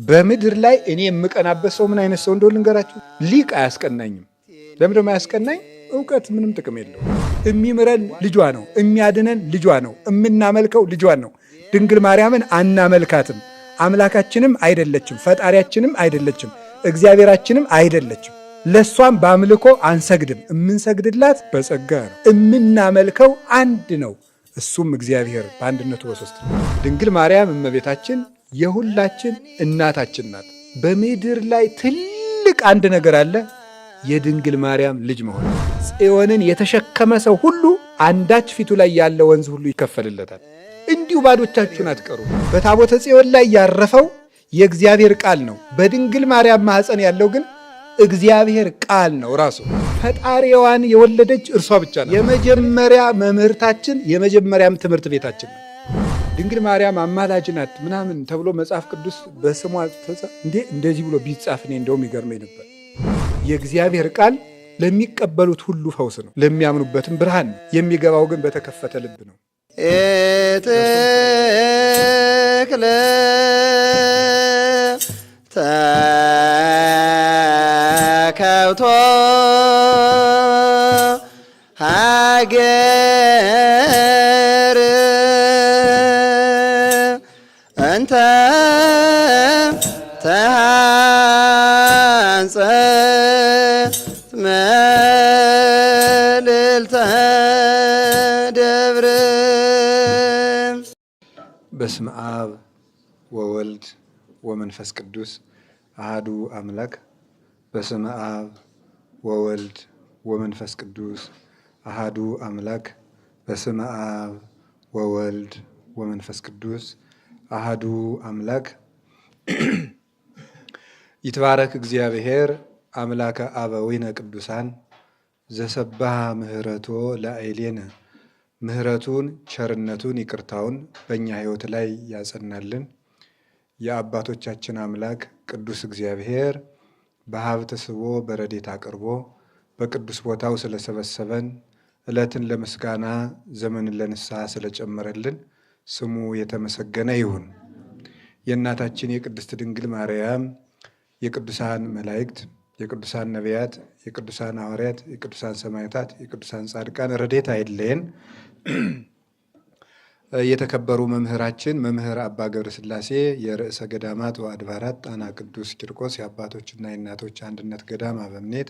በምድር ላይ እኔ የምቀናበት ሰው ምን አይነት ሰው እንደሆነ ልንገራችሁ። ሊቅ አያስቀናኝም። ለምን ደግሞ አያስቀናኝ? እውቀት ምንም ጥቅም የለውም። የሚምረን ልጇ ነው፣ የሚያድነን ልጇ ነው፣ የምናመልከው ልጇን ነው። ድንግል ማርያምን አናመልካትም። አምላካችንም አይደለችም፣ ፈጣሪያችንም አይደለችም፣ እግዚአብሔራችንም አይደለችም። ለእሷም በአምልኮ አንሰግድም። የምንሰግድላት በጸጋ ነው። የምናመልከው አንድ ነው፣ እሱም እግዚአብሔር በአንድነቱ በሦስት ነው። ድንግል ማርያም እመቤታችን የሁላችን እናታችን ናት። በምድር ላይ ትልቅ አንድ ነገር አለ፣ የድንግል ማርያም ልጅ መሆን። ጽዮንን የተሸከመ ሰው ሁሉ አንዳች ፊቱ ላይ ያለ ወንዝ ሁሉ ይከፈልለታል። እንዲሁ ባዶቻችሁን አትቀሩ። በታቦተ ጽዮን ላይ ያረፈው የእግዚአብሔር ቃል ነው። በድንግል ማርያም ማኅፀን ያለው ግን እግዚአብሔር ቃል ነው ራሱ። ፈጣሪዋን የወለደች እርሷ ብቻ ነው። የመጀመሪያ መምህርታችን፣ የመጀመሪያም ትምህርት ቤታችን ነው። ድንግል ማርያም አማላጅ ናት ምናምን ተብሎ መጽሐፍ ቅዱስ በስሟ እንደዚህ ብሎ ቢጻፍ እኔ እንደውም ይገርመኝ ነበር። የእግዚአብሔር ቃል ለሚቀበሉት ሁሉ ፈውስ ነው፣ ለሚያምኑበትም ብርሃን ነው። የሚገባው ግን በተከፈተ ልብ ነው። ኤትክለ ተከብቶ ሀገር እንተ ተሃንጸት መልዕልተ ደብረ። በስመ አብ ወወልድ ወመንፈስ ቅዱስ አሃዱ አምላክ። በስመ አብ ወወልድ ወመንፈስ ቅዱስ አሃዱ አምላክ። በስመ አብ ወወልድ ወመንፈስ ቅዱስ አሃዱ አምላክ። ይትባረክ እግዚአብሔር አምላከ አበዊነ ቅዱሳን ዘሰባህ ምህረቶ ለአይሌነ። ምህረቱን ቸርነቱን ይቅርታውን በእኛ ሕይወት ላይ ያጸናልን የአባቶቻችን አምላክ ቅዱስ እግዚአብሔር በሀብተ ስቦ በረዴት አቅርቦ በቅዱስ ቦታው ስለሰበሰበን ዕለትን ለምስጋና ዘመንን ለንስሐ ስለጨመረልን ስሙ የተመሰገነ ይሁን። የእናታችን የቅድስት ድንግል ማርያም የቅዱሳን መላእክት፣ የቅዱሳን ነቢያት፣ የቅዱሳን ሐዋርያት፣ የቅዱሳን ሰማዕታት፣ የቅዱሳን ጻድቃን ረድኤት አይለየን። የተከበሩ መምህራችን መምህር አባ ገብረ ሥላሴ የርዕሰ ገዳማት ወአድባራት ጣና ቅዱስ ቂርቆስ የአባቶችና የእናቶች አንድነት ገዳም አበምኔት፣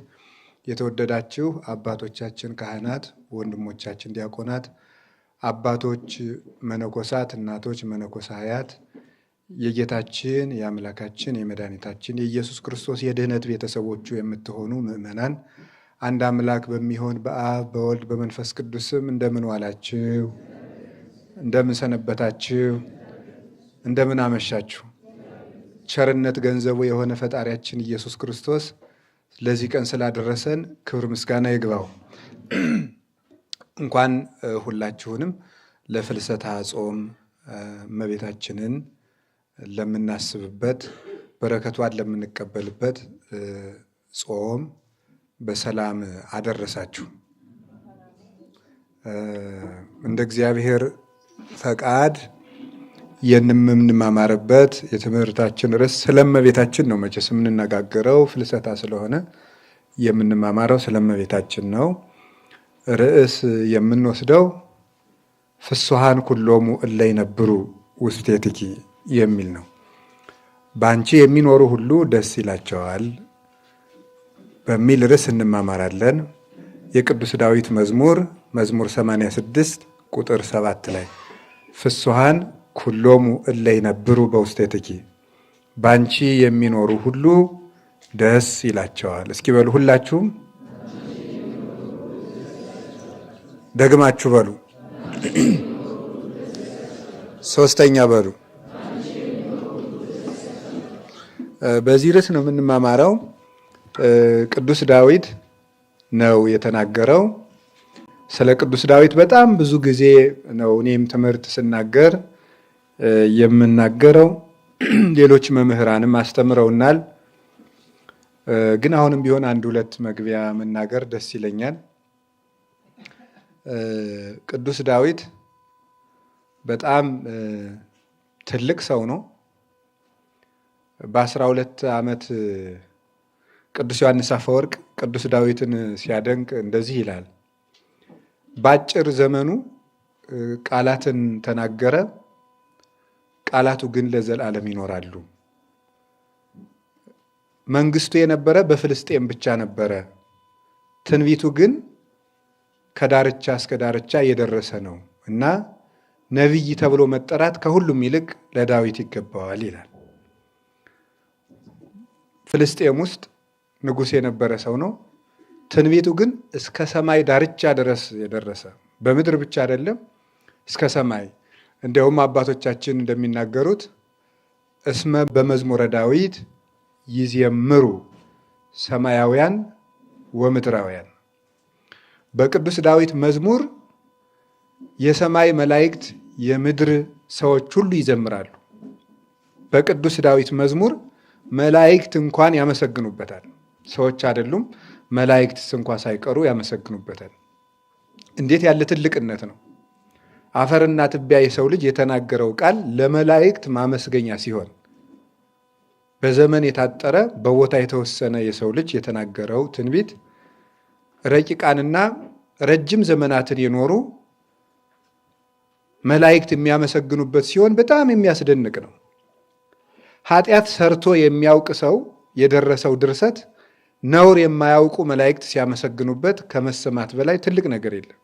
የተወደዳችሁ አባቶቻችን ካህናት፣ ወንድሞቻችን ዲያቆናት፣ አባቶች መነኮሳት፣ እናቶች መነኮሳያት፣ የጌታችን የአምላካችን የመድኃኒታችን የኢየሱስ ክርስቶስ የድኅነት ቤተሰቦቹ የምትሆኑ ምእመናን አንድ አምላክ በሚሆን በአብ በወልድ በመንፈስ ቅዱስም እንደምን ዋላችሁ? እንደምን ሰነበታችሁ? እንደምን አመሻችሁ? ቸርነት ገንዘቡ የሆነ ፈጣሪያችን ኢየሱስ ክርስቶስ ለዚህ ቀን ስላደረሰን ክብር ምስጋና ይግባው። እንኳን ሁላችሁንም ለፍልሰታ ጾም እመቤታችንን ለምናስብበት በረከቷን ለምንቀበልበት ጾም በሰላም አደረሳችሁ። እንደ እግዚአብሔር ፈቃድ የምንማማርበት የትምህርታችን ርዕስ ስለ እመቤታችን ነው። መቼስ የምንነጋገረው ፍልሰታ ስለሆነ የምንማማረው ስለ እመቤታችን ነው። ርዕስ የምንወስደው ፍሱሃን ኩሎሙ እለ ይነብሩ ውስቴትኪ የሚል ነው። በአንቺ የሚኖሩ ሁሉ ደስ ይላቸዋል በሚል ርዕስ እንማማራለን። የቅዱስ ዳዊት መዝሙር 86 ቁጥር 7 ላይ ፍሱሃን ኩሎሙ እለ ይነብሩ በውስቴትኪ፣ በአንቺ የሚኖሩ ሁሉ ደስ ይላቸዋል። እስኪ በሉ ሁላችሁም ደግማችሁ በሉ። ሶስተኛ በሉ። በዚህ ርዕስ ነው የምንማማረው። ቅዱስ ዳዊት ነው የተናገረው። ስለ ቅዱስ ዳዊት በጣም ብዙ ጊዜ ነው እኔም ትምህርት ስናገር የምናገረው። ሌሎች መምህራንም አስተምረውናል። ግን አሁንም ቢሆን አንድ ሁለት መግቢያ መናገር ደስ ይለኛል። ቅዱስ ዳዊት በጣም ትልቅ ሰው ነው። በ12 ዓመት ቅዱስ ዮሐንስ አፈወርቅ ቅዱስ ዳዊትን ሲያደንቅ እንደዚህ ይላል። በአጭር ዘመኑ ቃላትን ተናገረ፣ ቃላቱ ግን ለዘላለም ይኖራሉ። መንግስቱ የነበረ በፍልስጤም ብቻ ነበረ፣ ትንቢቱ ግን ከዳርቻ እስከ ዳርቻ የደረሰ ነው እና ነቢይ ተብሎ መጠራት ከሁሉም ይልቅ ለዳዊት ይገባዋል ይላል። ፍልስጤም ውስጥ ንጉሥ የነበረ ሰው ነው። ትንቢቱ ግን እስከ ሰማይ ዳርቻ ድረስ የደረሰ በምድር ብቻ አይደለም፣ እስከ ሰማይ። እንዲያውም አባቶቻችን እንደሚናገሩት እስመ በመዝሙረ ዳዊት ይዜምሩ ሰማያውያን ወምድራውያን፣ በቅዱስ ዳዊት መዝሙር የሰማይ መላእክት የምድር ሰዎች ሁሉ ይዘምራሉ። በቅዱስ ዳዊት መዝሙር መላእክት እንኳን ያመሰግኑበታል። ሰዎች አይደሉም፣ መላእክትስ እንኳ ሳይቀሩ ያመሰግኑበታል። እንዴት ያለ ትልቅነት ነው! አፈርና ትቢያ የሰው ልጅ የተናገረው ቃል ለመላእክት ማመስገኛ ሲሆን፣ በዘመን የታጠረ በቦታ የተወሰነ የሰው ልጅ የተናገረው ትንቢት ረቂቃንና ረጅም ዘመናትን የኖሩ መላእክት የሚያመሰግኑበት ሲሆን በጣም የሚያስደንቅ ነው። ኃጢአት ሰርቶ የሚያውቅ ሰው የደረሰው ድርሰት ነውር የማያውቁ መላእክት ሲያመሰግኑበት ከመሰማት በላይ ትልቅ ነገር የለም።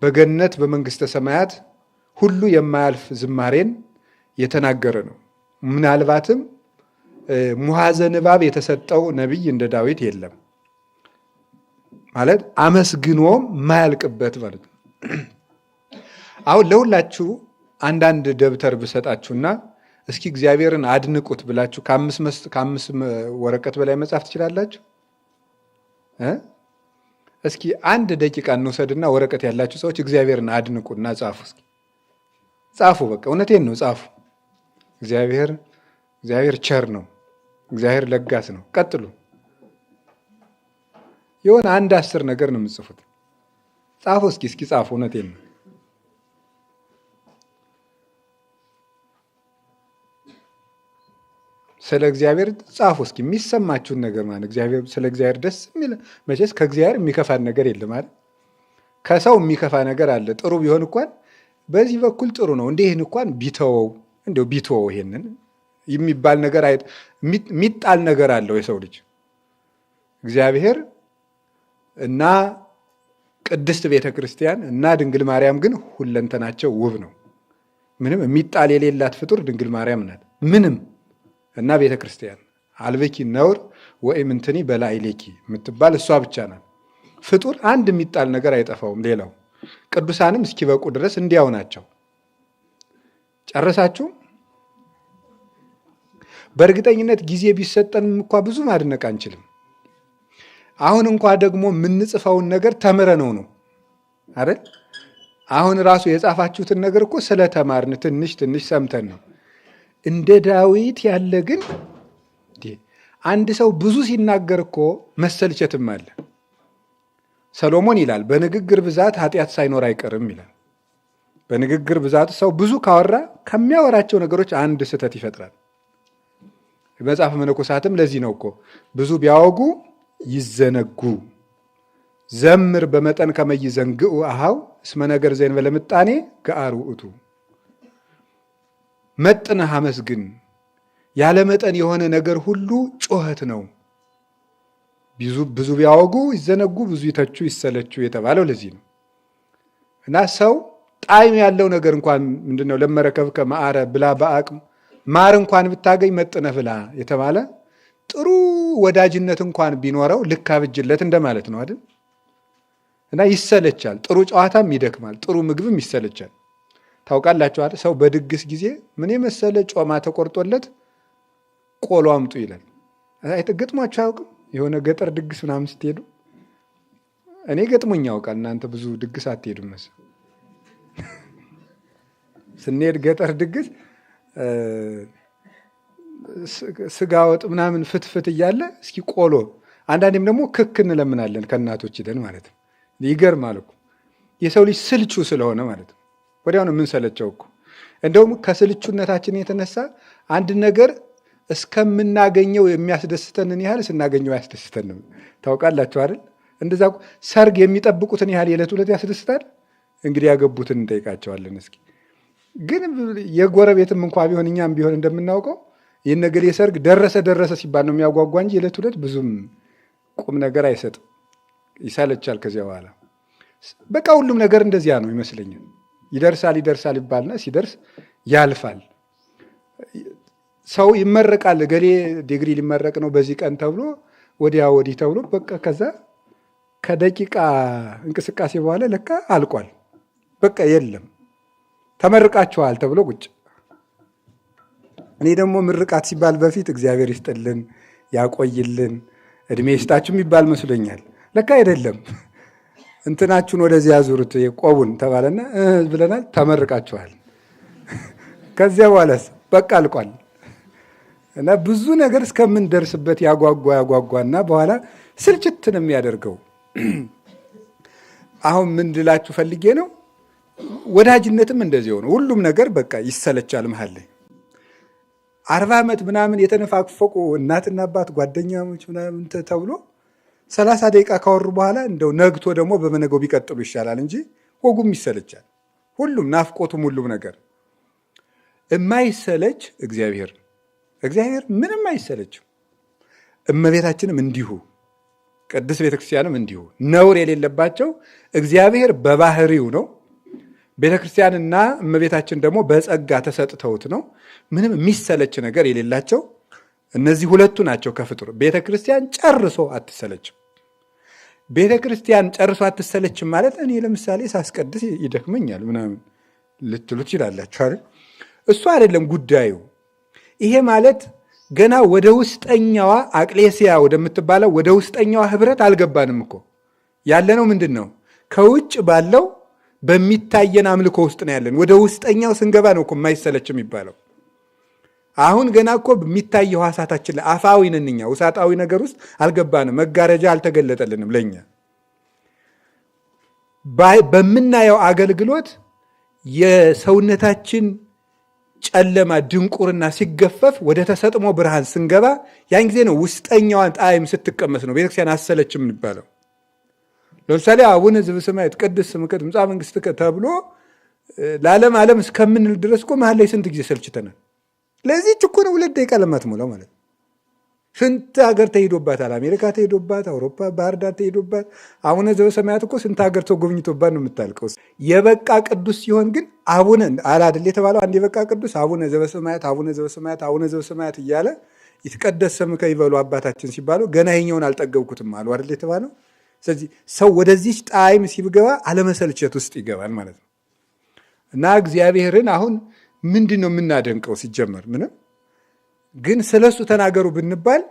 በገነት በመንግስተ ሰማያት ሁሉ የማያልፍ ዝማሬን የተናገረ ነው። ምናልባትም ሙሐዘ ንባብ የተሰጠው ነቢይ እንደ ዳዊት የለም። ማለት አመስግኖም ማያልቅበት ማለት ነው። አሁን ለሁላችሁ አንዳንድ ደብተር ብሰጣችሁና እስኪ እግዚአብሔርን አድንቁት ብላችሁ ከአምስት ወረቀት በላይ መጻፍ ትችላላችሁ? እስኪ አንድ ደቂቃ እንውሰድና ወረቀት ያላችሁ ሰዎች እግዚአብሔርን አድንቁና ጻፉ። እስኪ ጻፉ። በቃ እውነቴን ነው፣ ጻፉ። እግዚአብሔር ቸር ነው፣ እግዚአብሔር ለጋስ ነው። ቀጥሉ። የሆነ 10 ነገር ነው የምጽፉት። ጻፉ እስኪ ጻፉ። እውነቴን ነው። ስለ እግዚአብሔር ጻፉ እስኪ የሚሰማችሁን ነገር ማለት ስለ እግዚአብሔር ደስ የሚል መቼስ ከእግዚአብሔር የሚከፋን ነገር የለም አይደል? ከሰው የሚከፋ ነገር አለ። ጥሩ ቢሆን እንኳን በዚህ በኩል ጥሩ ነው እንዴ ይህን እንኳን ቢተወው ይሄንን የሚባል ነገር የሚጣል ነገር አለው የሰው ልጅ። እግዚአብሔር እና ቅድስት ቤተ ክርስቲያን እና ድንግል ማርያም ግን ሁለንተናቸው ውብ ነው። ምንም የሚጣል የሌላት ፍጡር ድንግል ማርያም ናት። ምንም እና ቤተ ክርስቲያን አልብኪ ነውር ወይም እንትኒ በላዕሌኪ የምትባል እሷ ብቻ ናት። ፍጡር አንድ የሚጣል ነገር አይጠፋውም። ሌላው ቅዱሳንም እስኪበቁ ድረስ እንዲያው ናቸው። ጨረሳችሁ? በእርግጠኝነት ጊዜ ቢሰጠንም እንኳ ብዙ ማድነቅ አንችልም። አሁን እንኳ ደግሞ የምንጽፈውን ነገር ተምረነው ነው አይደል? አሁን ራሱ የጻፋችሁትን ነገር እኮ ስለተማርን ትንሽ ሰምተን ነው። እንደ ዳዊት ያለ ግን አንድ ሰው ብዙ ሲናገር እኮ መሰልቸትም አለ። ሰሎሞን ይላል በንግግር ብዛት ኃጢአት ሳይኖር አይቀርም ይላል። በንግግር ብዛት ሰው ብዙ ካወራ ከሚያወራቸው ነገሮች አንድ ስህተት ይፈጥራል። መጽሐፈ መነኮሳትም ለዚህ ነው እኮ ብዙ ቢያወጉ ይዘነጉ፣ ዘምር በመጠን ከመይዘንግኡ አሃው እስመ ነገር ዘእንበለ ምጣኔ ገአር ውእቱ። መጥነህ አመስግን፣ ያለ መጠን የሆነ ነገር ሁሉ ጩኸት ነው። ብዙ ቢያወጉ ይዘነጉ፣ ብዙ ይተቹ ይሰለቹ የተባለው ለዚህ ነው። እና ሰው ጣዕም ያለው ነገር እንኳን ምንድነው ለመረከብ ከማዕረ ብላ በአቅም ማር እንኳን ብታገኝ መጥነህ ብላ የተባለ ጥሩ ወዳጅነት እንኳን ቢኖረው ልክ አብጅለት እንደማለት ነው አይደል? እና ይሰለቻል። ጥሩ ጨዋታም ይደክማል፣ ጥሩ ምግብም ይሰለቻል። ታውቃላችሁ አይደል? ሰው በድግስ ጊዜ ምን የመሰለ ጮማ ተቆርጦለት ቆሎ አምጡ ይላል። ገጥሟችሁ አያውቅም? የሆነ ገጠር ድግስ ምናምን ስትሄዱ፣ እኔ ገጥሞኝ ያውቃል። እናንተ ብዙ ድግስ አትሄዱም መሰለኝ። ስንሄድ ገጠር ድግስ ስጋ ወጥ ምናምን ፍትፍት እያለ እስኪ ቆሎ፣ አንዳንዴም ደግሞ ክክ እንለምናለን ከእናቶች ሂደን ማለት ነው። ይገርማል እኮ የሰው ልጅ ስልቹ ስለሆነ ማለት ነው። ወዲያውኑ የምንሰለቸው እኮ እንደውም ከስልቹነታችን የተነሳ አንድ ነገር እስከምናገኘው የሚያስደስተንን ያህል ስናገኘው አያስደስተንም። ታውቃላችሁ አይደል? እንደዛ ሰርግ የሚጠብቁትን ያህል የዕለት ዕለት ያስደስታል። እንግዲህ ያገቡትን እንጠይቃቸዋለን እስኪ። ግን የጎረቤትም እንኳ ቢሆን እኛም ቢሆን እንደምናውቀው ይህን ነገር የሰርግ ደረሰ ሲባል ነው የሚያጓጓ እንጂ የዕለት ዕለት ብዙም ቁም ነገር አይሰጥም፣ ይሰለቻል። ከዚያ በኋላ በቃ ሁሉም ነገር እንደዚያ ነው ይመስለኛል። ይደርሳል ይባልና ሲደርስ ያልፋል። ሰው ይመረቃል፣ እገሌ ዲግሪ ሊመረቅ ነው በዚህ ቀን ተብሎ ወዲያ ወዲህ ተብሎ በቃ ከዛ ከደቂቃ እንቅስቃሴ በኋላ ለካ አልቋል። በቃ የለም ተመርቃችኋል ተብሎ ቁጭ። እኔ ደግሞ ምርቃት ሲባል በፊት እግዚአብሔር ይስጥልን ያቆይልን እድሜ ይስጣችሁ የሚባል መስሎኛል። ለካ አይደለም። እንትናችሁን ወደዚህ ያዙሩት ቆቡን ተባለና ብለናል፣ ተመርቃችኋል። ከዚያ በኋላስ በቃ አልቋል። እና ብዙ ነገር እስከምንደርስበት ያጓጓና በኋላ ስልችት ነው የሚያደርገው። አሁን ምን ልላችሁ ፈልጌ ነው፣ ወዳጅነትም እንደዚህ ሆነ። ሁሉም ነገር በቃ ይሰለቻል። መሀል ላይ 40 ዓመት ምናምን የተነፋፈቁ እናትና አባት ጓደኛሞች ምናምን ተብሎ 30 ደቂቃ ካወሩ በኋላ እንደው ነግቶ ደግሞ በመነገው ቢቀጥሉ ይሻላል እንጂ ወጉም ይሰለቻል። ሁሉም ናፍቆቱም ሁሉም ነገር የማይሰለች እግዚአብሔር ምንም አይሰለችም። እመቤታችንም እንዲሁ፣ ቅድስት ቤተክርስቲያንም እንዲሁ ነውር የሌለባቸው እግዚአብሔር በባህሪው ነው። ቤተክርስቲያንና እመቤታችን ደግሞ በጸጋ ተሰጥተውት ነው። ምንም የሚሰለች ነገር የሌላቸው እነዚህ ሁለቱ ናቸው ከፍጡር። ቤተክርስቲያን ጨርሶ አትሰለችም። ቤተክርስቲያን ጨርሶ አትሰለችም ማለት እኔ ለምሳሌ ሳስቀድስ ይደክመኛል ምናምን ልትሉ ትችላላችሁ አይደል? እሱ አይደለም ጉዳዩ። ይሄ ማለት ገና ወደ ውስጠኛዋ አቅሌሲያ ወደምትባለው ወደ ውስጠኛዋ ህብረት አልገባንም እኮ። ያለነው ምንድን ነው? ከውጭ ባለው በሚታየን አምልኮ ውስጥ ነው ያለን። ወደ ውስጠኛው ስንገባ ነው እኮ የማይሰለች የሚባለው። አሁን ገና እኮ በሚታየው ሐሳታችን ላይ አፋዊ ነን እኛ። ውሳጣዊ ነገር ውስጥ አልገባንም። መጋረጃ አልተገለጠልንም ለኛ። በምናየው አገልግሎት የሰውነታችን ጨለማ ድንቁርና ሲገፈፍ ወደ ተሰጥሞ ብርሃን ስንገባ ያን ጊዜ ነው ውስጠኛዋን ጣዕም ስትቀመስ ነው ቤተክርስቲያን አሰለችም የሚባለው። ለምሳሌ አቡነ ዘበሰማያት ቅድስት ስምከ ትምጻእ መንግሥትከ ተብሎ ለዓለም ዓለም እስከምንል ድረስ እኮ መሀል ላይ ስንት ጊዜ ሰልችተናል። ለዚህች እኮ ነው 2 ደቂቃ ለማትሞላው ማለት ነው። ስንት ሀገር ተሄዶባታል። አሜሪካ ተሄዶባት፣ አውሮፓ ባህር ዳር ተሄዶባት። አቡነ ዘበሰማያት እኮ ስንት ሀገር ተጎብኝቶባት ነው የምታልቀው። የበቃ ቅዱስ ሲሆን ግን አቡነ አላድል የተባለው አንድ የበቃ ቅዱስ አቡነ ዘበሰማያት አቡነ ዘበሰማያት አቡነ ዘበሰማያት እያለ ይትቀደስ ስምከ ይበሉ አባታችን ሲባሉ ገና ይኸኛውን አልጠገብኩትም አሉ አይደል የተባለው። ስለዚህ ሰው ወደዚች ጣዕም ሲገባ አለመሰልቸት ውስጥ ይገባል ማለት ነው። እና እግዚአብሔርን አሁን ምንድን ነው የምናደንቀው? ሲጀመር ምንም። ግን ስለሱ ተናገሩ ብንባል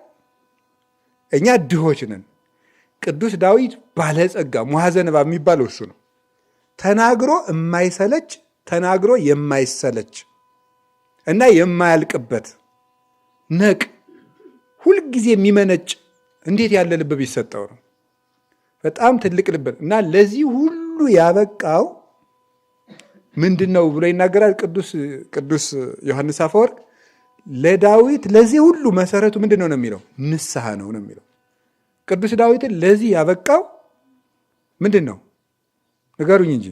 እኛ ድሆች ነን። ቅዱስ ዳዊት ባለጸጋ ሙሐዘ ንባብ የሚባለው እሱ ነው። ተናግሮ የማይሰለች ተናግሮ የማይሰለች እና የማያልቅበት ነቅ ሁልጊዜ የሚመነጭ እንዴት ያለ ልብ ቢሰጠው ነው! በጣም ትልቅ ልብ እና ለዚህ ሁሉ ያበቃው ምንድን ነው ብሎ ይናገራል ቅዱስ ዮሐንስ አፈወርቅ። ለዳዊት ለዚህ ሁሉ መሰረቱ ምንድን ነው የሚለው? ንስሐ ነው የሚለው። ቅዱስ ዳዊትን ለዚህ ያበቃው ምንድን ነው? ንገሩኝ እንጂ።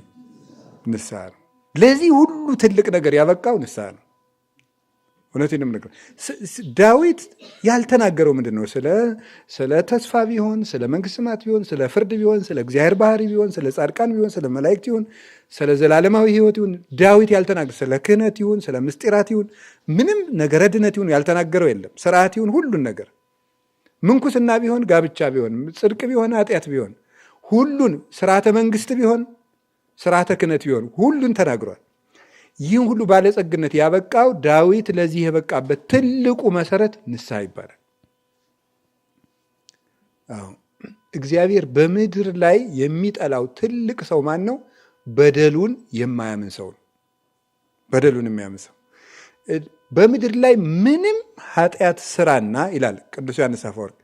ንስሐ ነው። ለዚህ ሁሉ ትልቅ ነገር ያበቃው ንስሐ ነው። እውነቴን ነው የምነግርህ። ዳዊት ያልተናገረው ምንድን ነው? ስለ ተስፋ ቢሆን፣ ስለ መንግስት ሰማያት ቢሆን፣ ስለ ፍርድ ቢሆን፣ ስለ እግዚአብሔር ባህሪ ቢሆን፣ ስለ ጻድቃን ቢሆን፣ ስለ መላእክት ይሁን፣ ስለ ዘላለማዊ ሕይወት ይሁን ዳዊት ያልተናገረው፣ ስለ ክህነት ይሁን፣ ስለ ምስጢራት ይሁን፣ ምንም ነገረ ድነት ይሁን ያልተናገረው የለም። ስርዓት ይሁን ሁሉን ነገር፣ ምንኩስና ቢሆን፣ ጋብቻ ቢሆን፣ ጽድቅ ቢሆን፣ ኃጢአት ቢሆን፣ ሁሉን ስርዓተ መንግስት ቢሆን፣ ስርዓተ ክህነት ቢሆን ሁሉን ተናግሯል። ይህን ሁሉ ባለጸግነት ያበቃው ዳዊት ለዚህ የበቃበት ትልቁ መሰረት ንስሐ ይባላል። እግዚአብሔር በምድር ላይ የሚጠላው ትልቅ ሰው ማን ነው? በደሉን የማያምን ሰው ነው። በደሉን የሚያምን ሰው በምድር ላይ ምንም ኃጢአት ስራና ይላል ቅዱስ ዮሐንስ አፈወርቅ፣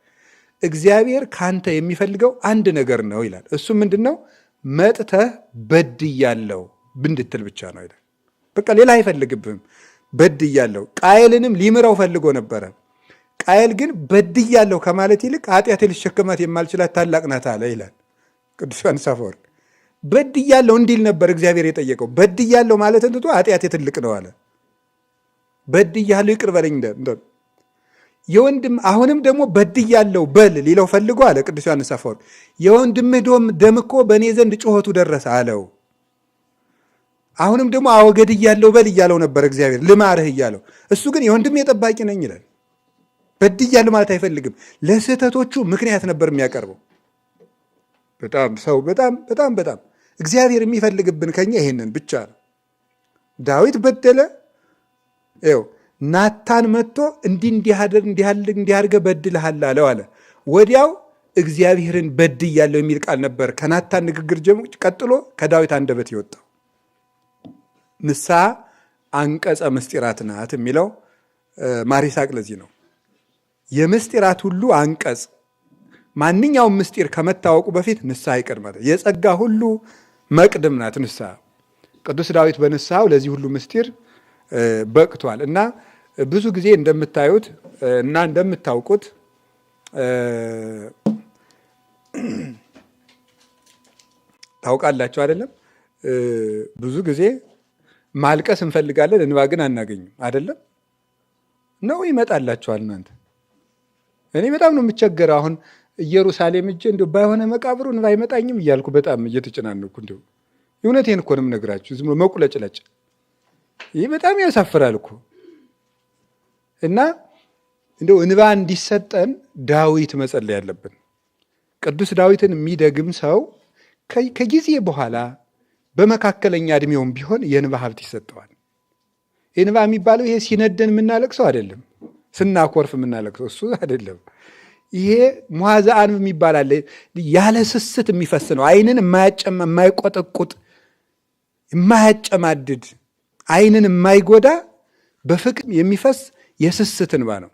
እግዚአብሔር ካንተ የሚፈልገው አንድ ነገር ነው ይላል። እሱ ምንድን ነው? መጥተህ በድያለሁ ብንድትል ብቻ ነው ይላል። በቃ ሌላ አይፈልግብህም። በድያለሁ። ቃየልንም ሊምረው ፈልጎ ነበረ። ቃየል ግን በድያለሁ ከማለት ይልቅ ኃጢአቴ ልሸከማት የማልችላት ታላቅ ናት አለ ይላል ቅዱስ ዮሐንስ አፈወርቅ። በድያለሁ እንዲል ነበር እግዚአብሔር የጠየቀው። በድያለሁ ማለት እንትቶ ኃጢአቴ ትልቅ ነው አለ። በድያለሁ ይቅር በለኝ የወንድም አሁንም ደግሞ በድያለሁ በል ሊለው ፈልጎ አለ ቅዱስ ዮሐንስ አፈወርቅ። የወንድምህ ደም እኮ በእኔ ዘንድ ጩኸቱ ደረሰ አለው። አሁንም ደግሞ አወገድያለሁ በል እያለው ነበር እግዚአብሔር ልማርህ እያለው። እሱ ግን የወንድሜ ጠባቂ ነኝ ይላል። በድያለሁ ማለት አይፈልግም። ለስህተቶቹ ምክንያት ነበር የሚያቀርበው። በጣም ሰው በጣም እግዚአብሔር የሚፈልግብን ከኛ ይሄንን ብቻ ነው። ዳዊት በደለ። ይኸው ናታን መጥቶ እንዲህ አድርገህ በድልሃል አለው አለ። ወዲያው እግዚአብሔርን በድያለሁ የሚል ቃል ነበር ከናታን ንግግር ቀጥሎ ከዳዊት አንደበት የወጣው። ንስሐ አንቀጸ ምስጢራት ናት የሚለው ማር ይስሐቅ ለዚህ ነው። የምስጢራት ሁሉ አንቀጽ፣ ማንኛውም ምስጢር ከመታወቁ በፊት ንስሐ ይቀድማል። የጸጋ ሁሉ መቅድም ናት ንስሐ። ቅዱስ ዳዊት በንስሐው ለዚህ ሁሉ ምስጢር በቅቷል። እና ብዙ ጊዜ እንደምታዩት እና እንደምታውቁት ታውቃላችሁ አይደለም? ብዙ ጊዜ ማልቀስ እንፈልጋለን፣ እንባ ግን አናገኝም አይደለም? ነው ይመጣላችኋል እናንተ። እኔ በጣም ነው የምቸገረው። አሁን ኢየሩሳሌም እጄ እንዲ ባይሆነ መቃብሩ እንባ አይመጣኝም እያልኩ በጣም እየተጨናነኩ እንዲ እውነቴን እኮ ነው የምነግራችሁ። ዝም ብሎ መቁለጭለጭ ይህ በጣም ያሳፍራል እኮ። እና እንደው እንባ እንዲሰጠን ዳዊት መጸለይ ያለብን። ቅዱስ ዳዊትን የሚደግም ሰው ከጊዜ በኋላ በመካከለኛ እድሜውም ቢሆን የእንባ ሀብት ይሰጠዋል። እንባ የሚባለው ይሄ ሲነደን የምናለቅሰው አይደለም፣ ስናኮርፍ የምናለቅሰው እሱ አይደለም። ይሄ ሙሐዘ አንብ የሚባል አለ። ያለ ስስት የሚፈስ ነው። ዓይንን የማይቆጠቁጥ የማያጨማድድ ዓይንን የማይጎዳ በፍቅር የሚፈስ የስስት እንባ ነው።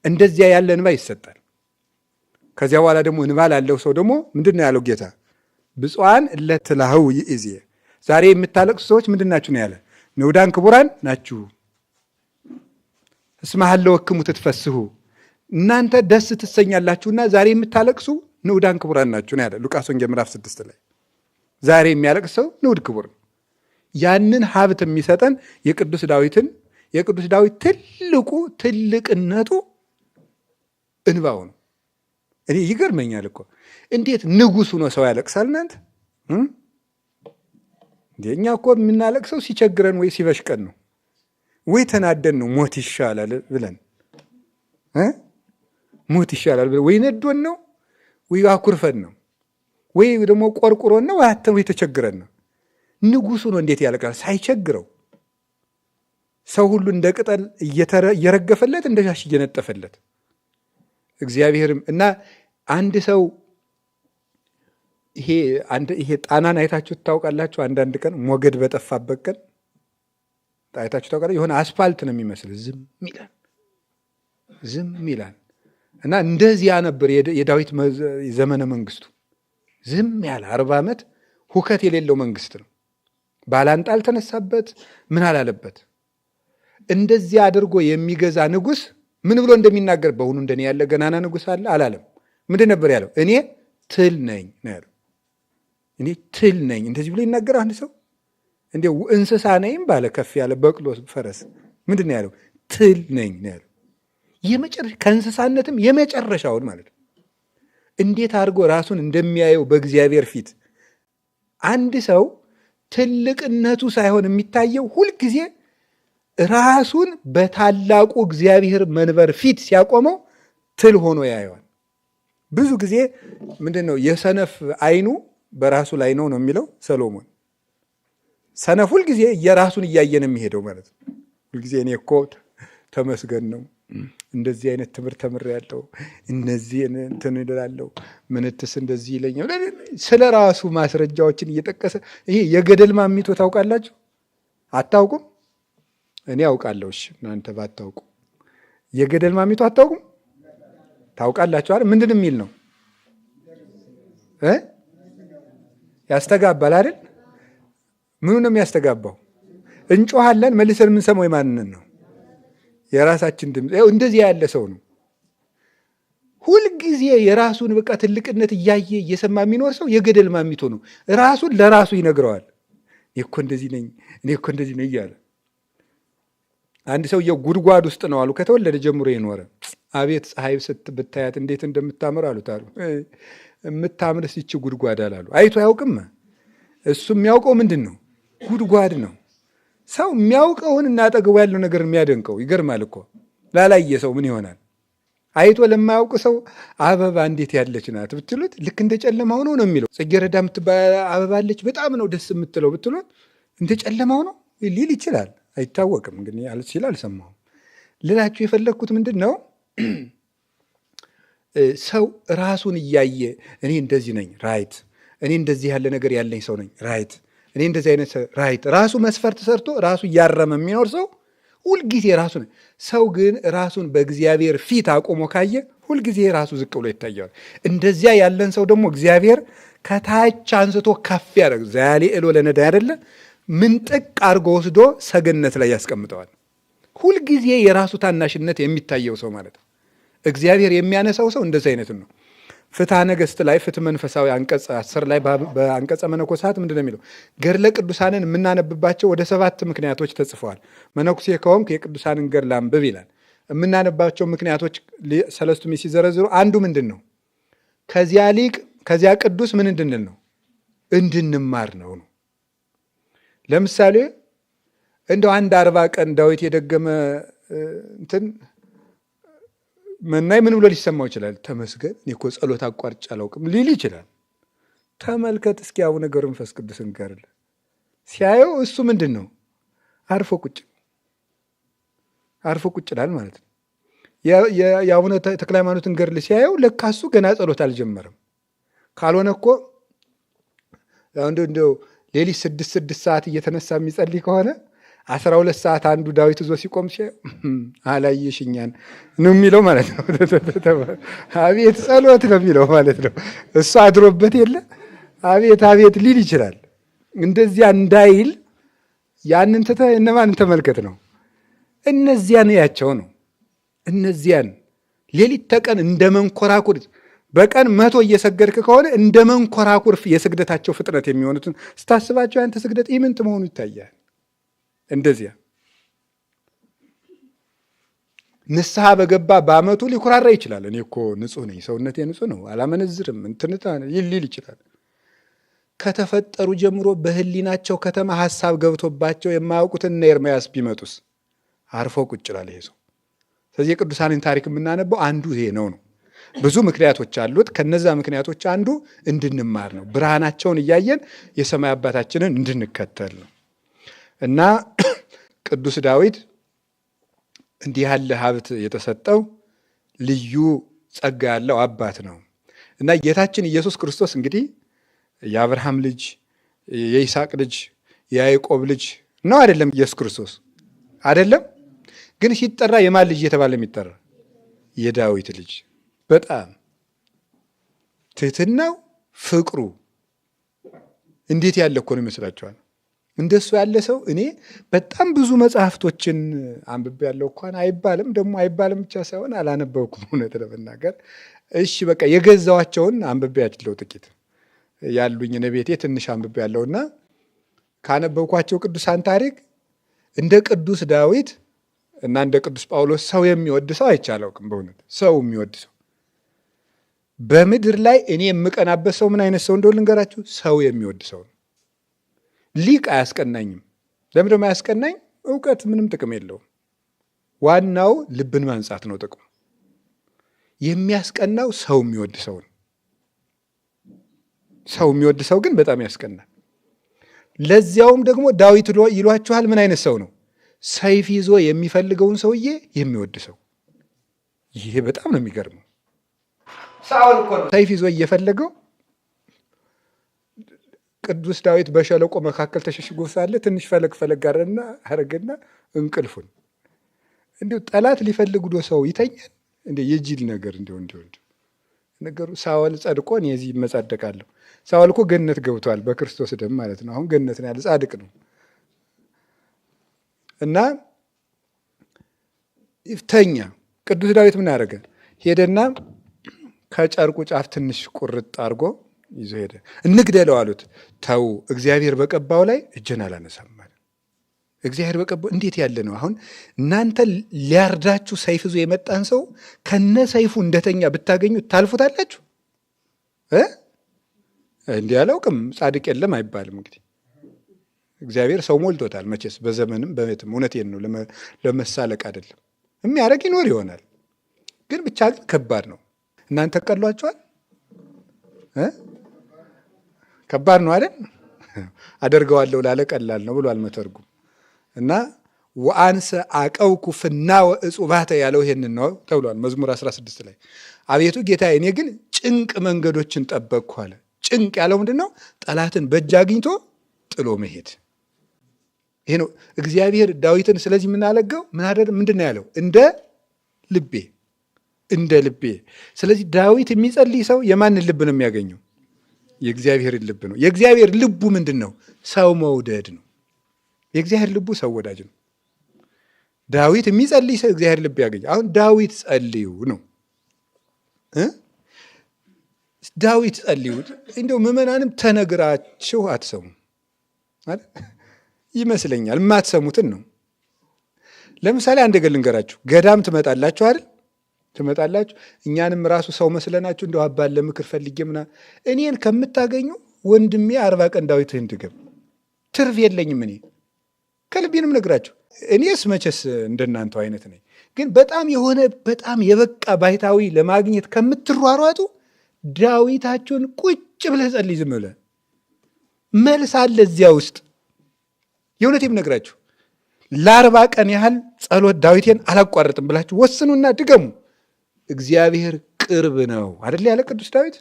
እንደዚያ ያለ እንባ ይሰጣል። ከዚያ በኋላ ደግሞ እንባ ላለው ሰው ደግሞ ምንድን ነው ያለው ጌታ? ብፁዓን እለ ትላህው ይእዜ። ዛሬ የምታለቅሱ ሰዎች ምንድን ናችሁ ነው ያለ? ንዑዳን ክቡራን ናችሁ። እስመ ሀለወክሙ ትትፈስሑ፣ እናንተ ደስ ትሰኛላችሁና ዛሬ የምታለቅሱ ንዑዳን ክቡራን ናችሁ ነው ያለ ሉቃስ ወንጌል ምዕራፍ 6 ላይ። ዛሬ የሚያለቅስ ሰው ንዑድ ክቡር ነው። ያንን ሀብት የሚሰጠን የቅዱስ ዳዊት ትልቅነቱ እንባው ነው። እኔ ይገርመኛል እኮ እንዴት ንጉሱ ነው ሰው ያለቅሳል? እናንተ እኛ እኮ የምናለቅሰው ሲቸግረን ወይ ሲበሽቀን ነው ወይ ተናደን ነው ሞት ይሻላል ብለን ወይ ነዶን ነው ወይ አኩርፈን ነው ወይ ደግሞ ቆርቁሮን ነው ወይ ተቸግረን ነው። ንጉሱ ነው እንዴት ያለቅሳል ሳይቸግረው? ሰው ሁሉ እንደ ቅጠል እየረገፈለት እንደ ሻሽ እየነጠፈለት እግዚአብሔርም እና አንድ ሰው ይሄ ጣናን አይታችሁ ታውቃላችሁ? አንዳንድ ቀን ሞገድ በጠፋበት ቀን አይታችሁ ታውቃላችሁ? የሆነ አስፋልት ነው የሚመስል ዝም ይላል። እና እንደዚያ ነበር የዳዊት ዘመነ መንግስቱ። ዝም ያለ 40 ዓመት ሁከት የሌለው መንግስት ነው። ባላንጣ አልተነሳበት፣ ምን አላለበት። እንደዚያ አድርጎ የሚገዛ ንጉስ ምን ብሎ እንደሚናገር በእውኑ እንደኔ ያለ ገናና ንጉስ አለ አላለም። ምንድን ነበር ያለው? እኔ ትል ነኝ ነው ያለው። እኔ ትል ነኝ እንደዚህ ብሎ ይናገር አንድ ሰው? እንዲያው እንስሳ ነኝም ባለ ከፍ ያለ በቅሎ ፈረስ ምንድን ነው ያለው? ትል ነኝ ነው ያለው። ከእንስሳነትም የመጨረሻውን ማለት ነው። እንዴት አድርጎ ራሱን እንደሚያየው በእግዚአብሔር ፊት አንድ ሰው ትልቅነቱ ሳይሆን የሚታየው ሁልጊዜ ራሱን በታላቁ እግዚአብሔር መንበር ፊት ሲያቆመው ትል ሆኖ ያየዋል። ብዙ ጊዜ ምንድን ነው የሰነፍ አይኑ በራሱ ላይ ነው የሚለው ሰሎሞን። ሰነፍ ሁልጊዜ የራሱን እያየን የሚሄደው ማለት ነው። ሁልጊዜ እኔ እኮ ተመስገን ነው እንደዚህ አይነት ትምህርት ተምሬያለሁ፣ እነዚህ እንትን እላለሁ፣ ምንትስ እንደዚህ ይለኛል። ስለ ራሱ ማስረጃዎችን እየጠቀሰ ይሄ የገደል ማሚቶ ታውቃላችሁ? አታውቁም? እኔ አውቃለሁ። እሺ እናንተ ባታውቁ የገደል ማሚቶ አታውቁም? ታውቃላችሁ አይደል? ምንድን የሚል ነው? ያስተጋባል አይደል? ምኑ ነው የሚያስተጋባው? እንጮሃለን፣ መልሰን የምንሰማው የማንን ነው? የራሳችን ድምፅ። እንደዚህ ያለ ሰው ነው ሁልጊዜ የራሱን በቃ ትልቅነት እያየ እየሰማ የሚኖር ሰው የገደል ማሚቶ ነው። ራሱን ለራሱ ይነግረዋል። እኔ እኮ እንደዚህ ነኝ፣ እኔ እኮ እንደዚህ ነኝ እያለ። አንድ ሰውዬው ጉድጓድ ውስጥ ነው አሉ ከተወለደ ጀምሮ የኖረ። አቤት ፀሐይ ብታያት እንዴት እንደምታምር አሉት አሉ። የምታምር ሲች ጉድጓድ አላሉ። አይቶ አያውቅም። እሱ የሚያውቀው ምንድን ነው? ጉድጓድ ነው። ሰው የሚያውቀውን እና አጠገቡ ያለው ነገር የሚያደንቀው ይገርማል እኮ። ላላየ ሰው ምን ይሆናል? አይቶ ለማያውቅ ሰው አበባ እንዴት ያለች ናት ብትሉት ልክ እንደ ጨለማው ነው ነው የሚለው። ጽጌረዳ የምትባል አበባ አለች በጣም ነው ደስ የምትለው ብትሉት እንደ ጨለማው ነው ሊል ይችላል። አይታወቅም። ግን ሲል አልሰማሁም። ልላችሁ የፈለግኩት ምንድን ነው፣ ሰው ራሱን እያየ እኔ እንደዚህ ነኝ ራይት፣ እኔ እንደዚህ ያለ ነገር ያለኝ ሰው ነኝ ራይት፣ እኔ እንደዚህ አይነት ራይት፣ ራሱ መስፈርት ሰርቶ ራሱ እያረመ የሚኖር ሰው ሁልጊዜ ራሱ ነው። ሰው ግን ራሱን በእግዚአብሔር ፊት አቆሞ ካየ ሁልጊዜ ራሱ ዝቅ ብሎ ይታየዋል። እንደዚያ ያለን ሰው ደግሞ እግዚአብሔር ከታች አንስቶ ከፍ ያደርግ ዛያሌ እሎ ለነዳ አይደለ ምንጥቅ አድርጎ ወስዶ ሰገነት ላይ ያስቀምጠዋል። ሁልጊዜ የራሱ ታናሽነት የሚታየው ሰው ማለት ነው። እግዚአብሔር የሚያነሳው ሰው እንደዚህ አይነትን ነው። ፍትሐ ነገሥት ላይ ፍትሕ መንፈሳዊ አንቀጽ 10 ላይ በአንቀጸ መነኮሳት ምንድን ነው የሚለው? ገድለ ቅዱሳንን የምናነብባቸው ወደ 7 ምክንያቶች ተጽፈዋል። መነኩሴ ከሆንክ የቅዱሳንን ገድል አንብብ ይላል። የምናነባቸው ምክንያቶች ሰለስቱ ምዕት ሲዘረዝሩ አንዱ ምንድን ነው? ከዚያ ሊቅ ከዚያ ቅዱስ ምን እንድንል ነው? እንድንማር ነው። ለምሳሌ እንደው አንድ 40 ቀን ዳዊት የደገመ እንትን መናይ ምን ብሎ ሊሰማው ይችላል? ተመስገን እኔ እኮ ጸሎት አቋርጬ አላውቅም ሊል ይችላል። ተመልከት እስኪ አቡነ ገብረ መንፈስ ቅዱስን ገድል ሲያየው እሱ ምንድን ነው? አርፎ ቁጭ ይላል ማለት ነው። የአቡነ ተክለ ሃይማኖትን ገድል ሲያየው ለካ እሱ ገና ጸሎት አልጀመረም። ካልሆነ እኮ እንደው ሌሊት 6 ሰዓት እየተነሳ የሚጸልይ ከሆነ 12 ሰዓት አንዱ ዳዊት ይዞ ሲቆም አላየሽኛን ነው የሚለው ማለት ነው። አቤት ጸሎት ነው የሚለው ማለት ነው። እሱ አድሮበት የለ አቤት አቤት ሊል ይችላል። እንደዚያ እንዳይል ያንን እነማንን ተመልከት ነው? እነዚያን ያቸው ነው። እነዚያን ሌሊት ተቀን እንደ መንኮራኩር በቀን 100 እየሰገድክ ከሆነ እንደ መንኮራኩር የስግደታቸው ፍጥነት የሚሆኑትን ስታስባቸው ያንተ ስግደት ኢምንት መሆኑ ይታያል። እንደዚያ ንስሐ በገባ በዓመቱ ሊኩራራ ይችላል። እኔ እኮ ንጹሕ ነኝ፣ ሰውነቴ ንጹሕ ነው፣ አላመነዝርም እንትንታ ሊል ይችላል። ከተፈጠሩ ጀምሮ በህሊናቸው ከተማ ሀሳብ ገብቶባቸው የማያውቁትን እነ ኤርምያስ ቢመጡስ አርፎ ቁጭ ይላል ይሄ ሰው። ስለዚህ የቅዱሳንን ታሪክ የምናነበው አንዱ ይሄ ነው። ብዙ ምክንያቶች አሉት። ከነዛ ምክንያቶች አንዱ እንድንማር ነው። ብርሃናቸውን እያየን የሰማይ አባታችንን እንድንከተል ነው። እና ቅዱስ ዳዊት እንዲህ ያለ ሀብት የተሰጠው ልዩ ጸጋ ያለው አባት ነው። እና ጌታችን ኢየሱስ ክርስቶስ እንግዲህ የአብርሃም ልጅ፣ የይስሐቅ ልጅ፣ የያዕቆብ ልጅ ነው አይደለም? ኢየሱስ ክርስቶስ አይደለም? ግን ሲጠራ የማን ልጅ እየተባለ የሚጠራ? የዳዊት ልጅ። በጣም ትህትናው፣ ፍቅሩ እንዴት ያለ እኮ ነው ይመስላችኋል? እንደሱ ያለ ሰው እኔ በጣም ብዙ መጽሐፍቶችን አንብቤ ያለው እንኳን አይባልም፣ ደግሞ አይባልም ብቻ ሳይሆን አላነበብኩም እውነት ለመናገር። እሺ በቃ የገዛዋቸውን አንብቤ ያለው ጥቂት ያሉኝ ቤቴ ትንሽ አንብቤ ያለውና ካነበብኳቸው ቅዱሳን ታሪክ እንደ ቅዱስ ዳዊት እና እንደ ቅዱስ ጳውሎስ ሰው የሚወድ ሰው አይቻለውቅም። በእውነት ሰው የሚወድ ሰው በምድር ላይ እኔ የምቀናበት ሰው ምን አይነት ሰው እንደሆነ ልንገራችሁ። ሰው የሚወድ ሰው ነው። ሊቅ አያስቀናኝም። ለምንድን ነው አያስቀናኝ? እውቀት ምንም ጥቅም የለውም። ዋናው ልብን ማንጻት ነው ጥቅሙ። የሚያስቀናው ሰው የሚወድ ሰው ነው። ሰው የሚወድ ሰው ግን በጣም ያስቀናል። ለዚያውም ደግሞ ዳዊት ይሏችኋል ምን አይነት ሰው ነው? ሰይፍ ይዞ የሚፈልገውን ሰውዬ የሚወድ ሰው። ይሄ በጣም ነው የሚገርመው። ሳኦል እኮ ነው ሰይፍ ይዞ እየፈለገው ቅዱስ ዳዊት በሸለቆ መካከል ተሸሽጎ ሳለ ትንሽ ፈለግ አረገና እንቅልፉን እንዲሁ ጠላት ሊፈልግ ዶ ሰው ይተኛል። እንደ የጅል ነገር እንዲሁ ነገሩ። ሳኦል ጸድቆ እኔ እዚህ እመጻደቃለሁ። ሳኦል እኮ ገነት ገብቷል በክርስቶስ ደም ማለት ነው። አሁን ገነት ነው ያለ ጻድቅ ነው። እና ተኛ። ቅዱስ ዳዊት ምን አደረገ? ሄደና ከጨርቁ ጫፍ ትንሽ ቁርጥ አድርጎ ይዞ ሄደ። እንግደለው አሉት። ተው፣ እግዚአብሔር በቀባው ላይ እጄን አላነሳም ማለት። እግዚአብሔር በቀባው እንዴት ያለ ነው! አሁን እናንተ ሊያርዳችሁ ሰይፍ ይዞ የመጣን ሰው ከነ ሰይፉ እንደተኛ ብታገኙ ታልፉታላችሁ? እንዲህ አላውቅም፣ ጻድቅ የለም አይባልም። እንግዲህ እግዚአብሔር ሰው ሞልቶታል መቼስ፣ በዘመንም በቤትም። እውነቴን ነው፣ ለመሳለቅ አይደለም። የሚያደርግ ይኖር ይሆናል፣ ግን ብቻ ግን ከባድ ነው። እናንተ ቀሏችኋል? ከባድ ነው አይደል? አደርገዋለሁ ላለ ቀላል ነው ብሏል መተርጉም። እና ወአንሰ አቀውኩ ፍናወ እጹባተ ያለው ይሄንን ነው ተብሏል መዝሙር 16 ላይ። አቤቱ ጌታ እኔ ግን ጭንቅ መንገዶችን ጠበቅኩ አለ። ጭንቅ ያለው ምንድን ነው? ጠላትን በእጅ አግኝቶ ጥሎ መሄድ። ይሄ ነው እግዚአብሔር ዳዊትን ስለዚህ የምናለገው ምንድን ነው ያለው? እንደ ልቤ። ስለዚህ ዳዊት የሚጸልይ ሰው የማንን ልብ ነው የሚያገኘው? የእግዚአብሔርን ልብ ነው። የእግዚአብሔር ልቡ ምንድን ነው? ሰው መውደድ ነው። የእግዚአብሔር ልቡ ሰው ወዳጅ ነው። ዳዊት የሚጸልይ ሰው እግዚአብሔር ልብ ያገኘ። አሁን ዳዊት ጸልዩ ነው። ዳዊት ጸልዩ። እንደው ምዕመናንም ተነግራችሁ አትሰሙ ይመስለኛል። የማትሰሙትን ነው። ለምሳሌ አንድ ነገር ልንገራችሁ። ገዳም ትመጣላችሁ አይደል? ትመጣላችሁ። እኛንም ራሱ ሰው መስለናችሁ እንደው አባል ለምክር ፈልጌ ምናምን እኔን ከምታገኙ ወንድሜ 40 ቀን ዳዊትህን ድገም፣ ትርፍ የለኝም። እኔ ከልቤንም ነግራችሁ። እኔስ መቼስ እንደናንተው አይነት ነኝ። ግን በጣም የበቃ ባይታዊ ለማግኘት ከምትሯሯጡ ዳዊታችሁን ቁጭ ብለህ ጸልይ። ዝም ብለህ መልስ አለ እዚያ ውስጥ። የእውነቴም ነግራችሁ ለ40 ቀን ያህል ጸሎት ዳዊቴን አላቋርጥም ብላችሁ ወስኑና ድገሙ። እግዚአብሔር ቅርብ ነው አይደል ያለ ቅዱስ ዳዊት።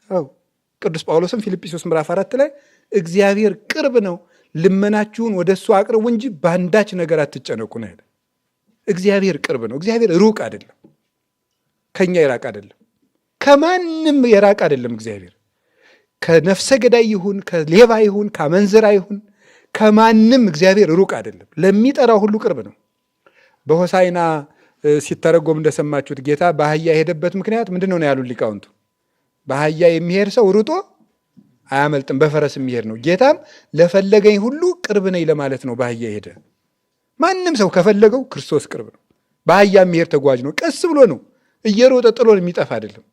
አዎ ቅዱስ ጳውሎስም ፊልጵስዩስ ምዕራፍ 4 ላይ እግዚአብሔር ቅርብ ነው፣ ልመናችሁን ወደ እሱ አቅርቡ እንጂ በአንዳች ነገር አትጨነቁ ነው ያለ። እግዚአብሔር ቅርብ ነው። እግዚአብሔር ሩቅ አይደለም፣ ከኛ የራቅ አይደለም፣ ከማንም የራቅ አይደለም። እግዚአብሔር ከነፍሰ ገዳይ ይሁን ከሌባ ይሁን ከአመንዝራ ይሁን ከማንም እግዚአብሔር ሩቅ አይደለም። ለሚጠራው ሁሉ ቅርብ ነው። በሆሳይና ሲተረጎም እንደሰማችሁት ጌታ በአህያ የሄደበት ምክንያት ምንድን ነው ያሉት ሊቃውንቱ? በአህያ የሚሄድ ሰው ሩጦ አያመልጥም፣ በፈረስ የሚሄድ ነው። ጌታም ለፈለገኝ ሁሉ ቅርብ ነኝ ለማለት ነው በአህያ ሄደ። ማንም ሰው ከፈለገው ክርስቶስ ቅርብ ነው። በአህያ የሚሄድ ተጓዥ ነው፣ ቀስ ብሎ ነው፣ እየሮጠ ጥሎን የሚጠፋ አይደለም።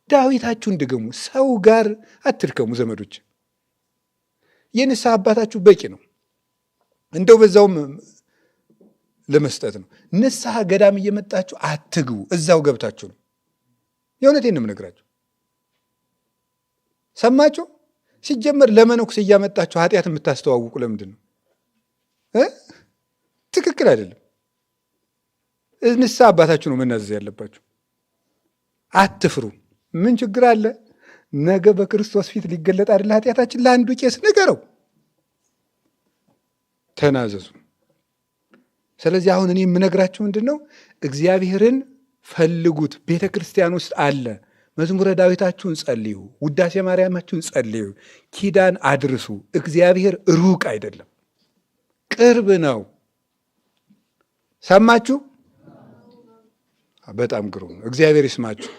ዳዊታችሁን ድገሙ፣ ሰው ጋር አትድከሙ ዘመዶች። የንስሐ አባታችሁ በቂ ነው። እንደው በዛውም ለመስጠት ነው። ንስሐ ገዳም እየመጣችሁ አትግቡ፣ እዛው ገብታችሁ ነው። የእውነቴን ነው የምነግራችሁ። ሰማችሁ? ሲጀመር ለመነኩስ እያመጣችሁ ኃጢአት የምታስተዋውቁ ለምንድን ነው? ትክክል አይደለም። ንስሐ አባታችሁ ነው መናዘዝ ያለባችሁ። አትፍሩ። ምን ችግር አለ? ነገ በክርስቶስ ፊት ሊገለጥ አይደለ ኃጢአታችን? ለአንዱ ቄስ ንገረው፣ ተናዘዙ። ስለዚህ አሁን እኔ የምነግራችሁ ምንድን ነው? እግዚአብሔርን ፈልጉት። ቤተ ክርስቲያን ውስጥ አለ። መዝሙረ ዳዊታችሁን ጸልዩ፣ ውዳሴ ማርያማችሁን ጸልዩ፣ ኪዳን አድርሱ። እግዚአብሔር ሩቅ አይደለም፣ ቅርብ ነው። ሰማችሁ? በጣም ግሩም ነው። እግዚአብሔር ይስማችሁ።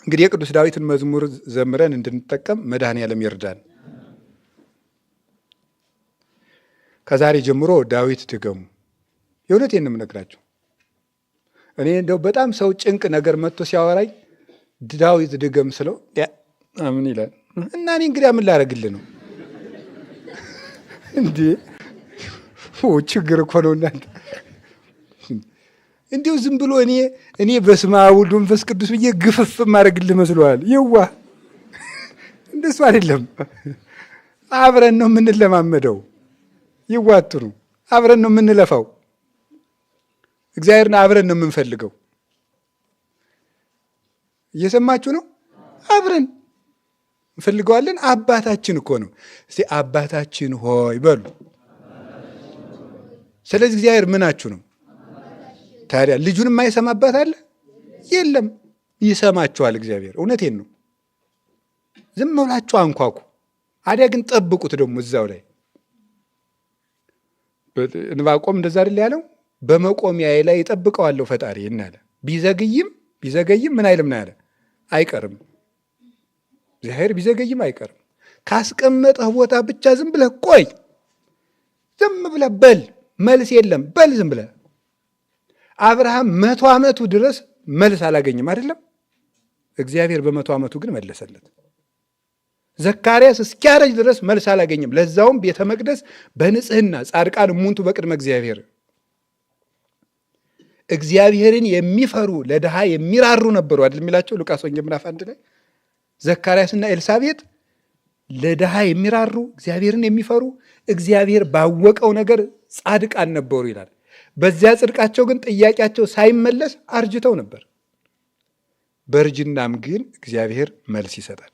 እንግዲህ የቅዱስ ዳዊትን መዝሙር ዘምረን እንድንጠቀም መድኃኔዓለም ይርዳን። ከዛሬ ጀምሮ ዳዊት ድገሙ። የእውነቴን ነው የምነግራችሁ። እኔ እንደው በጣም ሰው ጭንቅ ነገር መጥቶ ሲያወራኝ ዳዊት ድገም ስለው ምን ይላል? እና እኔ እንግዲህ ምን ላደርግልህ ነው እንዴ? ችግር እኮ ነው እናንተ። እንዲሁ ዝም ብሎ እኔ በስመ አብ ወወልድ ወመንፈስ ቅዱስ ብዬ ግፍፍ ማድረግልህ መስሎሃል? ይዋ እንደሱ አይደለም። አብረን ነው የምንለማመደው። ይዋቱ ነው። አብረን ነው የምንለፋው። እግዚአብሔርን አብረን ነው የምንፈልገው። እየሰማችሁ ነው? አብረን እንፈልገዋለን። አባታችን እኮ ነው። እስቲ አባታችን ሆይ በሉ። ስለዚህ እግዚአብሔር ምናችሁ ነው? ታዲያ ልጁን የማይሰማ አባት አለ? የለም። ይሰማችኋል እግዚአብሔር። እውነቴን ነው። ዝም ብላችሁ አንኳኩ። አዲያ ግን ጠብቁት ደግሞ እዛው ላይ ዕንባቆም እንደዛ አይደል ያለው? በመቆሚያዬ ላይ እጠብቀዋለሁ ፈጣሪ እናለ። ቢዘገይም ምን አይልም ነው ያለ? አይቀርም። እግዚአብሔር ቢዘገይም አይቀርም። ካስቀመጠህ ቦታ ብቻ ዝም ብለህ ቆይ፣ ዝም ብለህ በል። መልስ የለም በል ዝም ብለህ። አብርሃም 100 ዓመቱ ድረስ መልስ አላገኝም አይደለም? እግዚአብሔር በ100 ዓመቱ ግን መለሰለት። ዘካርያስ እስኪያረጅ ድረስ መልስ አላገኝም። ለዛውም ቤተ መቅደስ በንጽህና ጻድቃን እሙንቱ በቅድመ እግዚአብሔር። እግዚአብሔርን የሚፈሩ ለድሃ የሚራሩ ነበሩ አይደል የሚላቸው ሉቃስ ወንጌል ምዕራፍ 1 ላይ ዘካርያስና ኤልሳቤጥ ለድሃ የሚራሩ እግዚአብሔርን የሚፈሩ እግዚአብሔር ባወቀው ነገር ጻድቃን ነበሩ ይላል። በዚያ ጽድቃቸው ግን ጥያቄያቸው ሳይመለስ አርጅተው ነበር። በእርጅናም ግን እግዚአብሔር መልስ ይሰጣል።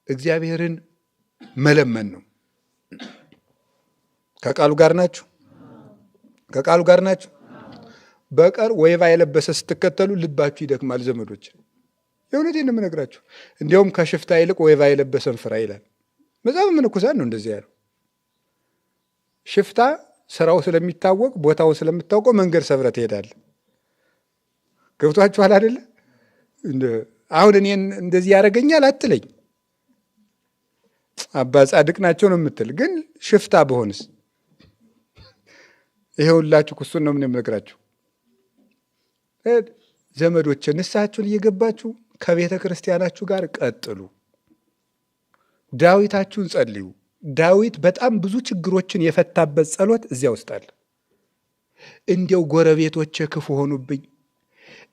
እግዚአብሔርን መለመን ነው። ከቃሉ ጋር ናችሁ? ከቃሉ ጋር ናችሁ? በቀር ወይባ የለበሰ ስትከተሉ ልባችሁ ይደክማል ዘመዶች። የእውነቴን ነው የምነግራችሁ። እንዲያውም ከሽፍታ ይልቅ ወይባ የለበሰን ፍራ ይላል መጽሐፈ መነኮሳት ነው እንደዚህ ያለው። ሽፍታ ስራው ስለሚታወቅ ቦታውን ስለምታውቀው መንገድ ሰብረ ትሄዳለህ። ገብቷችኋል አይደለ? አሁን እኔን እንደዚህ ያደርገኛል አትለኝ። አባ ጻድቅ ናቸው ነው የምትል። ግን ሽፍታ በሆንስ? ይሄውላችሁ እሱን ነው የምነግራችሁ ዘመዶች። ንስሐችሁን እየገባችሁ ከቤተ ክርስቲያናችሁ ጋር ቀጥሉ። ዳዊታችሁን ጸልዩ። ዳዊት በጣም ብዙ ችግሮችን የፈታበት ጸሎት እዚያ ውስጥ አለ። እንዲያው ጎረቤቶቼ ክፉ ሆኑብኝ፣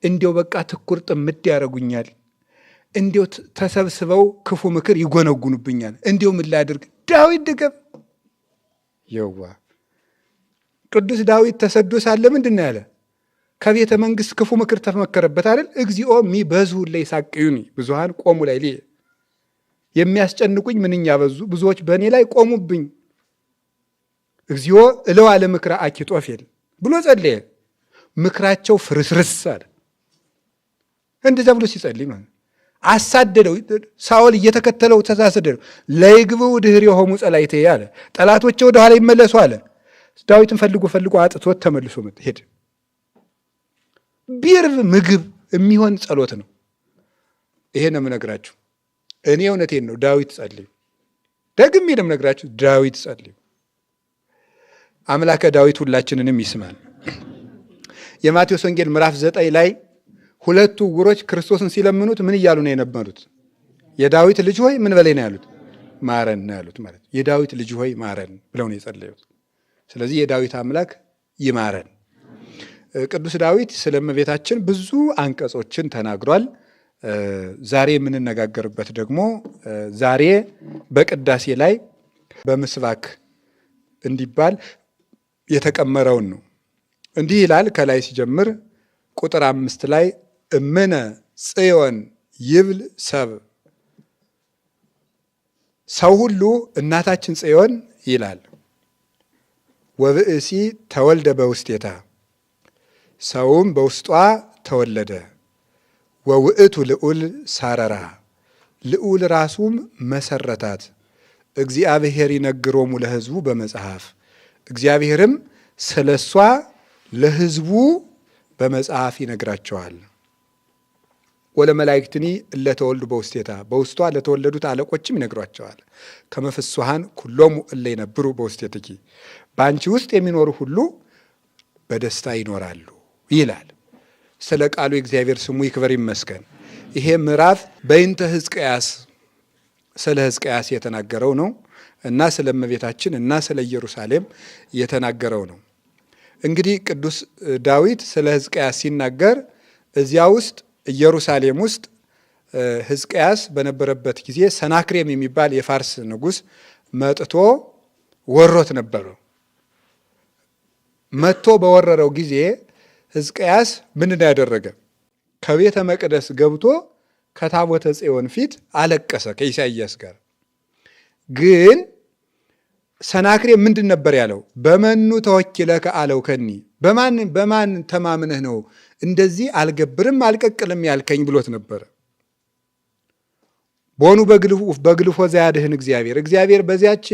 እንዲያው በቃ ትኩር ጥምድ ያደርጉኛል፣ እንዲያው ተሰብስበው ክፉ ምክር ይጎነጉኑብኛል፣ እንዲያው ምን ላድርግ? ዳዊት ድገም። የዋ ቅዱስ ዳዊት ተሰዶ ሳለ ምንድን ነው ያለ? ከቤተ መንግስት ክፉ ምክር ተመከረበት አይደል? እግዚኦ ሚበዝሑ እለ ይሳቅዩኒ ብዙኃን ቆሙ ላይ የሚያስጨንቁኝ ምንኛ በዙ፣ ብዙዎች በእኔ ላይ ቆሙብኝ። እግዚኦ እለዋ ለምክረ አኪጦፌል ብሎ ጸለየ። ምክራቸው ፍርስርስ አለ። እንደዛ ብሎ ሲጸልይ ማለት አሳደደው። ሳኦል እየተከተለው ተሳሰደደው። ለይግብኡ ድኅሬሆሙ ጸላእቴ አለ። ጠላቶቼ ወደ ኋላ ይመለሱ አለ። ዳዊትን ፈልጎ አጥቶት ተመልሶ ሄደ። ቢርብ ምግብ የሚሆን ጸሎት ነው። ይሄ ነው የምነግራችሁ። እኔ እውነቴን ነው። ዳዊት ጸልዩ። ደግሜ ነው የምነግራችሁ። ዳዊት ጸልዩ። አምላከ ዳዊት ሁላችንንም ይስማል። የማቴዎስ ወንጌል ምዕራፍ 9 ላይ ሁለቱ ዕውሮች ክርስቶስን ሲለምኑት ምን እያሉ ነው የነበሩት? የዳዊት ልጅ ሆይ ምን በላይ ነው ያሉት? ማረን ነው ያሉት። ማለት የዳዊት ልጅ ሆይ ማረን ብለው ነው የጸለዩት። ስለዚህ የዳዊት አምላክ ይማረን። ቅዱስ ዳዊት ስለ እመቤታችን ብዙ አንቀጾችን ተናግሯል። ዛሬ የምንነጋገርበት ደግሞ ዛሬ በቅዳሴ ላይ በምስባክ እንዲባል የተቀመረውን ነው። እንዲህ ይላል። ከላይ ሲጀምር ቁጥር 5 ላይ እምነ ጽዮን ይብል ሰብ፣ ሰው ሁሉ እናታችን ጽዮን ይላል። ወብእሲ ተወልደ በውስቴታ፣ ሰውም በውስጧ ተወለደ። ወውእቱ ልዑል ሳረራ፣ ልዑል ራሱም መሰረታት። እግዚአብሔር ይነግሮሙ ለሕዝቡ በመጽሐፍ፣ እግዚአብሔርም ስለ እሷ ለሕዝቡ በመጽሐፍ ይነግራቸዋል። ወለመላእክትኒ እለተወልዱ በውስቴታ፣ በውስጧ ለተወለዱት አለቆችም ይነግሯቸዋል። ከመፍስሐን ኩሎሙ እለ ይነብሩ በውስቴትኪ፣ በአንቺ ውስጥ የሚኖሩ ሁሉ በደስታ ይኖራሉ ይላል። ስለ ቃሉ የእግዚአብሔር ስሙ ይክበር ይመስገን። ይሄ ምዕራፍ በይንተ ሕዝቅያስ፣ ስለ ሕዝቅያስ የተናገረው ነው እና ስለ እመቤታችን እና ስለ ኢየሩሳሌም የተናገረው ነው። እንግዲህ ቅዱስ ዳዊት ስለ ሕዝቅያስ ሲናገር እዚያ ውስጥ ኢየሩሳሌም ውስጥ ሕዝቅያስ በነበረበት ጊዜ ሰናክሬም የሚባል የፋርስ ንጉሥ መጥቶ ወሮት ነበረው። መጥቶ በወረረው ጊዜ ሕዝቅያስ ምንድን ያደረገ? ከቤተ መቅደስ ገብቶ ከታቦተ ጽዮን ፊት አለቀሰ ከኢሳይያስ ጋር። ግን ሰናክሬም ምንድን ነበር ያለው? በመኑ ተወኪለከ አለው ከኒ፣ በማን ተማምነህ ነው እንደዚህ አልገብርም አልቀቅልም ያልከኝ ብሎት ነበረ። ቦኑ በግልፎ ዘያድህን እግዚአብሔር በዚያች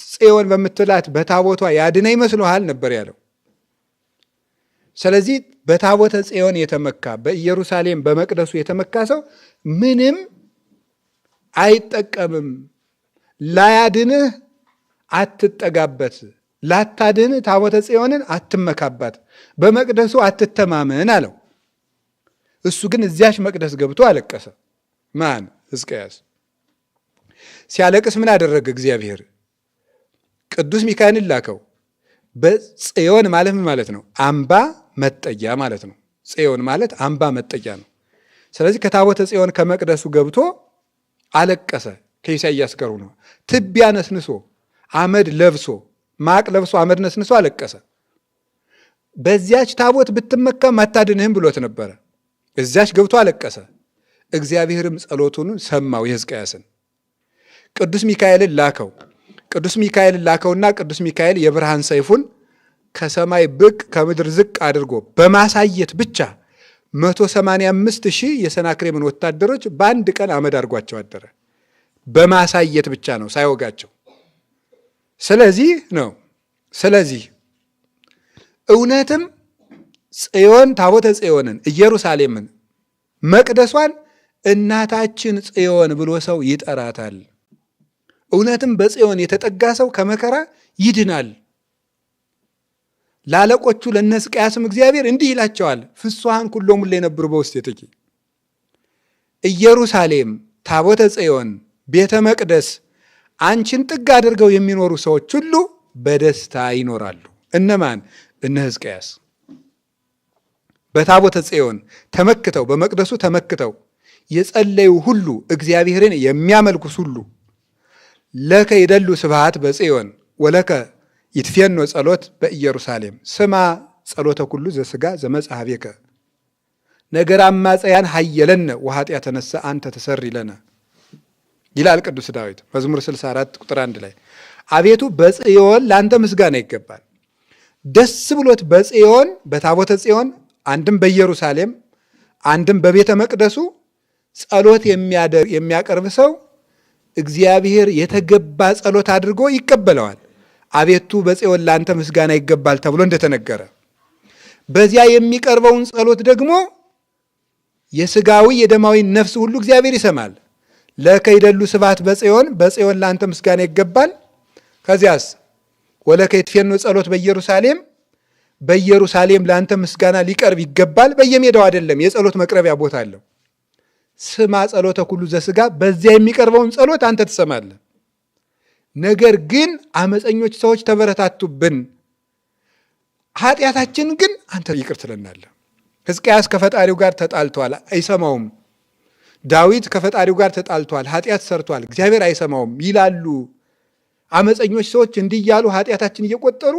ጽዮን በምትላት በታቦቷ ያድነ ይመስልሃል ነበር ያለው። ስለዚህ በታቦተ ጽዮን የተመካ በኢየሩሳሌም በመቅደሱ የተመካ ሰው ምንም አይጠቀምም። ላያድንህ አትጠጋበት፣ ላታድንህ ታቦተ ጽዮንን አትመካባት፣ በመቅደሱ አትተማመን አለው። እሱ ግን እዚያች መቅደስ ገብቶ አለቀሰ። ማን? ሕዝቅያስ። ሲያለቅስ ምን አደረገ እግዚአብሔር? ቅዱስ ሚካኤልን ላከው። በጽዮን ማለት ምን ማለት ነው? አምባ መጠጊያ ማለት ነው። ጽዮን ማለት አምባ መጠጊያ ነው። ስለዚህ ከታቦተ ጽዮን ከመቅደሱ ገብቶ አለቀሰ። ከኢሳይያስ ጋር ሆኖ ትቢያ ነስንሶ አመድ ለብሶ ማቅ ለብሶ አመድ ነስንሶ አለቀሰ። በዚያች ታቦት ብትመካም አታድንህም ብሎት ነበረ። እዚያች ገብቶ አለቀሰ። እግዚአብሔርም ጸሎቱን ሰማው የሕዝቅያስን። ቅዱስ ሚካኤልን ላከው። ቅዱስ ሚካኤልን ላከውና ቅዱስ ሚካኤል የብርሃን ሰይፉን ከሰማይ ብቅ ከምድር ዝቅ አድርጎ በማሳየት ብቻ 185,000 የሰናክሬምን ወታደሮች በአንድ ቀን አመድ አድርጓቸው አደረ። በማሳየት ብቻ ነው፣ ሳይወጋቸው። ስለዚህ እውነትም ጽዮን ታቦተ ጽዮንን ኢየሩሳሌምን መቅደሷን እናታችን ጽዮን ብሎ ሰው ይጠራታል። እውነትም በጽዮን የተጠጋ ሰው ከመከራ ይድናል። ላለቆቹ ለነ ሕዝቅያስም እግዚአብሔር እንዲህ ይላቸዋል፣ ፍሱሐን ኩሎሙ ለነብሩ በውስቴትኪ። ኢየሩሳሌም፣ ታቦተ ጽዮን፣ ቤተ መቅደስ አንቺን ጥግ አድርገው የሚኖሩ ሰዎች ሁሉ በደስታ ይኖራሉ። እነማን? እነ ሕዝቅያስ በታቦተ ጽዮን ተመክተው በመቅደሱ ተመክተው የጸለዩ ሁሉ እግዚአብሔርን የሚያመልኩስ ሁሉ ለከ ይደሉ ስብሐት በጽዮን ወለከ ይትፌኖ ጸሎት በኢየሩሳሌም ስማ ጸሎተ ኩሉ ዘሥጋ ዘመጽሐቤከ ነገር አማጽያን ሀየለነ ወኃጢአተ ተነሳ አንተ ተሰሪ ለነ ይላል ቅዱስ ዳዊት መዝሙር 64 ቁጥር 1 ላይ። አቤቱ በጽዮን ለአንተ ምስጋና ይገባል። ደስ ብሎት በጽዮን በታቦተ ጽዮን አንድም በኢየሩሳሌም አንድም በቤተ መቅደሱ ጸሎት የሚያቀርብ ሰው እግዚአብሔር የተገባ ጸሎት አድርጎ ይቀበለዋል። አቤቱ በጽዮን ለአንተ ምስጋና ይገባል ተብሎ እንደተነገረ በዚያ የሚቀርበውን ጸሎት ደግሞ የሥጋዊ የደማዊ ነፍስ ሁሉ እግዚአብሔር ይሰማል። ለከ ይደሉ ስብሐት በጽዮን በጽዮን ለአንተ ምስጋና ይገባል። ከዚያስ ወለከ ይትፌኖ ጸሎት በኢየሩሳሌም በኢየሩሳሌም ለአንተ ምስጋና ሊቀርብ ይገባል። በየሜዳው አይደለም፣ የጸሎት መቅረቢያ ቦታ አለው። ስማ ጸሎተ ኩሉ ዘሥጋ በዚያ የሚቀርበውን ጸሎት አንተ ትሰማለህ። ነገር ግን አመፀኞች ሰዎች ተበረታቱብን፣ ኃጢአታችን ግን አንተ ይቅር ትለናለህ። ሕዝቅያስ ከፈጣሪው ጋር ተጣልቷል፣ አይሰማውም። ዳዊት ከፈጣሪው ጋር ተጣልቷል፣ ኃጢአት ሰርቷል፣ እግዚአብሔር አይሰማውም ይላሉ። አመፀኞች ሰዎች እንዲህ እያሉ ኃጢአታችን እየቆጠሩ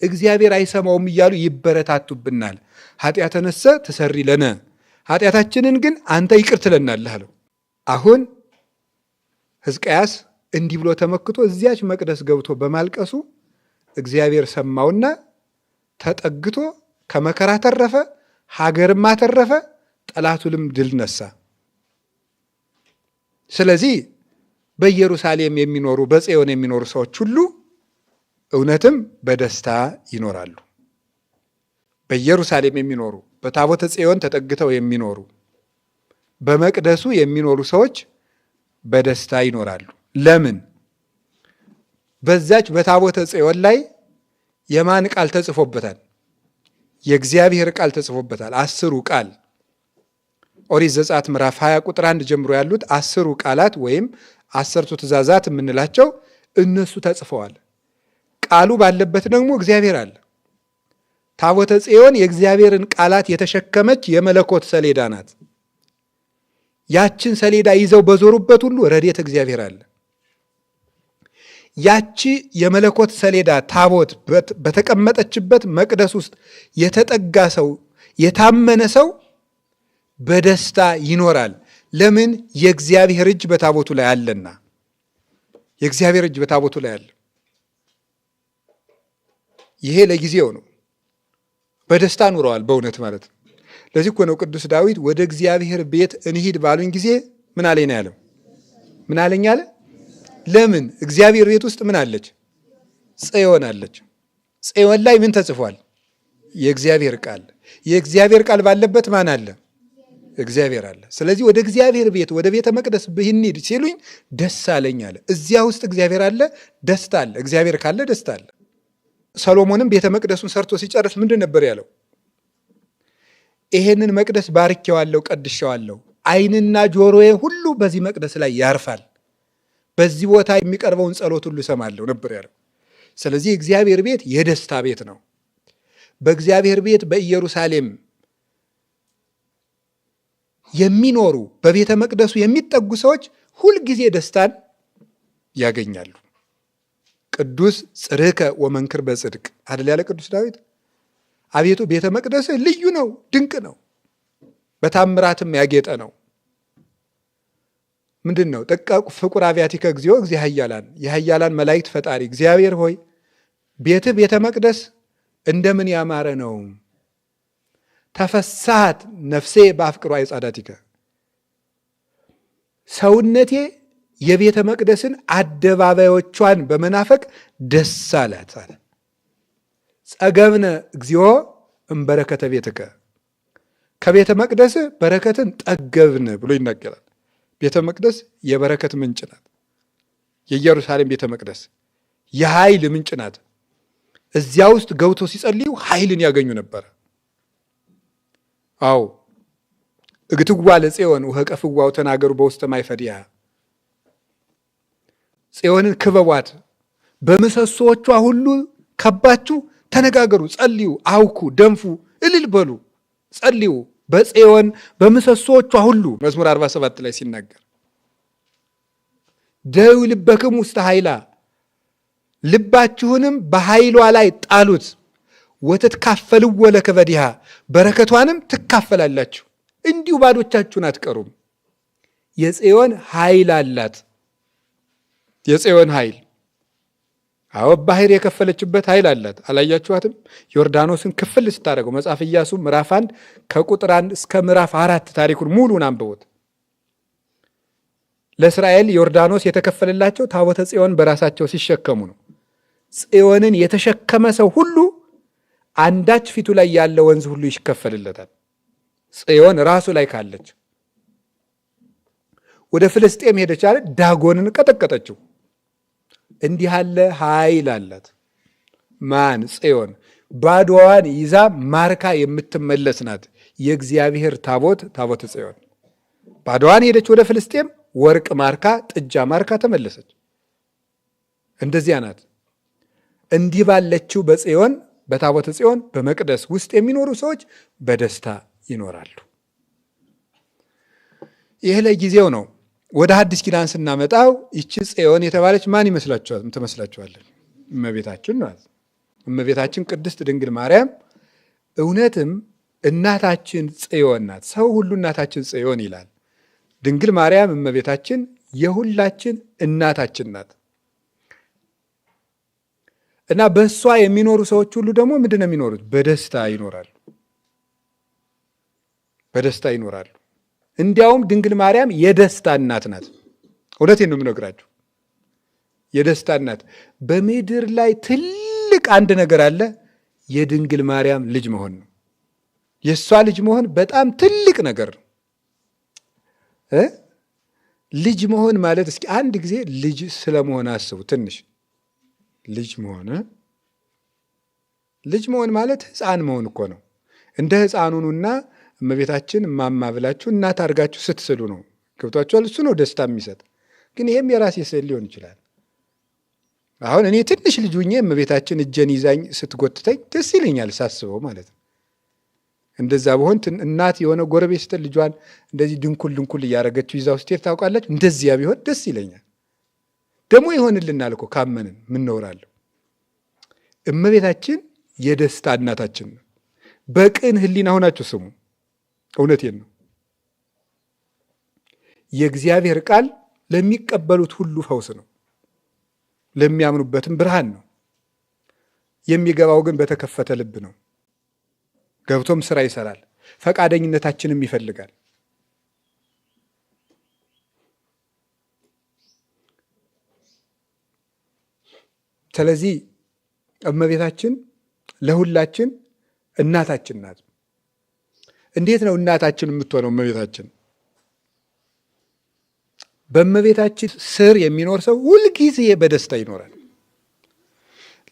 እግዚአብሔር አይሰማውም እያሉ ይበረታቱብናል። ኃጢአተ ነሰ ትሰሪ ለነ ኃጢአታችንን ግን አንተ ይቅር ትለናለህ አለው። አሁን ሕዝቅያስ እንዲህ ብሎ ተመክቶ እዚያች መቅደስ ገብቶ በማልቀሱ እግዚአብሔር ሰማውና ተጠግቶ ከመከራ ተረፈ፣ ሀገርም አተረፈ፣ ጠላቱንም ድል ነሳ። ስለዚህ በኢየሩሳሌም የሚኖሩ በጽዮን የሚኖሩ ሰዎች ሁሉ እውነትም በደስታ ይኖራሉ። በኢየሩሳሌም የሚኖሩ በታቦተ ጽዮን ተጠግተው የሚኖሩ በመቅደሱ የሚኖሩ ሰዎች በደስታ ይኖራሉ። ለምን? በዛች በታቦተ ጽዮን ላይ የማን ቃል ተጽፎበታል? የእግዚአብሔር ቃል ተጽፎበታል። 10 ቃል ኦሪት ዘጸአት ምዕራፍ 20 ቁጥር 1 ጀምሮ ያሉት 10 ቃላት ወይም 10ቱ ትእዛዛት የምንላቸው እነሱ ተጽፈዋል። ቃሉ ባለበት ደግሞ እግዚአብሔር አለ። ታቦተ ጽዮን የእግዚአብሔርን ቃላት የተሸከመች የመለኮት ሰሌዳ ናት። ያችን ሰሌዳ ይዘው በዞሩበት ሁሉ ረድኤተ እግዚአብሔር አለ። ያቺ የመለኮት ሰሌዳ ታቦት በተቀመጠችበት መቅደስ ውስጥ የተጠጋ ሰው የታመነ ሰው በደስታ ይኖራል። ለምን? የእግዚአብሔር እጅ በታቦቱ ላይ አለና። የእግዚአብሔር እጅ በታቦቱ ላይ አለ። ይሄ ለጊዜው ነው። በደስታ ኑረዋል በእውነት ማለት ነው። ለዚህ እኮ ነው ቅዱስ ዳዊት ወደ እግዚአብሔር ቤት እንሂድ ባሉኝ ጊዜ ምን አለኝ ነው ያለው? ምን አለኝ አለ? ለምን? እግዚአብሔር ቤት ውስጥ ምን አለች? ጽዮን አለች። ጽዮን ላይ ምን ተጽፏል? የእግዚአብሔር ቃል። የእግዚአብሔር ቃል ባለበት ማን አለ? እግዚአብሔር አለ። ስለዚህ ወደ እግዚአብሔር ቤት ወደ ቤተ መቅደስ ብንሂድ ሲሉኝ ደስ አለኝ አለ። እዚያ ውስጥ እግዚአብሔር አለ፣ ደስታ አለ። እግዚአብሔር ካለ ደስታ አለ። ሰሎሞንም ቤተ መቅደሱን ሰርቶ ሲጨርስ ምንድን ነበር ያለው? ይሄንን መቅደስ ባርኬዋለሁ፣ ቀድሼዋለሁ። ዓይንና ጆሮዬ ሁሉ በዚህ መቅደስ ላይ ያርፋል። በዚህ ቦታ የሚቀርበውን ጸሎት ሁሉ እሰማለሁ ነበር ያለው። ስለዚህ እግዚአብሔር ቤት የደስታ ቤት ነው። በእግዚአብሔር ቤት በኢየሩሳሌም የሚኖሩ በቤተ መቅደሱ የሚጠጉ ሰዎች ሁልጊዜ ደስታን ያገኛሉ። ቅዱስ ጽርሕከ ወመንክር በጽድቅ አይደል ያለ ቅዱስ ዳዊት። አቤቱ ቤተ መቅደስህ ልዩ ነው፣ ድንቅ ነው፣ በታምራትም ያጌጠ ነው። ምንድን ነው? ጥቀ ፍቁር አብያቲከ እግዚኦ እግዚእ ኃያላን፣ የኃያላን መላእክት ፈጣሪ እግዚአብሔር ሆይ ቤትህ ቤተ መቅደስ እንደምን ያማረ ነው። ተፈሳሃት ነፍሴ በአፍቅሮ አይጻዳቲከ፣ ሰውነቴ የቤተ መቅደስን አደባባዮቿን በመናፈቅ ደስ አላት አለ። ጸገብነ እግዚኦ እምበረከተ ቤትከ፣ ከቤተ መቅደስ በረከትን ጠገብን ብሎ ይናገራል። ቤተ መቅደስ የበረከት ምንጭ ናት። የኢየሩሳሌም ቤተ መቅደስ የኃይል ምንጭ ናት። እዚያ ውስጥ ገብቶ ሲጸልዩ ኃይልን ያገኙ ነበረ። አዎ እግትዋ ለጽዮን ወቀፍዋው ተናገሩ በውስተ ማይፈዲያ፣ ጽዮንን ክበቧት፣ በምሰሶቿ ሁሉ ከባችሁ ተነጋገሩ፣ ጸልዩ፣ አውኩ፣ ደንፉ፣ እልል በሉ፣ ጸልዩ በጽዮን በምሰሶቿ ሁሉ። መዝሙር 47 ላይ ሲናገር ደዩ ልበክሙ ውስተ ኃይላ፣ ልባችሁንም በኃይሏ ላይ ጣሉት። ወትትካፈልዎ ለከበዲሃ፣ በረከቷንም ትካፈላላችሁ። እንዲሁ ባዶቻችሁን አትቀሩም። የጽዮን ኃይል አላት። የጽዮን ኃይል አዎ፣ ባህር የከፈለችበት ኃይል አላት። አላያችኋትም? ዮርዳኖስን ክፍል ስታደርገው መጽሐፍ ኢያሱ ምዕራፍ 1 ከቁጥር 1 እስከ ምዕራፍ 4 ታሪኩን ሙሉን አንብቦት። ለእስራኤል ዮርዳኖስ የተከፈለላቸው ታቦተ ጽዮን በራሳቸው ሲሸከሙ ነው። ጽዮንን የተሸከመ ሰው ሁሉ አንዳች ፊቱ ላይ ያለ ወንዝ ሁሉ ይከፈልለታል። ጽዮን ራሱ ላይ ካለች ወደ ፍልስጤም ሄደች አለ፣ ዳጎንን ቀጠቀጠችው። እንዲህ ያለ ኃይል አላት። ማን? ጽዮን። ባዶዋን ይዛ ማርካ የምትመለስ ናት። የእግዚአብሔር ታቦት ታቦተ ጽዮን ባዶዋን ሄደች ወደ ፍልስጤም፣ ወርቅ ማርካ፣ ጥጃ ማርካ ተመለሰች። እንደዚያ ናት። እንዲህ ባለችው በጽዮን በታቦተ ጽዮን በመቅደስ ውስጥ የሚኖሩ ሰዎች በደስታ ይኖራሉ። ይህ ለጊዜው ነው። ወደ ሐዲስ ኪዳን ስናመጣው ይቺ ጽዮን የተባለች ማን ትመስላችኋለን? እመቤታችን ናት። እመቤታችን ቅድስት ድንግል ማርያም እውነትም እናታችን ጽዮን ናት። ሰው ሁሉ እናታችን ጽዮን ይላል። ድንግል ማርያም እመቤታችን የሁላችን እናታችን ናት እና በእሷ የሚኖሩ ሰዎች ሁሉ ደግሞ ምንድን ነው የሚኖሩት? በደስታ ይኖራሉ። በደስታ ይኖራሉ። እንዲያውም ድንግል ማርያም የደስታ እናት ናት። እውነቴን ነው የምነግራችሁ፣ የደስታ እናት። በምድር ላይ ትልቅ አንድ ነገር አለ፣ የድንግል ማርያም ልጅ መሆን ነው። የእሷ ልጅ መሆን በጣም ትልቅ ነገር ነው። ልጅ መሆን ማለት እስኪ አንድ ጊዜ ልጅ ስለመሆን አስቡ። ትንሽ ልጅ መሆን ማለት ሕፃን መሆን እኮ ነው። እንደ ሕፃኑኑና እመቤታችን እማማ ብላችሁ እናት አድርጋችሁ ስትስሉ ነው። ገብቷችኋል? እሱ ነው ደስታ የሚሰጥ። ግን ይሄም የራሴ ስዕል ሊሆን ይችላል። አሁን እኔ ትንሽ ልጅ ሁኜ እመቤታችን እጄን ይዛኝ ስትጎትተኝ ደስ ይለኛል ሳስበው ማለት ነው። እንደዛ በሆን እናት የሆነ ጎረቤት ስትል ልጇን እንደዚህ ድንኩል እያደረገችው ይዛው ስትሄድ ታውቃላችሁ። እንደዚያ ቢሆን ደስ ይለኛል። ደግሞ ይሆንልናል እኮ ካመንን ምንኖራለሁ። እመቤታችን የደስታ እናታችን ነው። በቅን ሕሊና ሆናችሁ ስሙ። እውነቴን ነው። የእግዚአብሔር ቃል ለሚቀበሉት ሁሉ ፈውስ ነው፣ ለሚያምኑበትም ብርሃን ነው። የሚገባው ግን በተከፈተ ልብ ነው። ገብቶም ስራ ይሰራል። ፈቃደኝነታችንም ይፈልጋል። ስለዚህ እመቤታችን ለሁላችን እናታችን ናት። እንዴት ነው እናታችን የምትሆነው? እመቤታችን በእመቤታችን ስር የሚኖር ሰው ሁልጊዜ በደስታ ይኖራል።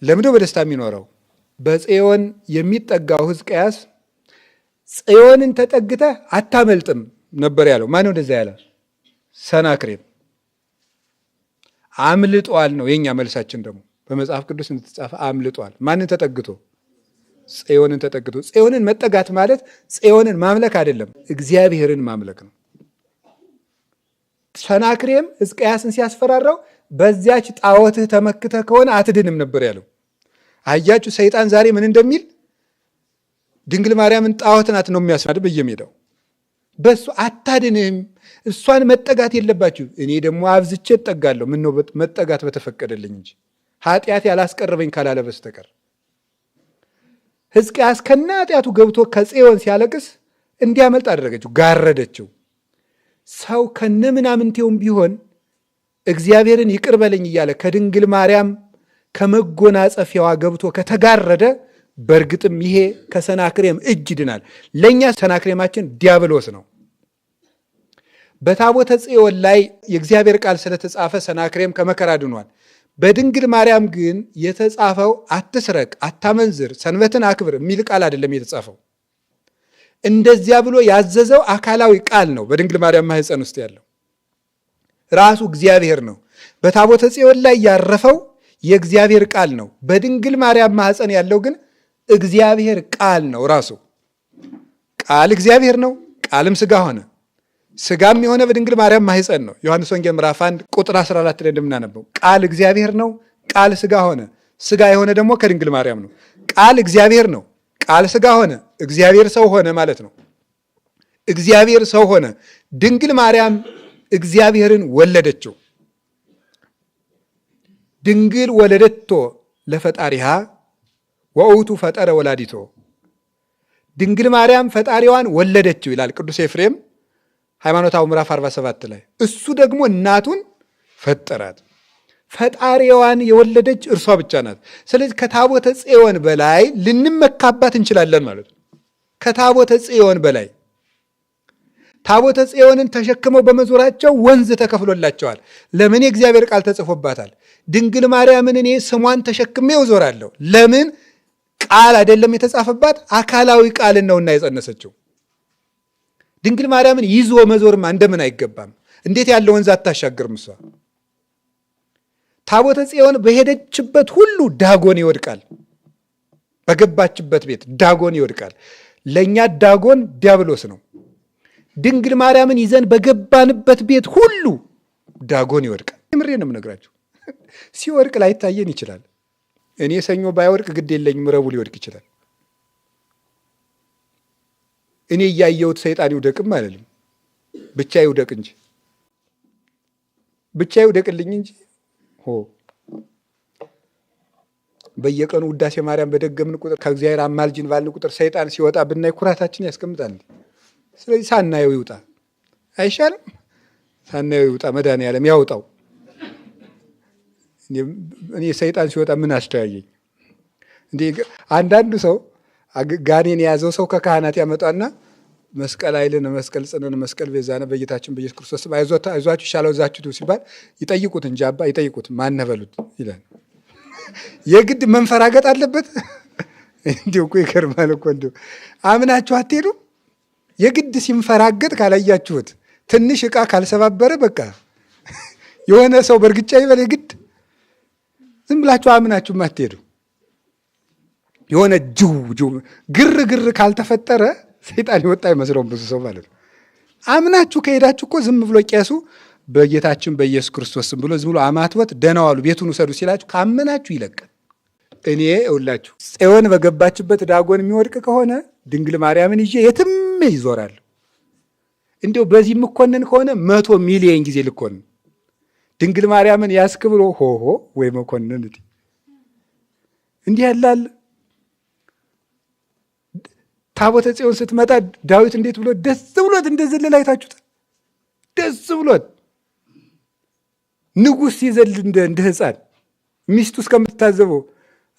ለምንድነው በደስታ የሚኖረው? በጽዮን የሚጠጋው ሕዝቅያስ ጽዮንን ተጠግተህ አታመልጥም ነበር ያለው። ማነው እንደዛ ያለ? ሰናክሬም አምልጧል ነው የኛ መልሳችን። ደግሞ በመጽሐፍ ቅዱስ እንደተጻፈ አምልጧል። ማንን ተጠግቶ? ጽዮንን ተጠግቶ። ጽዮንን መጠጋት ማለት ጽዮንን ማምለክ አይደለም፣ እግዚአብሔርን ማምለክ ነው። ሰናክሬም ሕዝቅያስን ሲያስፈራራው በዚያች ጣዖትህ ተመክተህ ከሆነ አትድንም ነበር ያለው። አያችሁ ሰይጣን ዛሬ ምን እንደሚል። ድንግል ማርያምን ጣዖት ናት ነው የሚያስናድ በየሜዳው። በእሱ አታድንም፣ እሷን መጠጋት የለባችሁ። እኔ ደግሞ አብዝቼ እጠጋለሁ። ምነው መጠጋት በተፈቀደልኝ እንጂ ኃጢአት ያላስቀረበኝ ካላለ በስተቀር። ሕዝቅያስ ከነ ኃጢአቱ ገብቶ ከጽዮን ሲያለቅስ እንዲያመልጥ አደረገችው፣ ጋረደችው። ሰው ከነ ምናምንቴውም ቢሆን እግዚአብሔርን ይቅር በለኝ እያለ ከድንግል ማርያም ከመጎናጸፊያዋ ገብቶ ከተጋረደ በእርግጥም ይሄ ከሰናክሬም እጅ ይድናል። ለእኛ ሰናክሬማችን ዲያብሎስ ነው። በታቦተ ጽዮን ላይ የእግዚአብሔር ቃል ስለተጻፈ ሰናክሬም ከመከራ ድኗል። በድንግል ማርያም ግን የተጻፈው አትስረቅ፣ አታመንዝር፣ ሰንበትን አክብር የሚል ቃል አይደለም የተጻፈው። እንደዚያ ብሎ ያዘዘው አካላዊ ቃል ነው። በድንግል ማርያም ማኅፀን ውስጥ ያለው ራሱ እግዚአብሔር ነው። በታቦተ ጽዮን ላይ ያረፈው የእግዚአብሔር ቃል ነው። በድንግል ማርያም ማኅፀን ያለው ግን እግዚአብሔር ቃል ነው። ራሱ ቃል እግዚአብሔር ነው። ቃልም ሥጋ ሆነ። ሥጋም የሆነ በድንግል ማርያም ማኅፀን ነው። ዮሐንስ ወንጌል ምዕራፍ 1 ቁጥር 14 ላይ እንደምናነበው ቃል እግዚአብሔር ነው። ቃል ሥጋ ሆነ። ሥጋ የሆነ ደግሞ ከድንግል ማርያም ነው። ቃል እግዚአብሔር ነው። ቃል ሥጋ ሆነ። እግዚአብሔር ሰው ሆነ ማለት ነው። እግዚአብሔር ሰው ሆነ። ድንግል ማርያም እግዚአብሔርን ወለደችው። ድንግል ወለደቶ ለፈጣሪሃ ወውቱ ፈጠረ ወላዲቶ። ድንግል ማርያም ፈጣሪዋን ወለደችው ይላል ቅዱስ ኤፍሬም ሃይማኖታዊ ምዕራፍ 47 ላይ። እሱ ደግሞ እናቱን ፈጠራት። ፈጣሪዋን የወለደች እርሷ ብቻ ናት። ስለዚህ ከታቦተ ጽዮን በላይ ልንመካባት እንችላለን ማለት ነው። ከታቦተ ጽዮን በላይ ታቦተ ጽዮንን ተሸክመው በመዞራቸው ወንዝ ተከፍሎላቸዋል። ለምን? የእግዚአብሔር ቃል ተጽፎባታል። ድንግል ማርያምን እኔ ስሟን ተሸክሜ እዞራለሁ። ለምን? ቃል አይደለም የተጻፈባት፣ አካላዊ ቃልን ነውና የጸነሰችው። ድንግል ማርያምን ይዞ መዞርማ እንደምን አይገባም? እንዴት ያለ ወንዝ አታሻግርም እሷ? ታቦተ ጽዮን በሄደችበት ሁሉ ዳጎን ይወድቃል። በገባችበት ቤት ዳጎን ይወድቃል። ለእኛ ዳጎን ዲያብሎስ ነው። ድንግል ማርያምን ይዘን በገባንበት ቤት ሁሉ ዳጎን ይወድቃል። ምሬ ነው የምነግራችሁ። ሲወድቅ ላይታየን ይችላል። እኔ ሰኞ ባይወድቅ ግድ የለኝም፣ ረቡዕ ሊወድቅ ይችላል። እኔ እያየሁት ሰይጣን ይውደቅም አይደለም፣ ብቻ ይውደቅ እንጂ ብቻ ይውደቅልኝ እንጂ በየቀኑ ውዳሴ ማርያም በደገምን ቁጥር ከእግዚአብሔር አማልጅን ባልን ቁጥር ሰይጣን ሲወጣ ብናይ ኩራታችን ያስቀምጣል። ስለዚህ ሳናየው ይውጣ አይሻልም? ሳናየው ይውጣ፣ መድኃኒዓለም ያውጣው። እኔ ሰይጣን ሲወጣ ምን አስተያየኝ? እንዴ አንዳንዱ ሰው ጋኔን የያዘው ሰው ከካህናት ያመጣና መስቀል ኃይልን መስቀል ጽንን መስቀል ቤዛነ በጌታችን በኢየሱስ ክርስቶስ አይዟችሁ ይሻለው ዛችሁ ሲባል ይጠይቁት እንጂ አባ ይጠይቁት ማን በሉት ይላል። የግድ መንፈራገጥ አለበት? እንዲሁ እኮ ይገርማል እኮ። እንዲሁ አምናችሁ አትሄዱ? የግድ ሲንፈራገጥ ካላያችሁት፣ ትንሽ ዕቃ ካልሰባበረ በቃ የሆነ ሰው በእርግጫ ይበል የግድ ዝም ብላችሁ አምናችሁም አትሄዱ። የሆነ ጅው ግርግር ካልተፈጠረ ሰይጣን ይወጣ አይመስለውም ብዙ ሰው ማለት ነው። አምናችሁ ከሄዳችሁ እኮ ዝም ብሎ ቄሱ በጌታችን በኢየሱስ ክርስቶስ ስም ብሎ ዝም ብሎ አማትወት ደህና ዋሉ ቤቱን ውሰዱ ሲላችሁ ካመናችሁ ይለቃል። እኔ እውላችሁ ጽዮን በገባችበት ዳጎን የሚወድቅ ከሆነ ድንግል ማርያምን ይዤ የትም ይዞራል። እንዲሁ በዚህ የምኮንን ከሆነ 100 ሚሊዮን ጊዜ ልኮንን ድንግል ማርያምን ያስክብሎ ሆሆ ወይ መኮንን እንዲህ ያላል። ታቦተ ጽዮን ስትመጣ ዳዊት እንዴት ብሎ ደስ ብሎት እንደዘለለ አይታችሁታል። ደስ ብሎት ንጉሥ ሲዘል እንደ ሕፃን ሚስቱ እስከምትታዘበው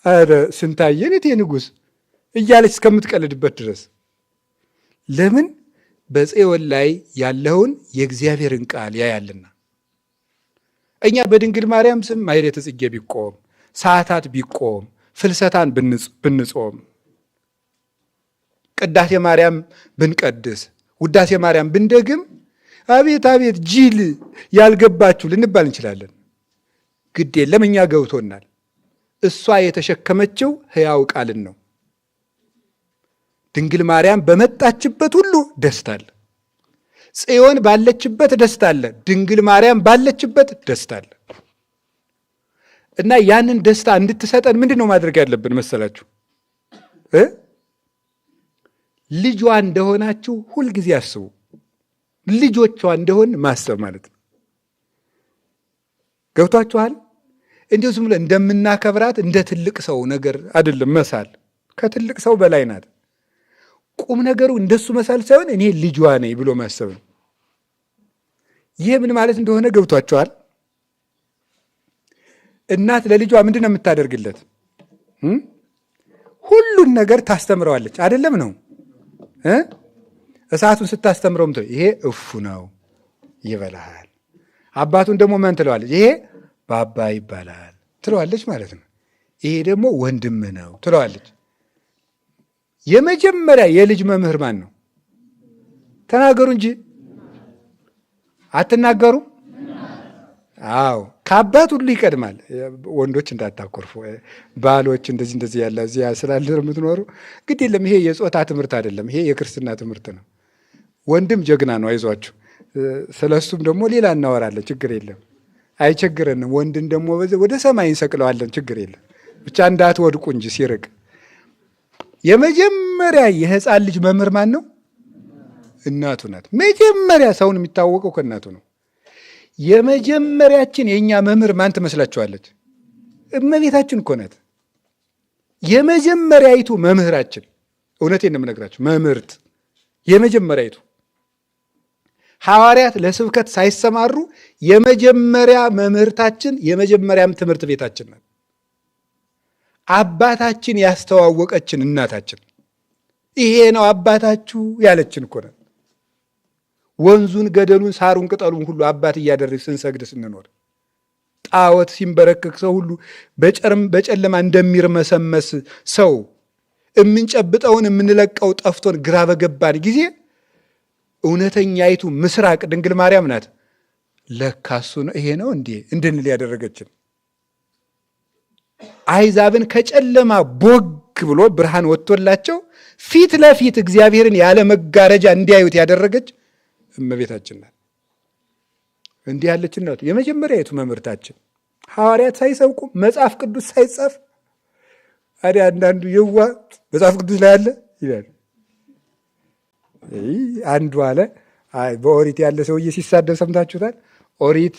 ኧረ ስንታየን እቴ ንጉሥ እያለች እስከምትቀልድበት ድረስ። ለምን? በጽዮን ላይ ያለውን የእግዚአብሔርን ቃል ያያልና። እኛ በድንግል ማርያም ስም ማኅሌተ ጽጌ ቢቆም፣ ሰዓታት ቢቆም፣ ፍልሰታን ብንጾም፣ ቅዳሴ ማርያም ብንቀድስ፣ ውዳሴ ማርያም ብንደግም አቤት አቤት ጅል ያልገባችሁ ልንባል እንችላለን። ግድ የለም እኛ ገብቶናል። እሷ የተሸከመችው ሕያው ቃልን ነው። ድንግል ማርያም በመጣችበት ሁሉ ደስታ አለ። ጽዮን ባለችበት ደስታ አለ። ድንግል ማርያም ባለችበት ደስታ አለ። እና ያንን ደስታ እንድትሰጠን ምንድን ነው ማድረግ ያለብን መሰላችሁ? ልጇ እንደሆናችሁ ሁልጊዜ አስቡ። ልጆቿ እንደሆን ማሰብ ማለት ነው። ገብቷችኋል? እንዲሁ ዝም ብለን እንደምናከብራት እንደ ትልቅ ሰው ነገር አይደለም መሳል። ከትልቅ ሰው በላይ ናት። ቁም ነገሩ እንደሱ መሳል ሳይሆን እኔ ልጇ ነኝ ብሎ ማሰብ ነው። ይህ ምን ማለት እንደሆነ ገብቷችኋል? እናት ለልጇ ምንድን ነው የምታደርግለት? ሁሉን ነገር ታስተምረዋለች። አይደለም ነው? እሳቱን ስታስተምረው ይሄ እፉ ነው ይበላል። አባቱን ደግሞ ማን ትለዋለች? ይሄ ባባ ይባላል ትለዋለች ማለት ነው። ይሄ ደግሞ ወንድም ነው ትለዋለች። የመጀመሪያ የልጅ መምህር ማን ነው? ተናገሩ እንጂ አትናገሩ? አዎ ከአባት ሁሉ ይቀድማል። ወንዶች እንዳታኮርፉ፣ ባሎች እንደዚህ ያለ እዚያ ስላለ የምትኖሩ ግድ የለም። ይሄ የጾታ ትምህርት አይደለም፣ ይሄ የክርስትና ትምህርት ነው። ወንድም ጀግና ነው፣ አይዟችሁ። ስለሱም ደግሞ ሌላ እናወራለን፣ ችግር የለም፣ አይቸግረንም። ወንድን ደግሞ ወደ ሰማይ እንሰቅለዋለን፣ ችግር የለም። ብቻ እንዳትወድቁ እንጂ ሲርቅ። የመጀመሪያ የሕፃን ልጅ መምህር ማን ነው? እናቱ ናት። መጀመሪያ ሰውን የሚታወቀው ከእናቱ ነው። የመጀመሪያችን የእኛ መምህር ማን ትመስላችኋለች? እመቤታችን እኮ ናት። የመጀመሪያይቱ መምህራችን፣ እውነቴን ነው የምነግራችሁ፣ መምህርት የመጀመሪያይቱ። ሐዋርያት ለስብከት ሳይሰማሩ የመጀመሪያ መምህርታችን፣ የመጀመሪያም ትምህርት ቤታችን ናት። አባታችን ያስተዋወቀችን እናታችን፣ ይሄ ነው አባታችሁ ያለችን እኮ ናት። ወንዙን፣ ገደሉን፣ ሳሩን፣ ቅጠሉን ሁሉ አባት እያደረግ ስንሰግድ ስንኖር ጣዖት ሲንበረከክ ሰው ሁሉ በጨለማ እንደሚርመሰመስ ሰው የምንጨብጠውን የምንለቀው ጠፍቶን ግራ በገባን ጊዜ እውነተኛይቱ ምስራቅ ድንግል ማርያም ናት። ለካሱ ነው ይሄ ነው እንዴ እንድንል ያደረገችን። አይዛብን ከጨለማ ቦግ ብሎ ብርሃን ወጥቶላቸው ፊት ለፊት እግዚአብሔርን ያለ መጋረጃ እንዲያዩት ያደረገች እመቤታችን ናት። እንዲህ ያለች ናት የመጀመሪያይቱ መምህርታችን። ሐዋርያት ሳይሰብኩ መጽሐፍ ቅዱስ ሳይጻፍ አዲያ አንዳንዱ የዋ መጽሐፍ ቅዱስ ላይ አለ ይላል። አንዱ አለ በኦሪት ያለ ሰውዬ ሲሳደብ ሰምታችሁታል። ኦሪት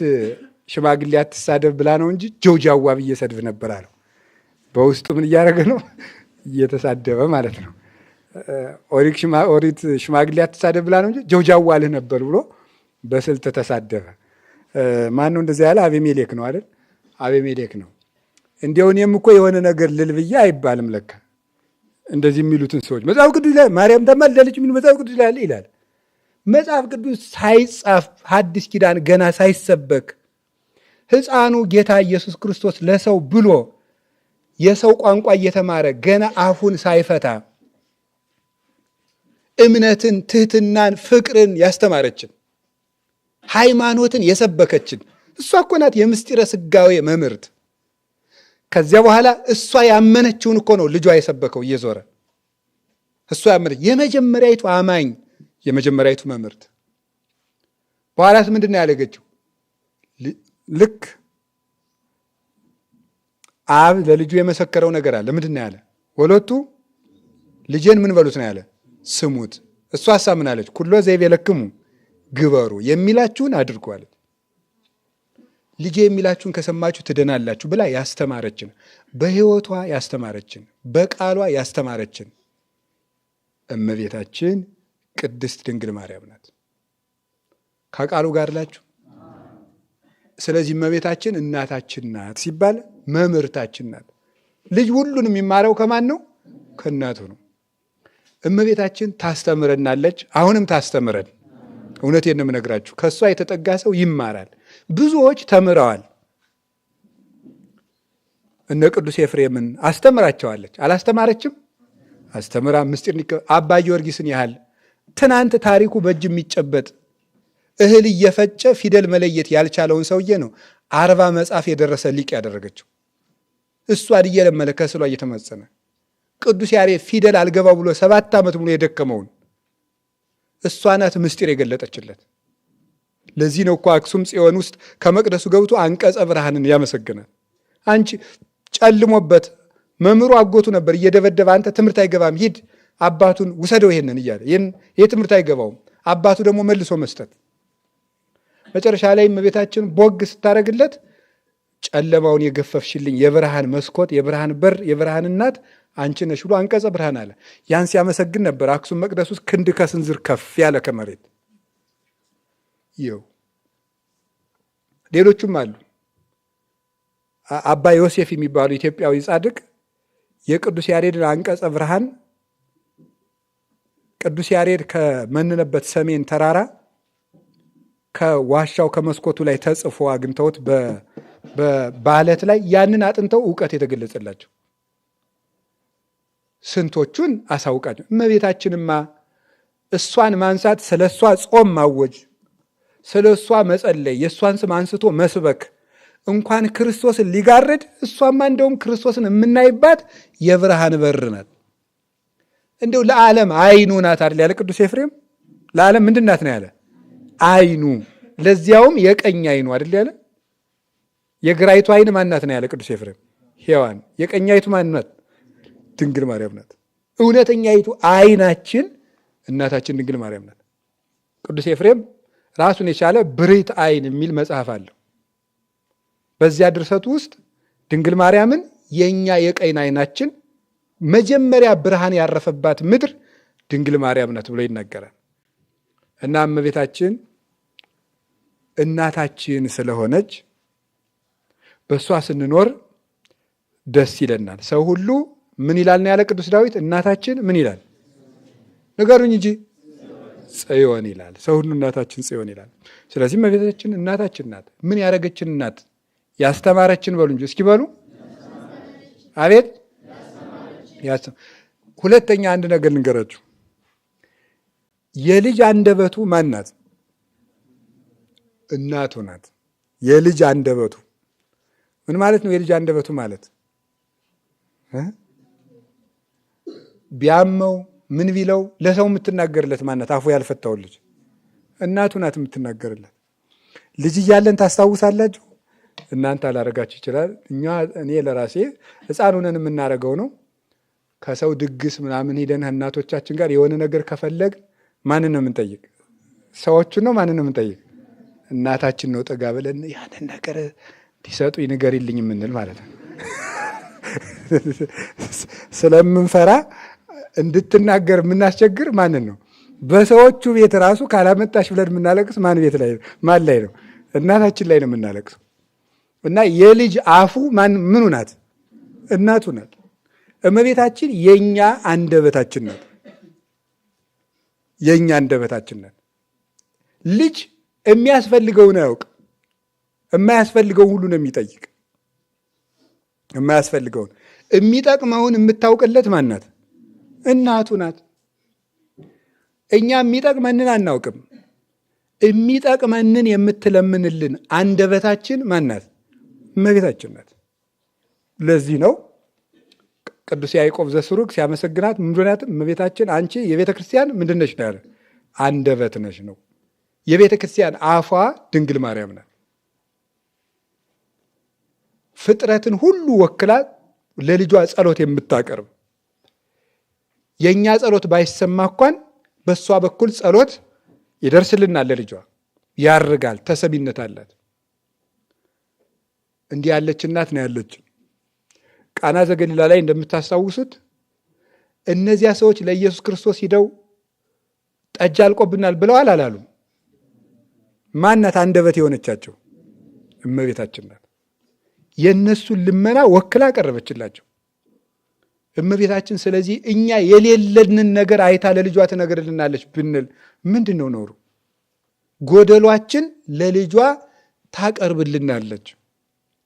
ሽማግሌ አትሳደብ ብላ ነው እንጂ ጆጃዋ ብዬ ሰድብ ነበር አለው። በውስጡ ምን እያደረገ ነው? እየተሳደበ ማለት ነው። ኦሪት ሽማግሌ አትሳደብ ብላ ነው እንጂ ጆጃዋ ልህ ነበር ብሎ በስልት ተሳደበ። ማን ነው እንደዚያ ያለ? አቤሜሌክ ነው አይደል? አቤሜሌክ ነው። እንዲያው እኔም እኮ የሆነ ነገር ልል ብዬ አይባልም ለካ እንደዚህ የሚሉትን ሰዎች መጽሐፍ ቅዱስ ላይ ማርያም ተማልዳለች የሚሉ መጽሐፍ ቅዱስ ላይ አለ ይላል። መጽሐፍ ቅዱስ ሳይጻፍ ሐዲስ ኪዳን ገና ሳይሰበክ ሕፃኑ ጌታ ኢየሱስ ክርስቶስ ለሰው ብሎ የሰው ቋንቋ እየተማረ ገና አፉን ሳይፈታ እምነትን፣ ትህትናን፣ ፍቅርን ያስተማረችን ሃይማኖትን የሰበከችን እሷ እኮ ናት የምስጢረ ሥጋዌ መምህርት። ከዚያ በኋላ እሷ ያመነችውን እኮ ነው ልጇ የሰበከው እየዞረ እሷ ያመነች የመጀመሪያይቱ አማኝ የመጀመሪያይቱ መምህርት። በኋላስ ምንድን ነው ያደረገችው? ልክ አብ ለልጁ የመሰከረው ነገር አለ። ምንድን ነው ያለ? ወሎቱ ልጄን ምን በሉት ነው ያለ? ስሙት። እሷ ሀሳብ ምን አለች? ኩሎ ዘይቤለክሙ ግበሩ፣ የሚላችሁን አድርጉ አለች። ልጄ የሚላችሁን ከሰማችሁ ትድናላችሁ ብላ ያስተማረችን፣ በሕይወቷ ያስተማረችን፣ በቃሏ ያስተማረችን እመቤታችን ቅድስት ድንግል ማርያም ናት። ከቃሉ ጋር ላችሁ ስለዚህ እመቤታችን እናታችን ናት ሲባል መምህርታችን ናት። ልጅ ሁሉን የሚማረው ከማን ነው? ከእናቱ ነው። እመቤታችን ታስተምረናለች፣ አሁንም ታስተምረን። እውነቴን ነው የምነግራችሁ፣ ከእሷ የተጠጋ ሰው ይማራል። ብዙዎች ተምረዋል። እነ ቅዱስ ኤፍሬምን አስተምራቸዋለች፣ አላስተማረችም? አስተምራ ምስጢር አባ ጊዮርጊስን ያህል ትናንት ታሪኩ በእጅ የሚጨበጥ እህል እየፈጨ ፊደል መለየት ያልቻለውን ሰውዬ ነው 40 መጽሐፍ የደረሰ ሊቅ ያደረገችው። እሷን እየለመለ ከስሏ እየተመጸነ ቅዱስ ያሬድ ፊደል አልገባ ብሎ 7 ዓመት ሙሉ የደከመውን እሷ ናት ምስጢር የገለጠችለት። ለዚህ ነው እኮ አክሱም ጽዮን ውስጥ ከመቅደሱ ገብቶ አንቀጸ ብርሃንን ያመሰግናል። አንቺ ጨልሞበት መምህሩ አጎቱ ነበር እየደበደበ፣ አንተ ትምህርት አይገባም ሂድ አባቱን ውሰደው ይሄንን እያለ ይህ ትምህርት አይገባውም፣ አባቱ ደግሞ መልሶ መስጠት። መጨረሻ ላይ እመቤታችን ቦግ ስታደርግለት ጨለማውን የገፈፍሽልኝ የብርሃን መስኮት፣ የብርሃን በር፣ የብርሃን እናት አንቺ ነሽ ብሎ አንቀጸ ብርሃን አለ። ያን ሲያመሰግን ነበር አክሱም መቅደስ ውስጥ ክንድ ከስንዝር ከፍ ያለ ከመሬት። ይኸው ሌሎቹም አሉ። አባ ዮሴፍ የሚባሉ ኢትዮጵያዊ ጻድቅ የቅዱስ ያሬድን አንቀጸ ብርሃን ቅዱስ ያሬድ ከመንነበት ሰሜን ተራራ ከዋሻው ከመስኮቱ ላይ ተጽፎ አግኝተውት በአለት ላይ ያንን አጥንተው እውቀት የተገለጸላቸው ስንቶቹን አሳውቃቸው። እመቤታችንማ እሷን ማንሳት፣ ስለ እሷ ጾም ማወጅ፣ ስለ እሷ መጸለይ፣ የእሷን ስም አንስቶ መስበክ እንኳን ክርስቶስን ሊጋርድ እሷማ እንደውም ክርስቶስን የምናይባት የብርሃን በር ናት። እንደው ለዓለም አይኑ ናት አይደል ያለ ቅዱስ ኤፍሬም። ለዓለም ምንድን ናት ነው ያለ? አይኑ። ለዚያውም የቀኝ አይኑ አይደል ያለ። የግራይቱ አይን ማናት ነው ያለ ቅዱስ ኤፍሬም? ሔዋን። የቀኛይቱ ማን ናት? ድንግል ማርያም ናት። እውነተኛይቱ አይናችን እናታችን ድንግል ማርያም ናት። ቅዱስ ኤፍሬም ራሱን የቻለ ብርህት አይን የሚል መጽሐፍ አለው። በዚያ ድርሰቱ ውስጥ ድንግል ማርያምን የእኛ የቀኝ አይናችን መጀመሪያ ብርሃን ያረፈባት ምድር ድንግል ማርያም ናት ብሎ ይናገራል። እና እመቤታችን እናታችን ስለሆነች በእሷ ስንኖር ደስ ይለናል። ሰው ሁሉ ምን ይላል ነው ያለ ቅዱስ ዳዊት? እናታችን ምን ይላል? ንገሩኝ እንጂ ጽዮን ይላል። ሰው ሁሉ እናታችን ጽዮን ይላል። ስለዚህ እመቤታችን እናታችን ናት። ምን ያደረገችን እናት? ያስተማረችን በሉ እንጂ እስኪ በሉ አቤት። ሁለተኛ አንድ ነገር ልንገራችሁ። የልጅ አንደበቱ ማን ናት? እናቱ ናት። የልጅ አንደበቱ ምን ማለት ነው? የልጅ አንደበቱ ማለት ቢያመው ምን ቢለው ለሰው የምትናገርለት ማናት? አፉ ያልፈታው ልጅ እናቱ ናት የምትናገርለት። ልጅ እያለን ታስታውሳላችሁ? እናንተ አላረጋችሁ ይችላል። እኔ ለራሴ ሕፃን ሆነን የምናረገው ነው። ከሰው ድግስ ምናምን ሂደን እናቶቻችን ጋር የሆነ ነገር ከፈለግ ማንን ነው የምንጠይቅ? ሰዎቹን ነው? ማንን ነው የምንጠይቅ? እናታችን ነው። ጠጋ ብለን ያንን ነገር እንዲሰጡ ንገሪልኝ የምንል ማለት ነው። ስለምንፈራ እንድትናገር የምናስቸግር ማንን ነው? በሰዎቹ ቤት ራሱ ካላመጣሽ ብለን የምናለቅስ ማን ቤት ላይ ነው? ማን ላይ ነው? እናታችን ላይ ነው የምናለቅሰው። እና የልጅ አፉ ምኑ ናት? እናቱ ናት። እመቤታችን የኛ አንደበታችን ናት። የኛ አንደበታችን ናት። ልጅ የሚያስፈልገውን አያውቅ፣ የማያስፈልገውን ሁሉ ነው የሚጠይቅ። የማያስፈልገውን የሚጠቅመውን የምታውቅለት ማን ናት? እናቱ ናት። እኛ የሚጠቅመንን አናውቅም። የሚጠቅመንን የምትለምንልን አንደበታችን ማን ናት? እመቤታችን ናት። ለዚህ ነው ቅዱስ ያዕቆብ ዘስሩግ ሲያመሰግናት ምንድናት? እመቤታችን አንቺ የቤተ ክርስቲያን ምንድን ነሽ ነው ያለ? አንደበት ነሽ ነው። የቤተ ክርስቲያን አፏ ድንግል ማርያም ናት። ፍጥረትን ሁሉ ወክላ ለልጇ ጸሎት የምታቀርብ፣ የእኛ ጸሎት ባይሰማ እንኳን በእሷ በኩል ጸሎት ይደርስልናል። ለልጇ ያርጋል፣ ተሰሚነት አላት። እንዲህ ያለች እናት ነው ያለችን። ቃና ዘገሊላ ላይ እንደምታስታውሱት እነዚያ ሰዎች ለኢየሱስ ክርስቶስ ሂደው ጠጅ አልቆብናል ብለዋል አላሉም? ማናት አንደበት የሆነቻቸው? እመቤታችን ናት። የእነሱን ልመና ወክላ ቀረበችላቸው እመቤታችን። ስለዚህ እኛ የሌለንን ነገር አይታ ለልጇ ትነግርልናለች ብንል ምንድን ነው ኖሩ? ጎደሏችን ለልጇ ታቀርብልናለች።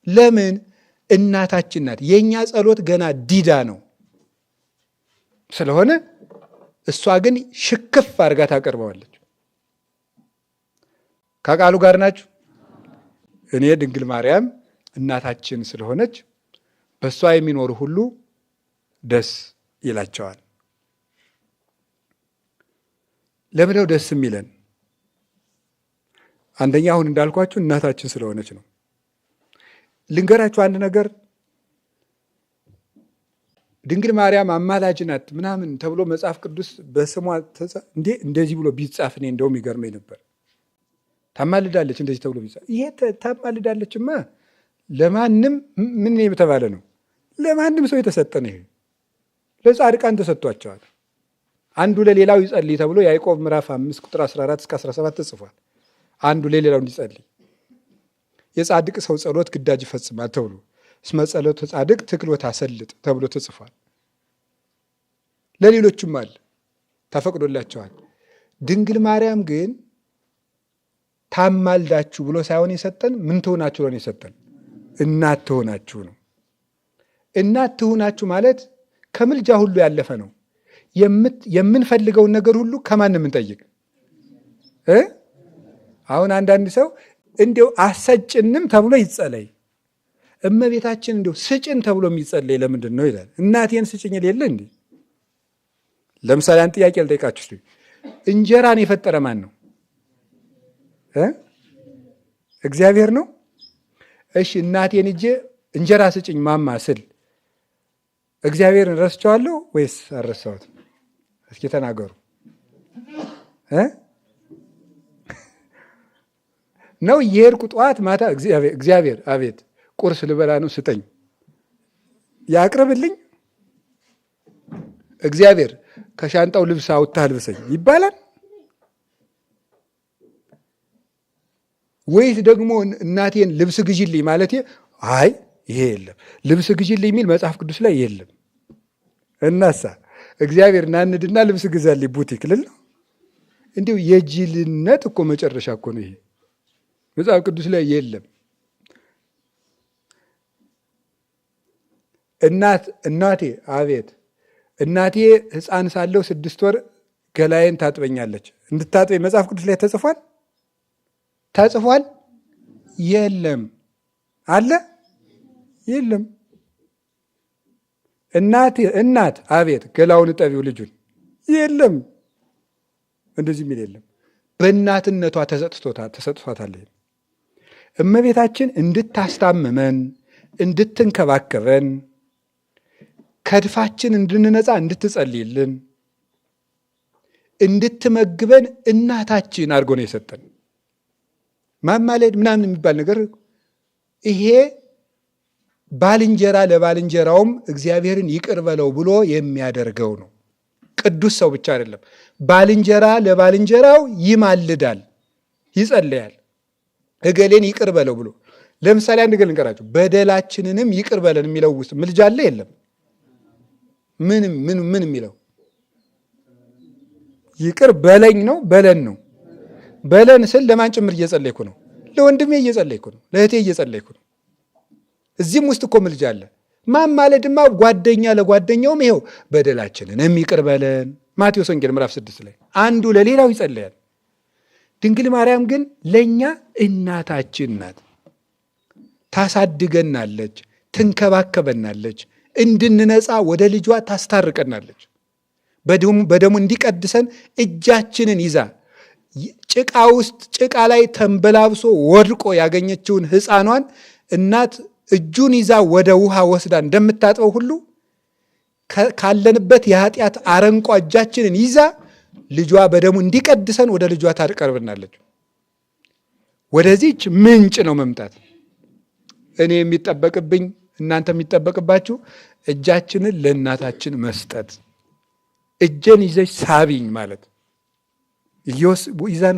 ለምን? እናታችን ናት። የእኛ ጸሎት ገና ዲዳ ነው ስለሆነ እሷ ግን ሽክፍ አድርጋ ታቀርበዋለች። ከቃሉ ጋር ናችሁ? እኔ ድንግል ማርያም እናታችን ስለሆነች በእሷ የሚኖሩ ሁሉ ደስ ይላቸዋል። ለምንድነው ደስ የሚለን? አንደኛ አሁን እንዳልኳችሁ እናታችን ስለሆነች ነው። ልንገራችሁ አንድ ነገር። ድንግል ማርያም አማላጅ ናት ምናምን ተብሎ መጽሐፍ ቅዱስ በስሟ እንደዚህ ብሎ ቢጻፍ እኔ እንደውም ይገርመኝ ነበር። ታማልዳለች እንደዚህ ተብሎ ቢጻፍ፣ ይሄ ታማልዳለችማ ለማንም ምን የተባለ ነው? ለማንም ሰው የተሰጠ ነው። ይሄ ለጻድቃን ተሰጥቷቸዋል። አንዱ ለሌላው ይጸልይ ተብሎ ያዕቆብ ምዕራፍ 5 ቁጥር 14 እስከ 17 ተጽፏል። አንዱ ለሌላው እንዲጸልይ የጻድቅ ሰው ጸሎት ግዳጅ ይፈጽማል ተብሎ እስመ ጸሎተ ጻድቅ ትክሎት አሰልጥ ተብሎ ተጽፏል። ለሌሎችም አለ ተፈቅዶላቸዋል። ድንግል ማርያም ግን ታማልዳችሁ ብሎ ሳይሆን የሰጠን ምን ትሆናችሁ ነው የሰጠን? እናት ትሆናችሁ ነው። እናት ትሆናችሁ ማለት ከምልጃ ሁሉ ያለፈ ነው። የምንፈልገውን ነገር ሁሉ ከማን የምንጠይቅ? አሁን አንዳንድ ሰው እንዲው አሰጭንም ተብሎ ይጸለይ፣ እመቤታችን እንዲው ስጭን ተብሎ የሚጸለይ ለምንድን ነው ይላል። እናቴን ስጭኝ የለ እንዴ? ለምሳሌ አንድ ጥያቄ ልጠይቃችሁ። እንጀራን የፈጠረ ማን ነው? እግዚአብሔር ነው። እሺ እናቴን እጄ እንጀራ ስጭኝ ማማ ስል እግዚአብሔርን ረስቸዋለሁ ወይስ አልረሳሁትም? እስኪ ተናገሩ። ነው የሄድኩ ጠዋት ማታ እግዚአብሔር አቤት ቁርስ ልበላ ነው ስጠኝ ያቅርብልኝ፣ እግዚአብሔር ከሻንጣው ልብስ አውጥተህ ልብሰኝ ይባላል? ወይስ ደግሞ እናቴን ልብስ ግዢልኝ ማለት አይ ይሄ የለም ልብስ ግዢልኝ የሚል መጽሐፍ ቅዱስ ላይ የለም። እናሳ እግዚአብሔር ናንድና ልብስ ግዛልኝ ቡቲክ ልል ነው? እንዲሁ የጅልነት እኮ መጨረሻ እኮ ነው ይሄ። መጽሐፍ ቅዱስ ላይ የለም። እናቴ አቤት እናቴ ሕፃን ሳለሁ 6 ወር ገላዬን ታጥበኛለች እንድታጥበኝ መጽሐፍ ቅዱስ ላይ ተጽፏል? ተጽፏል? የለም። አለ? የለም። እናት አቤት ገላውን እጠቢው ልጁን፣ የለም። እንደዚህ የሚል የለም። በእናትነቷ ተሰጥቷታል። እመቤታችን እንድታስታምመን፣ እንድትንከባከበን፣ ከድፋችን እንድንነጻ እንድትጸልይልን፣ እንድትመግበን እናታችን አድርጎ ነው የሰጠን። ማማለድ ምናምን የሚባል ነገር ይሄ ባልንጀራ ለባልንጀራውም እግዚአብሔርን ይቅር በለው ብሎ የሚያደርገው ነው። ቅዱስ ሰው ብቻ አይደለም፣ ባልንጀራ ለባልንጀራው ይማልዳል፣ ይጸለያል። እገሌን ይቅር በለው ብሎ ለምሳሌ አንድ ገል እንቀራችሁ፣ በደላችንንም ይቅር በለን የሚለው ውስጥ ምልጃ አለ የለም? ምን የሚለው ይቅር በለኝ ነው በለን ነው። በለን ስል ለማን ጭምር እየጸለይኩ ነው? ለወንድሜ እየጸለይኩ ነው፣ ለእህቴ እየጸለይኩ ነው። እዚህም ውስጥ እኮ ምልጃ አለ። ማማለድማ ጓደኛ ለጓደኛውም ይኸው በደላችንን ይቅር በለን ማቴዎስ ወንጌል ምዕራፍ 6 ላይ አንዱ ለሌላው ይጸለያል። ድንግል ማርያም ግን ለእኛ እናታችን ናት። ታሳድገናለች፣ ትንከባከበናለች፣ እንድንነጻ ወደ ልጇ ታስታርቀናለች። በደሙ እንዲቀድሰን እጃችንን ይዛ ጭቃ ላይ ተንበላብሶ ወድቆ ያገኘችውን ሕፃኗን እናት እጁን ይዛ ወደ ውሃ ወስዳ እንደምታጥበው ሁሉ ካለንበት የኃጢአት አረንቋ እጃችንን ይዛ ልጇ በደሙ እንዲቀድሰን ወደ ልጇ ታቀርብናለች። ወደዚች ምንጭ ነው መምጣት። እኔ የሚጠበቅብኝ እናንተ የሚጠበቅባችሁ እጃችንን ለእናታችን መስጠት። እጄን ይዘሽ ሳቢኝ ማለት ይዛን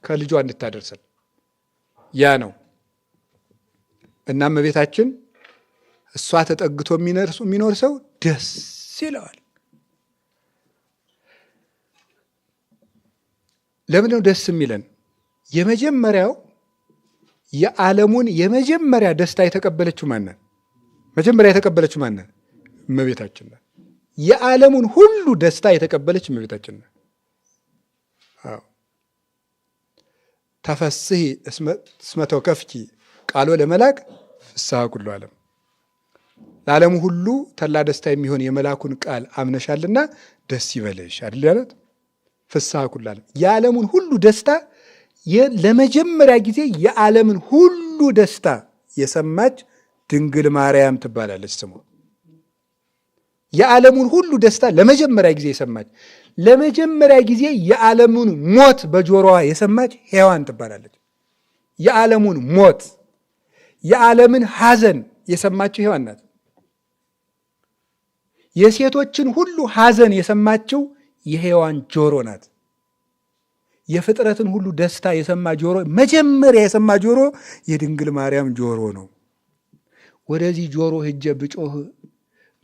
ከልጇ እንድታደርሰን ያ ነው። እና እመቤታችን እሷ ተጠግቶ የሚኖር ሰው ደስ ይለዋል። ለምን ነው ደስ የሚለን? የመጀመሪያው የዓለሙን የመጀመሪያ ደስታ የተቀበለችው ማናት? መጀመሪያ የተቀበለችው ማናት? እመቤታችን ናት። የዓለሙን ሁሉ ደስታ የተቀበለች እመቤታችን ናት። አዎ ተፈስሒ እስመ ተወከፍኪ ቃሎ ለመላክ ፍስሐ ኩሉ ዓለም። ለዓለሙ ሁሉ ተላ ደስታ የሚሆን የመላኩን ቃል አምነሻልና ደስ ይበልሽ አይደል ያለት? ፍስሐ ኩሉ ዓለም የዓለሙን ሁሉ ደስታ ለመጀመሪያ ጊዜ የዓለምን ሁሉ ደስታ የሰማች ድንግል ማርያም ትባላለች ስሟ። የዓለሙን ሁሉ ደስታ ለመጀመሪያ ጊዜ የሰማች፣ ለመጀመሪያ ጊዜ የዓለሙን ሞት በጆሮዋ የሰማች ሔዋን ትባላለች። የዓለሙን ሞት የዓለምን ሐዘን የሰማችው ሔዋን ናት። የሴቶችን ሁሉ ሐዘን የሰማችው የሔዋን ጆሮ ናት። የፍጥረትን ሁሉ ደስታ የሰማ ጆሮ፣ መጀመሪያ የሰማ ጆሮ የድንግል ማርያም ጆሮ ነው። ወደዚህ ጆሮ ሄጄ ብጮህ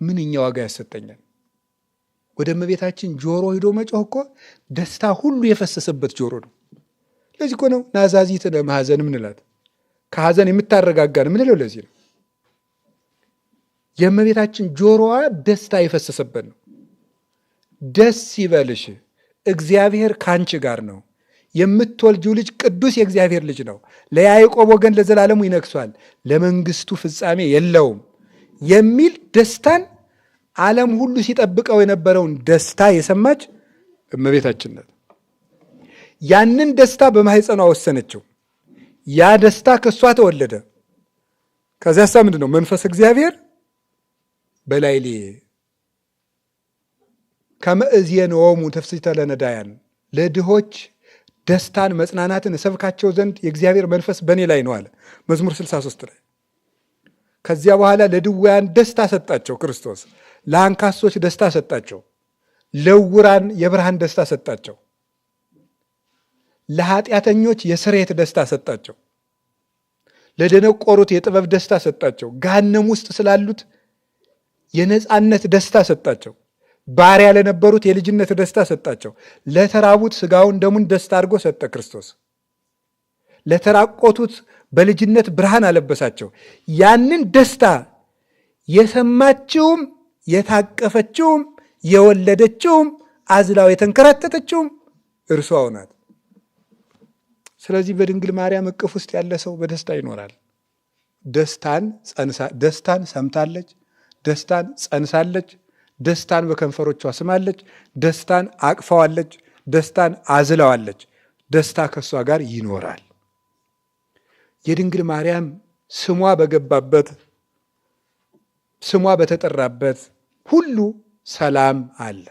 ምንኛ ዋጋ ያሰጠኛል? ወደ እመቤታችን ጆሮ ሂዶ መጮህ እኮ ደስታ ሁሉ የፈሰሰበት ጆሮ ነው። ለዚህ እኮ ነው ናዛዚትነ እምሐዘን ምንላት፣ ከሐዘን የምታረጋጋን ምንለው ለዚህ ነው። የእመቤታችን ጆሮዋ ደስታ የፈሰሰበት ነው። ደስ ይበልሽ እግዚአብሔር ካንቺ ጋር ነው፣ የምትወልጂው ልጅ ቅዱስ የእግዚአብሔር ልጅ ነው፣ ለያዕቆብ ወገን ለዘላለሙ ይነግሷል፣ ለመንግስቱ ፍጻሜ የለውም የሚል ደስታን ዓለም ሁሉ ሲጠብቀው የነበረውን ደስታ የሰማች እመቤታችን ናት። ያንን ደስታ በማህፀኗ ወሰነችው። ያ ደስታ ከእሷ ተወለደ። ከዚያሳ ምንድን ነው? መንፈስ እግዚአብሔር በላዕሌ ከመ እዜንዎሙ ተፍሥሕተ ለነዳያን፣ ለድሆች ደስታን መጽናናትን እሰብካቸው ዘንድ የእግዚአብሔር መንፈስ በእኔ ላይ ነው አለ መዝሙር 63 ላይ። ከዚያ በኋላ ለድውያን ደስታ ሰጣቸው ክርስቶስ፣ ለአንካሶች ደስታ ሰጣቸው፣ ለዕውራን የብርሃን ደስታ ሰጣቸው፣ ለኃጢአተኞች የስርየት ደስታ ሰጣቸው፣ ለደነቆሩት የጥበብ ደስታ ሰጣቸው፣ ገሃነም ውስጥ ስላሉት የነፃነት ደስታ ሰጣቸው፣ ባሪያ ለነበሩት የልጅነት ደስታ ሰጣቸው፣ ለተራቡት ስጋውን ደሙን ደስታ አድርጎ ሰጠ ክርስቶስ፣ ለተራቆቱት በልጅነት ብርሃን አለበሳቸው። ያንን ደስታ የሰማችውም የታቀፈችውም የወለደችውም አዝላው የተንከራተተችውም እርሷው ናት። ስለዚህ በድንግል ማርያም እቅፍ ውስጥ ያለ ሰው በደስታ ይኖራል። ደስታን ሰምታለች፣ ደስታን ጸንሳለች፣ ደስታን በከንፈሮቿ ስማለች፣ ደስታን አቅፋዋለች፣ ደስታን አዝለዋለች። ደስታ ከእሷ ጋር ይኖራል። የድንግል ማርያም ስሟ በገባበት ስሟ በተጠራበት ሁሉ ሰላም አለ።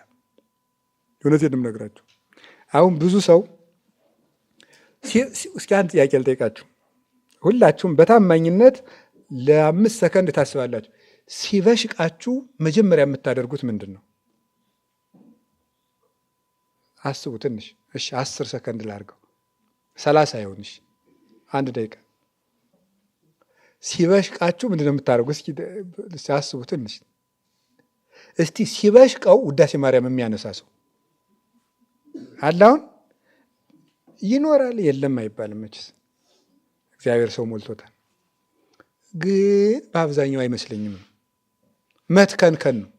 እውነቴን ነው የምነግራችሁ። አሁን ብዙ ሰው እስኪ አንድ ጥያቄ ልጠይቃችሁ። ሁላችሁም በታማኝነት ለ5 ሰከንድ ታስባላችሁ። ሲበሽቃችሁ መጀመሪያ የምታደርጉት ምንድን ነው? አስቡ ትንሽ። እሺ 10 ሰከንድ ላድርገው፣ 30 አይሆንሽ፣ 1 ደቂቃ። ሲበሽቃችሁ ምንድን ነው የምታደርጉት? እስኪ አስቡ ትንሽ። እስቲ ሲበሽቀው ውዳሴ ማርያም የሚያነሳ ሰው አለ? አሁን ይኖራል? የለም አይባልም መችስ፣ እግዚአብሔር ሰው ሞልቶታል። ግን በአብዛኛው አይመስለኝም። መትከንከን ነው።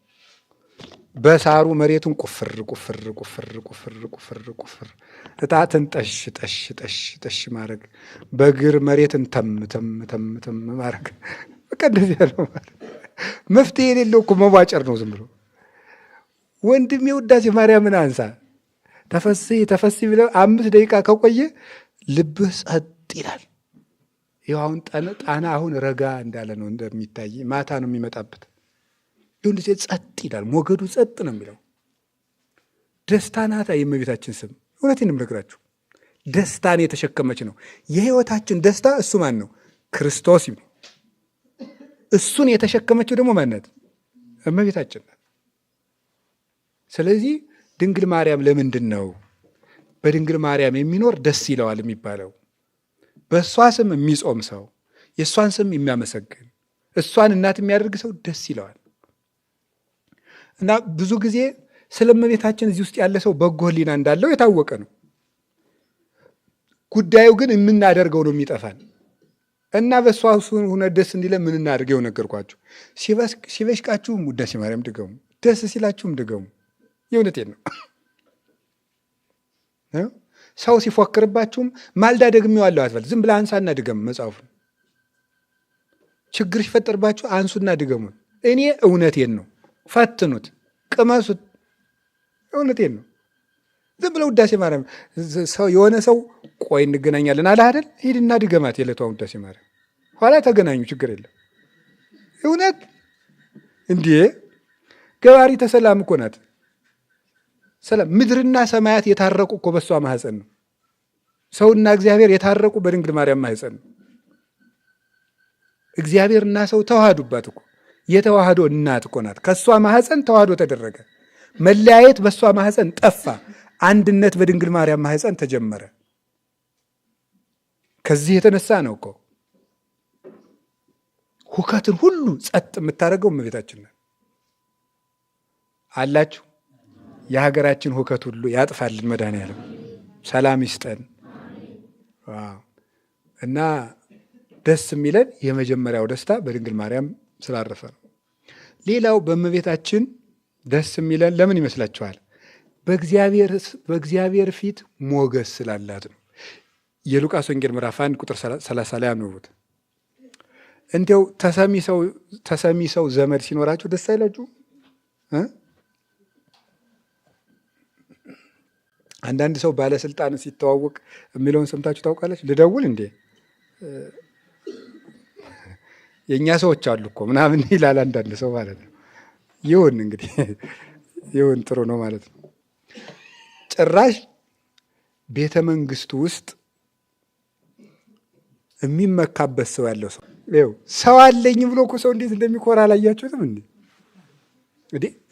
በሳሩ መሬቱን ቁፍር ቁፍር ቁፍር ቁፍር ቁፍር ቁፍር፣ እጣትን ጠሽ ጠሽ ጠሽ ጠሽ ማድረግ፣ በእግር መሬትን ተም ተም ተም ተም ማድረግ። በቃ እንደዚህ ያለው ማለት መፍትሄ የሌለው እኮ መቧጨር ነው ዝም ብሎ። ወንድም የውዳሴ ማርያምን አንሳ፣ ተፈስሒ ተፈስሒ ብለህ 5 ደቂቃ ከቆየ ልብህ ጸጥ ይላል። ይኸው አሁን ጣና አሁን ረጋ እንዳለ ነው እንደሚታይ፣ ማታ ነው የሚመጣበት። ይሁን ጸጥ ይላል፣ ሞገዱ ጸጥ ነው የሚለው። ደስታ ናታ የእመቤታችን ስም። እውነቴን ነው የምነግራችሁ፣ ደስታን የተሸከመች ነው። የህይወታችን ደስታ እሱ ማን ነው? ክርስቶስ ነው። እሱን የተሸከመችው ደግሞ ማነት? እመቤታችን ናት። ስለዚህ ድንግል ማርያም ለምንድን ነው በድንግል ማርያም የሚኖር ደስ ይለዋል የሚባለው? በእሷ ስም የሚጾም ሰው፣ የእሷን ስም የሚያመሰግን እሷን እናት የሚያደርግ ሰው ደስ ይለዋል። እና ብዙ ጊዜ ስለ እመቤታችን እዚህ ውስጥ ያለ ሰው በጎ ሕሊና እንዳለው የታወቀ ነው። ጉዳዩ ግን የምናደርገው ነው የሚጠፋን። እና በእሷ ሁነ ደስ እንዲለ ምን እናድርገው ነገርኳችሁ። ሲበሽቃችሁም ውዳሴ ማርያም ድገሙ፣ ደስ ሲላችሁም ድገሙ። የእውነቴን ነው። ሰው ሲፎክርባችሁም ማልዳ ደግሜዋለሁ አትበል። ዝም ብለህ አንሳና ድገም መጽሐፉን። ችግር ሲፈጠርባችሁ አንሱና ድገሙን። እኔ እውነቴን ነው። ፈትኑት፣ ቅመሱት። እውነቴን ነው። ዝም ብለው ውዳሴ ማርያም የሆነ ሰው ቆይ እንገናኛለን አለ አይደል? ሂድና ድገማት የዕለቷን ውዳሴ ማርያም። ኋላ ተገናኙ፣ ችግር የለም። እውነት እንዴ ገባሪ ተሰላም እኮ ናት። ሰላም ምድርና ሰማያት የታረቁ እኮ በሷ ማህፀን ነው። ሰውና እግዚአብሔር የታረቁ በድንግል ማርያም ማህፀን ነው። እግዚአብሔርና ሰው ተዋህዱባት እኮ የተዋህዶ እናት እኮ ናት። ከሷ ማህፀን ተዋህዶ ተደረገ። መለያየት በሷ ማህፀን ጠፋ። አንድነት በድንግል ማርያም ማህፀን ተጀመረ። ከዚህ የተነሳ ነው እኮ ሁከትን ሁሉ ጸጥ የምታደርገው እመቤታችን ናት። አላችሁ የሀገራችን ሁከት ሁሉ ያጥፋልን መድኃኔዓለም፣ ሰላም ይስጠን። እና ደስ የሚለን የመጀመሪያው ደስታ በድንግል ማርያም ስላረፈ ነው። ሌላው በእመቤታችን ደስ የሚለን ለምን ይመስላችኋል? በእግዚአብሔር ፊት ሞገስ ስላላት ነው። የሉቃስ ወንጌል ምዕራፍ 1 ቁጥር 30 ላይ አንብቡት። እንዲያው ተሰሚ ሰው ዘመድ ሲኖራችሁ ደስ አይላችሁ? አንዳንድ ሰው ባለስልጣን ሲተዋወቅ የሚለውን ሰምታችሁ ታውቃለች? ልደውል እንዴ የእኛ ሰዎች አሉ እኮ ምናምን ይላል አንዳንድ ሰው ማለት ነው። ይሁን እንግዲህ ይሁን፣ ጥሩ ነው ማለት ነው። ጭራሽ ቤተ መንግስቱ ውስጥ የሚመካበት ሰው ያለው ሰው አለኝ ብሎ እኮ ሰው እንዴት እንደሚኮራ አላያችሁትም እንዴ?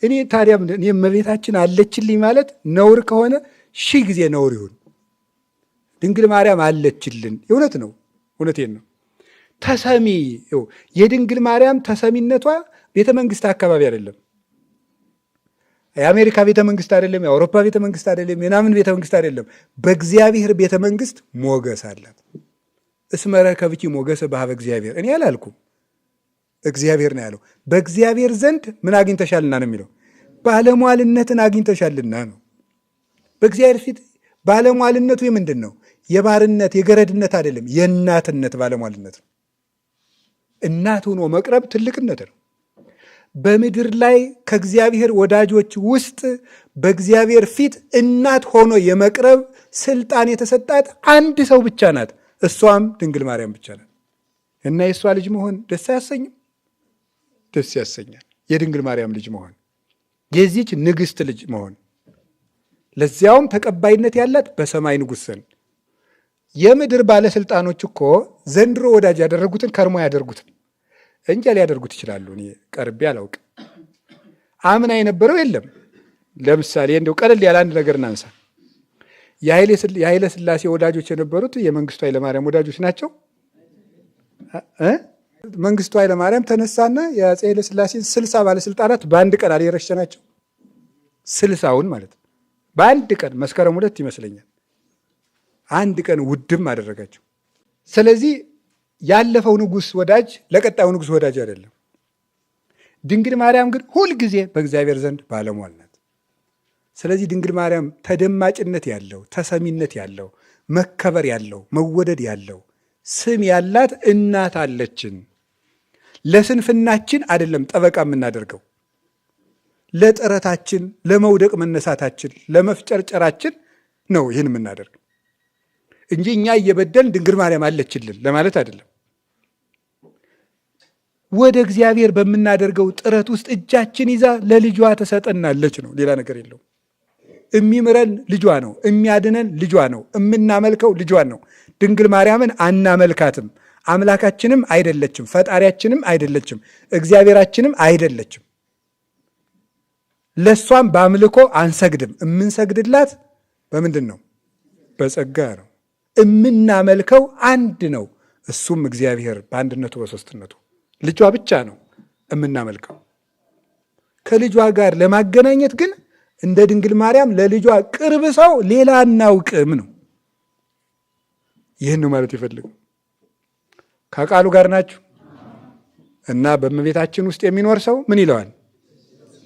እኔ ታዲያ እኔ እመቤታችን አለችልኝ ማለት ነውር ከሆነ 1000 ጊዜ ነውር ይሁን። ድንግል ማርያም አለችልን። እውነት ነው፣ እውነቴን ነው። ተሰሚ የድንግል ማርያም ተሰሚነቷ ቤተ መንግስት አካባቢ አይደለም። የአሜሪካ ቤተ መንግስት አይደለም፣ የአውሮፓ ቤተ መንግስት አይደለም፣ የናምን ቤተ መንግስት አይደለም። በእግዚአብሔር ቤተ መንግስት ሞገስ አላት። እስመረ ከብኪ ሞገስ በሀበ እግዚአብሔር። እኔ አላልኩም፣ እግዚአብሔር ነው ያለው። በእግዚአብሔር ዘንድ ምን አግኝተሻልና ነው የሚለው? ባለሟልነትን አግኝተሻልና ነው። በእግዚአብሔር ፊት ባለሟልነቱ የምንድን ነው? የባርነት የገረድነት አይደለም፣ የእናትነት ባለሟልነት ነው። እናት ሆኖ መቅረብ ትልቅነት ነው። በምድር ላይ ከእግዚአብሔር ወዳጆች ውስጥ በእግዚአብሔር ፊት እናት ሆኖ የመቅረብ ስልጣን የተሰጣት አንድ ሰው ብቻ ናት። እሷም ድንግል ማርያም ብቻ ናት። እና የእሷ ልጅ መሆን ደስ አያሰኝም? ደስ ያሰኛል። የድንግል ማርያም ልጅ መሆን፣ የዚች ንግሥት ልጅ መሆን፣ ለዚያውም ተቀባይነት ያላት በሰማይ ንጉሥ ዘንድ። የምድር ባለስልጣኖች እኮ ዘንድሮ ወዳጅ ያደረጉትን ከርሞ ያደርጉትን እንጃ ሊያደርጉት ይችላሉ። እኔ ቀርቤ አላውቅም። አምና የነበረው የለም። ለምሳሌ እንደው ቀለል ያለ አንድ ነገር እናንሳ። የኃይለ ሥላሴ ወዳጆች የነበሩት የመንግስቱ ኃይለማርያም ወዳጆች ናቸው። መንግስቱ ኃይለማርያም ተነሳና የአፄ ኃይለ ሥላሴን 60 ባለስልጣናት በአንድ ቀን አልየረሸናቸው። 60ውን ማለት ነው። በአንድ ቀን መስከረም 2 ይመስለኛል አንድ ቀን ውድም አደረጋቸው። ስለዚህ ያለፈው ንጉሥ ወዳጅ ለቀጣዩ ንጉሥ ወዳጅ አይደለም። ድንግል ማርያም ግን ሁልጊዜ በእግዚአብሔር ዘንድ ባለሟል ናት። ስለዚህ ድንግል ማርያም ተደማጭነት ያለው፣ ተሰሚነት ያለው፣ መከበር ያለው፣ መወደድ ያለው ስም ያላት እናት አለችን። ለስንፍናችን አይደለም ጠበቃ የምናደርገው፣ ለጥረታችን፣ ለመውደቅ መነሳታችን፣ ለመፍጨርጨራችን ነው ይህን የምናደርግ እንጂ እኛ እየበደልን ድንግል ማርያም አለችልን ለማለት አይደለም። ወደ እግዚአብሔር በምናደርገው ጥረት ውስጥ እጃችን ይዛ ለልጇ ተሰጠናለች ነው፣ ሌላ ነገር የለውም። የሚምረን ልጇ ነው፣ የሚያድነን ልጇ ነው፣ የምናመልከው ልጇን ነው። ድንግል ማርያምን አናመልካትም። አምላካችንም አይደለችም፣ ፈጣሪያችንም አይደለችም፣ እግዚአብሔራችንም አይደለችም። ለእሷም በአምልኮ አንሰግድም። የምንሰግድላት በምንድን ነው? በጸጋ ነው። የምናመልከው አንድ ነው፣ እሱም እግዚአብሔር በአንድነቱ በሦስትነቱ ልጇ ብቻ ነው የምናመልከው። ከልጇ ጋር ለማገናኘት ግን እንደ ድንግል ማርያም ለልጇ ቅርብ ሰው ሌላ አናውቅም ነው። ይህን ነው ማለት ይፈልግ። ከቃሉ ጋር ናችሁ እና በእመቤታችን ውስጥ የሚኖር ሰው ምን ይለዋል?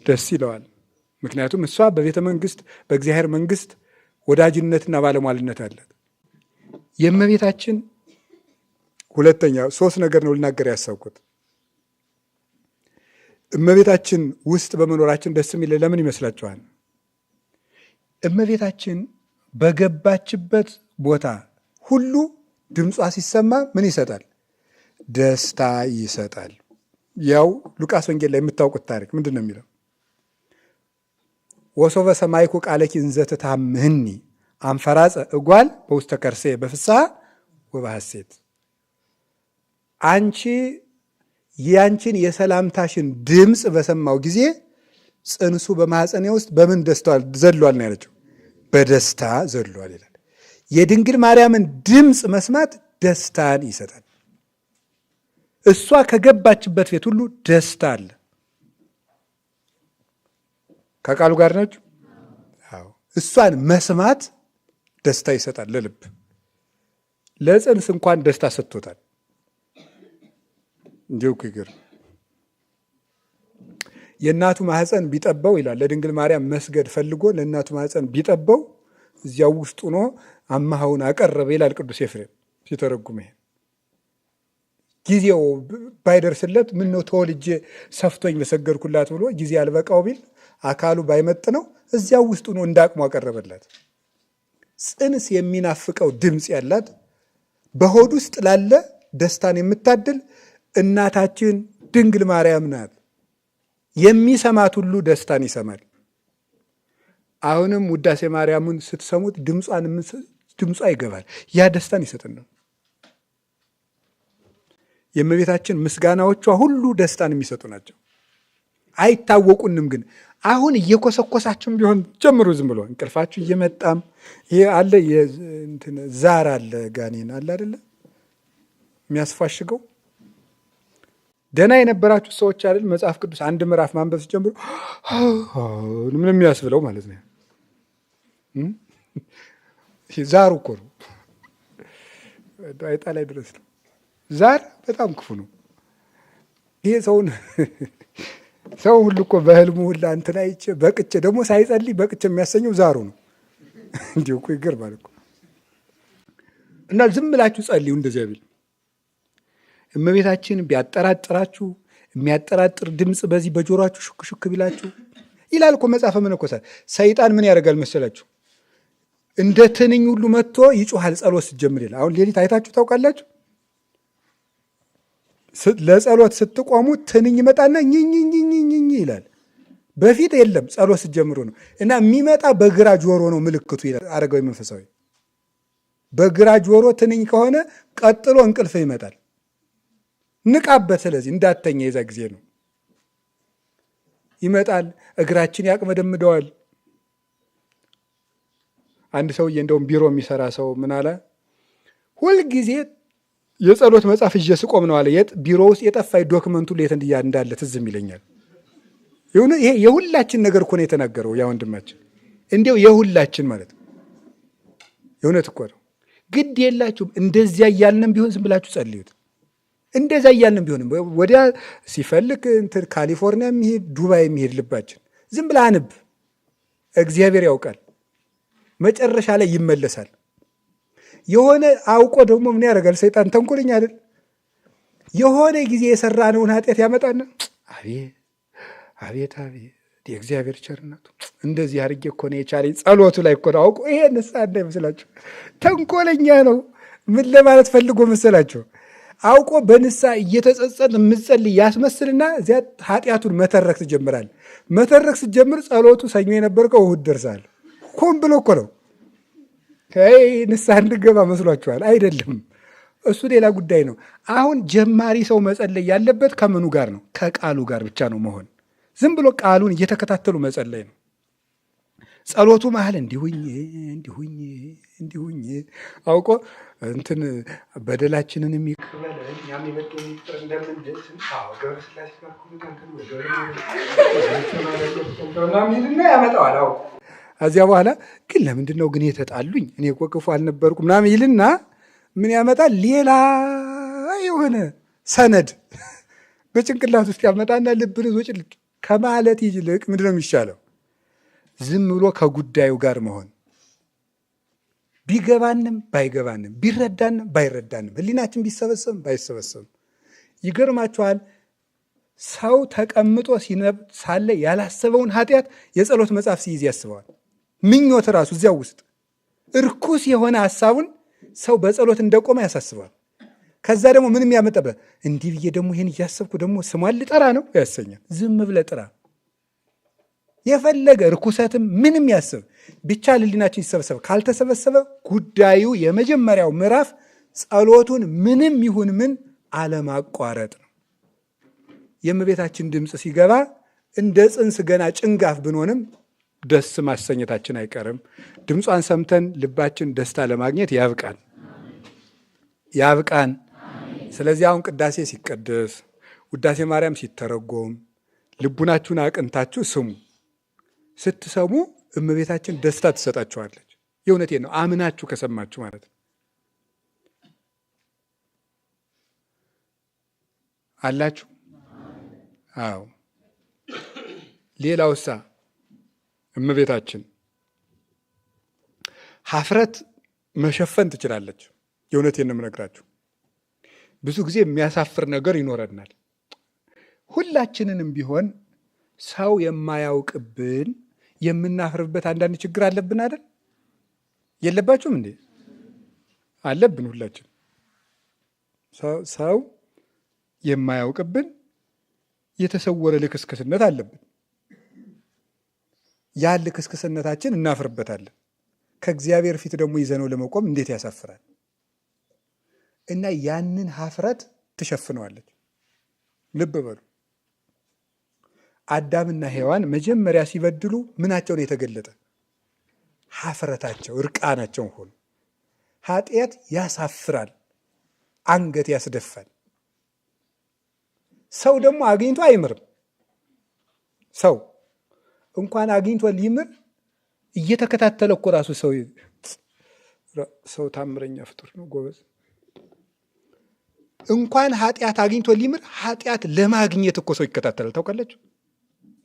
ደስ ይለዋል። ምክንያቱም እሷ በቤተ መንግስት በእግዚአብሔር መንግስት ወዳጅነትና ባለሟልነት አላት። የእመቤታችን ሁለተኛ 3 ነገር ነው ልናገር ያሳውቁት። እመቤታችን ውስጥ በመኖራችን ደስ የሚል ለምን ይመስላችኋል? እመቤታችን በገባችበት ቦታ ሁሉ ድምጿ ሲሰማ ምን ይሰጣል? ደስታ ይሰጣል። ያው ሉቃስ ወንጌል ላይ የምታውቁት ታሪክ ምንድን ነው የሚለው? ወሶበ ሰማይኩ ቃለኪ እንዘ ትታምህኒ አንፈራጸ እጓል በውስተ ከርሴ በፍስሐ ወበሐሴት። አንቺ ያንቺን የሰላምታሽን ድምፅ በሰማው ጊዜ ጽንሱ በማኅፀኔ ውስጥ በምን ደስቷል ዘሏል ነው ያለችው? በደስታ ዘሏል ይላል። የድንግል ማርያምን ድምፅ መስማት ደስታን ይሰጣል። እሷ ከገባችበት ቤት ሁሉ ደስታ አለ። ከቃሉ ጋር ናችሁ? አዎ። እሷን መስማት ደስታ ይሰጣል ለልብ። ለጽንስ እንኳን ደስታ ሰጥቶታል። እንዲሁ ይገር የእናቱ ማህፀን ቢጠበው ይላል። ለድንግል ማርያም መስገድ ፈልጎ ለእናቱ ማህፀን ቢጠበው እዚያው ውስጥ ሆኖ አማሃውን አቀረበ ይላል ቅዱስ ኤፍሬም ሲተረጉም። ይሄ ጊዜው ባይደርስለት ምን ነው ተወልጄ ሰፍቶኝ በሰገድኩላት ብሎ ጊዜ አልበቃው ቢል አካሉ ባይመጥነው እዚያው ውስጥ ሆኖ እንዳቅሙ አቀረበላት። ጽንስ የሚናፍቀው ድምፅ ያላት በሆድ ውስጥ ላለ ደስታን የምታድል እናታችን ድንግል ማርያም ናት። የሚሰማት ሁሉ ደስታን ይሰማል። አሁንም ውዳሴ ማርያምን ስትሰሙት ድምጿ ይገባል። ያ ደስታን ይሰጥን ነው። የእመቤታችን ምስጋናዎቿ ሁሉ ደስታን የሚሰጡ ናቸው። አይታወቁንም፣ ግን አሁን እየኮሰኮሳችሁም ቢሆን ጀምሩ። ዝም ብሎ እንቅልፋችሁ እየመጣም ይሄ አለ ዛር አለ ጋኔን አለ አይደለ የሚያስፋሽገው። ደህና የነበራችሁ ሰዎች አይደል መጽሐፍ ቅዱስ አንድ ምዕራፍ ማንበብ ሲጀምሩ ምን የሚያስብለው ማለት ነው። ዛሩ እኮ ነው፣ አይጣ ላይ ድረስ ነው። ዛር በጣም ክፉ ነው። ይሄ ሰው ሁሉ እኮ በህልሙ ሁላ እንትን አይቼ በቅቼ ደግሞ ሳይጸልይ በቅቼ የሚያሰኘው ዛሩ ነው። እንዲሁ እኮ ይገርማል እኮ። እና ዝም ብላችሁ ጸልዩ እንደዚያ ቢል እመቤታችን ቢያጠራጥራችሁ የሚያጠራጥር ድምፅ በዚህ በጆሯችሁ ሹክ ሹክ ቢላችሁ ይላል እኮ መጽሐፈ መነኮሳት። ሰይጣን ምን ያደርጋል መሰላችሁ? እንደ ትንኝ ሁሉ መጥቶ ይጮሃል ጸሎት ስትጀምር ይላል። አሁን ሌሊት አይታችሁ ታውቃላችሁ? ለጸሎት ስትቆሙ ትንኝ ይመጣና ኝኝኝኝኝ ይላል። በፊት የለም ጸሎት ስትጀምሩ ነው። እና የሚመጣ በግራ ጆሮ ነው ምልክቱ ይላል አረጋዊ መንፈሳዊ። በግራ ጆሮ ትንኝ ከሆነ ቀጥሎ እንቅልፍ ይመጣል። ንቃበት። ስለዚህ እንዳተኛ የዛ ጊዜ ነው ይመጣል። እግራችን ያቅመደምደዋል። አንድ ሰውዬ እንደውም ቢሮ የሚሰራ ሰው ምን አለ፣ ሁልጊዜ የጸሎት መጽሐፍ ይዤ ስቆም ነው አለ ቢሮ ውስጥ የጠፋኝ ዶክመንቱ የት እንዳለ ትዝም ይለኛል። ይሄ የሁላችን ነገር እኮ ነው የተናገረው ያ ወንድማችን። እንዲያው የሁላችን ማለት ነው። የእውነት እኮ ነው። ግድ የላችሁም። እንደዚያ እያልንም ቢሆን ዝም ብላችሁ ጸልዩት። እንደዛ እያልንም ቢሆንም ወዲያ ሲፈልግ እንትን ካሊፎርኒያ የሚሄድ ዱባይ የሚሄድ ልባችን ዝም ብላ አንብ። እግዚአብሔር ያውቃል። መጨረሻ ላይ ይመለሳል። የሆነ አውቆ ደግሞ ምን ያደርጋል ሰይጣን? ተንኮለኛ አይደል? የሆነ ጊዜ የሰራነውን ኃጢአት ያመጣና አቤት የእግዚአብሔር ቸርነቱ እንደዚህ አድርጌ እኮ ነው የቻለኝ። ጸሎቱ ላይ እኮ ነው አውቆ። ይሄ ንስሐ እንዳይመስላችሁ፣ ተንኮለኛ ነው። ምን ለማለት ፈልጎ መሰላችሁ? አውቆ በንስሐ እየተጸጸት የምትጸልይ ያስመስልና እዚያ ኃጢአቱን መተረክ ትጀምራል። መተረክ ስትጀምር ጸሎቱ ሰኞ የነበርከው እሑድ ደርሳል። ሆን ብሎ እኮ ነው። ንስሐ እንድገባ መስሏችኋል? አይደለም። እሱ ሌላ ጉዳይ ነው። አሁን ጀማሪ ሰው መጸለይ ያለበት ከምኑ ጋር ነው? ከቃሉ ጋር ብቻ ነው መሆን። ዝም ብሎ ቃሉን እየተከታተሉ መጸለይ ነው። ጸሎቱ መሀል እንዲሁኝ እንዲሁኝ አውቆ እንትን በደላችንን የሚቅር በለን እኛም የበደሉንን ይቅር እንደምንል ገብረስላሴና ያመጣዋል። አውቆ ከዚያ በኋላ ግን ለምንድን ነው ግን የተጣሉኝ? እኔ እኮ ክፉ አልነበርኩም ምናምን ይልና ምን ያመጣል? ሌላ የሆነ ሰነድ በጭንቅላት ውስጥ ያመጣና ልብን ይዞ ጭልጥ ከማለት ይልቅ ምንድን ነው የሚሻለው? ዝም ብሎ ከጉዳዩ ጋር መሆን። ቢገባንም ባይገባንም፣ ቢረዳንም ባይረዳንም፣ ሕሊናችን ቢሰበሰብም ባይሰበሰብም። ይገርማችኋል፣ ሰው ተቀምጦ ሲነብ ሳለ ያላሰበውን ኃጢአት የጸሎት መጽሐፍ ሲይዝ ያስበዋል። ምኞት ራሱ እዚያው ውስጥ እርኩስ የሆነ ሀሳቡን ሰው በጸሎት እንደቆመ ያሳስበዋል። ከዛ ደግሞ ምንም ያመጠበት እንዲህ ብዬ ደግሞ ይህን እያሰብኩ ደግሞ ስሟን ልጠራ ነው ያሰኛል። ዝም ብለህ ጥራ። የፈለገ ርኩሰትም ምንም ያስብ ብቻ ሕሊናችን ይሰበሰብ። ካልተሰበሰበ ጉዳዩ የመጀመሪያው ምዕራፍ ጸሎቱን ምንም ይሁን ምን አለማቋረጥ ነው። የእመቤታችን ድምፅ ሲገባ እንደ ጽንስ ገና ጭንጋፍ ብንሆንም ደስ ማሰኘታችን አይቀርም። ድምጿን ሰምተን ልባችን ደስታ ለማግኘት ያብቃን። ስለዚህ አሁን ቅዳሴ ሲቀደስ፣ ውዳሴ ማርያም ሲተረጎም ልቡናችሁን አቅንታችሁ ስሙ። ስትሰሙ እመቤታችን ደስታ ትሰጣችኋለች። የእውነቴን ነው፣ አምናችሁ ከሰማችሁ ማለት ነው። አላችሁ? አዎ። ሌላውሳ እመቤታችን ሀፍረት መሸፈን ትችላለች። የእውነቴን ነው የምነግራችሁ። ብዙ ጊዜ የሚያሳፍር ነገር ይኖረናል። ሁላችንንም ቢሆን ሰው የማያውቅብን የምናፍርበት አንዳንድ ችግር አለብን አይደል? የለባችሁም እንዴ? አለብን። ሁላችን ሰው የማያውቅብን የተሰወረ ልክስክስነት አለብን። ያን ልክስክስነታችን እናፍርበታለን። ከእግዚአብሔር ፊት ደግሞ ይዘነው ለመቆም እንዴት ያሳፍራል! እና ያንን ሀፍረት ትሸፍነዋለች። ልብ በሉ። አዳምና ሔዋን መጀመሪያ ሲበድሉ ምናቸው ነው የተገለጠ? ሀፍረታቸው፣ እርቃናቸውን ሆኑ። ኃጢአት ያሳፍራል፣ አንገት ያስደፋል። ሰው ደግሞ አግኝቶ አይምርም። ሰው እንኳን አግኝቶ ሊምር እየተከታተለ እኮ ራሱ ሰው ታምረኛ ፍጡር ነው ጎበዝ። እንኳን ኃጢአት አግኝቶ ሊምር ኃጢአት ለማግኘት እኮ ሰው ይከታተላል። ታውቃላችሁ?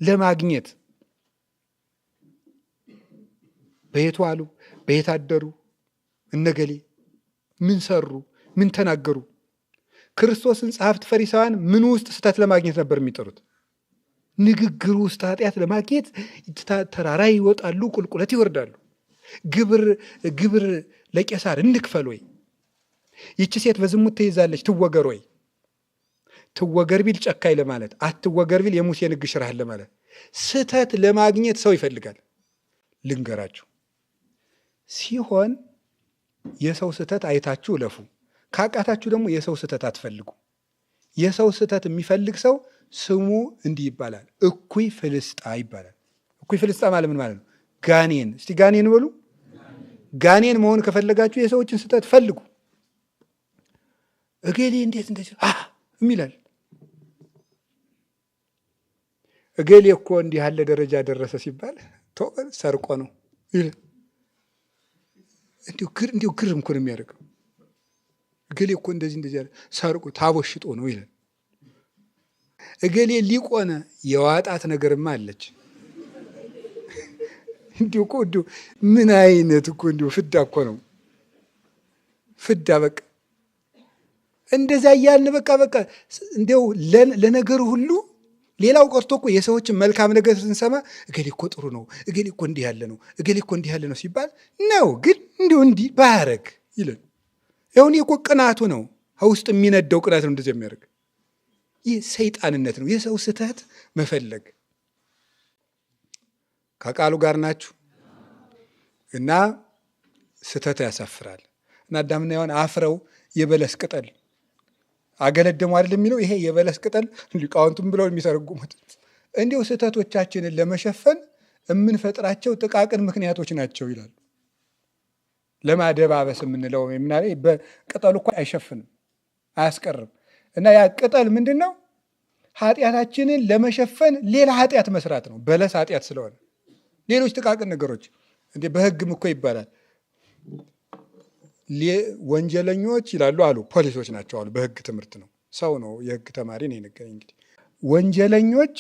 ለማግኘት በየት ዋሉ፣ በየት አደሩ፣ እነገሌ ምን ሰሩ፣ ምን ተናገሩ። ክርስቶስን ጸሐፍት ፈሪሳውያን ምን ውስጥ ስህተት ለማግኘት ነበር የሚጠሩት? ንግግር ውስጥ ኃጢአት ለማግኘት ተራራ ይወጣሉ፣ ቁልቁለት ይወርዳሉ። ግብር ለቄሳር እንክፈል ወይ? ይቺ ሴት በዝሙት ተይዛለች ትወገር ወይ? ትወገር ቢል ጨካኝ ለማለት፣ አትወገር ቢል የሙሴን ሕግ ሽረሃል ለማለት። ስህተት ለማግኘት ሰው ይፈልጋል። ልንገራችሁ ሲሆን የሰው ስህተት አይታችሁ እለፉ። ካቃታችሁ ደግሞ የሰው ስህተት አትፈልጉ። የሰው ስህተት የሚፈልግ ሰው ስሙ እንዲህ ይባላል፣ እኩይ ፍልስጣ ይባላል። እኩይ ፍልስጣ ማለት ምን ማለት ነው? ጋኔን። እስቲ ጋኔን በሉ። ጋኔን መሆን ከፈለጋችሁ የሰዎችን ስህተት ፈልጉ። እገሌ እንዴት እንደዚህ የሚላል፣ እገሌ እኮ እንዲህ ያለ ደረጃ ደረሰ ሲባል ሰርቆ ነው ይላል። እንዲሁ ግርም እኮ ነው የሚያደርገው። እገሌ እኮ እንደዚህ ያለ ሰርቆ ታቦሽጦ ነው ይላል። እገሌ ሊቆነ የዋጣት ነገርማ አለች። እንዲሁ እኮ ምን አይነት እኮ እንዲሁ ፍዳ እኮ ነው ፍዳ። በቃ እንደዛ እያልን በቃ እንዲያው ለነገሩ ሁሉ ሌላው ቀርቶ እኮ የሰዎችን መልካም ነገር ስንሰማ እገሌ እኮ ጥሩ ነው፣ እገሌ እኮ እንዲህ ያለ ነው፣ እገሌ እኮ እንዲህ ያለ ነው ሲባል ነው። ግን እንዲህ ባያረግ ይለን። ይሁን እኮ ቅናቱ ነው፣ ውስጥ የሚነደው ቅናት ነው እንደዚህ የሚያደርግ። ይህ ሰይጣንነት ነው፣ የሰው ስህተት መፈለግ። ከቃሉ ጋር ናችሁ እና ስህተት ያሳፍራል። እና አዳምና ሔዋን አፍረው የበለስ ቅጠል አገለደሙ አይደል የሚለው። ይሄ የበለስ ቅጠል ሊቃውንቱም ብለው የሚተረጉሙት እንዲሁ ስህተቶቻችንን ለመሸፈን የምንፈጥራቸው ጥቃቅን ምክንያቶች ናቸው ይላሉ። ለማደባበስ የምንለው ምናለ በቅጠሉ እኮ አይሸፍንም አያስቀርም። እና ያ ቅጠል ምንድን ነው? ኃጢአታችንን ለመሸፈን ሌላ ኃጢአት መስራት ነው። በለስ ኃጢአት ስለሆነ ሌሎች ጥቃቅን ነገሮች እንደ በሕግም እኮ ይባላል ወንጀለኞች ይላሉ አሉ ፖሊሶች ናቸው አሉ። በሕግ ትምህርት ነው ሰው ነው የሕግ ተማሪ ነው የነገረኝ። እንግዲህ ወንጀለኞች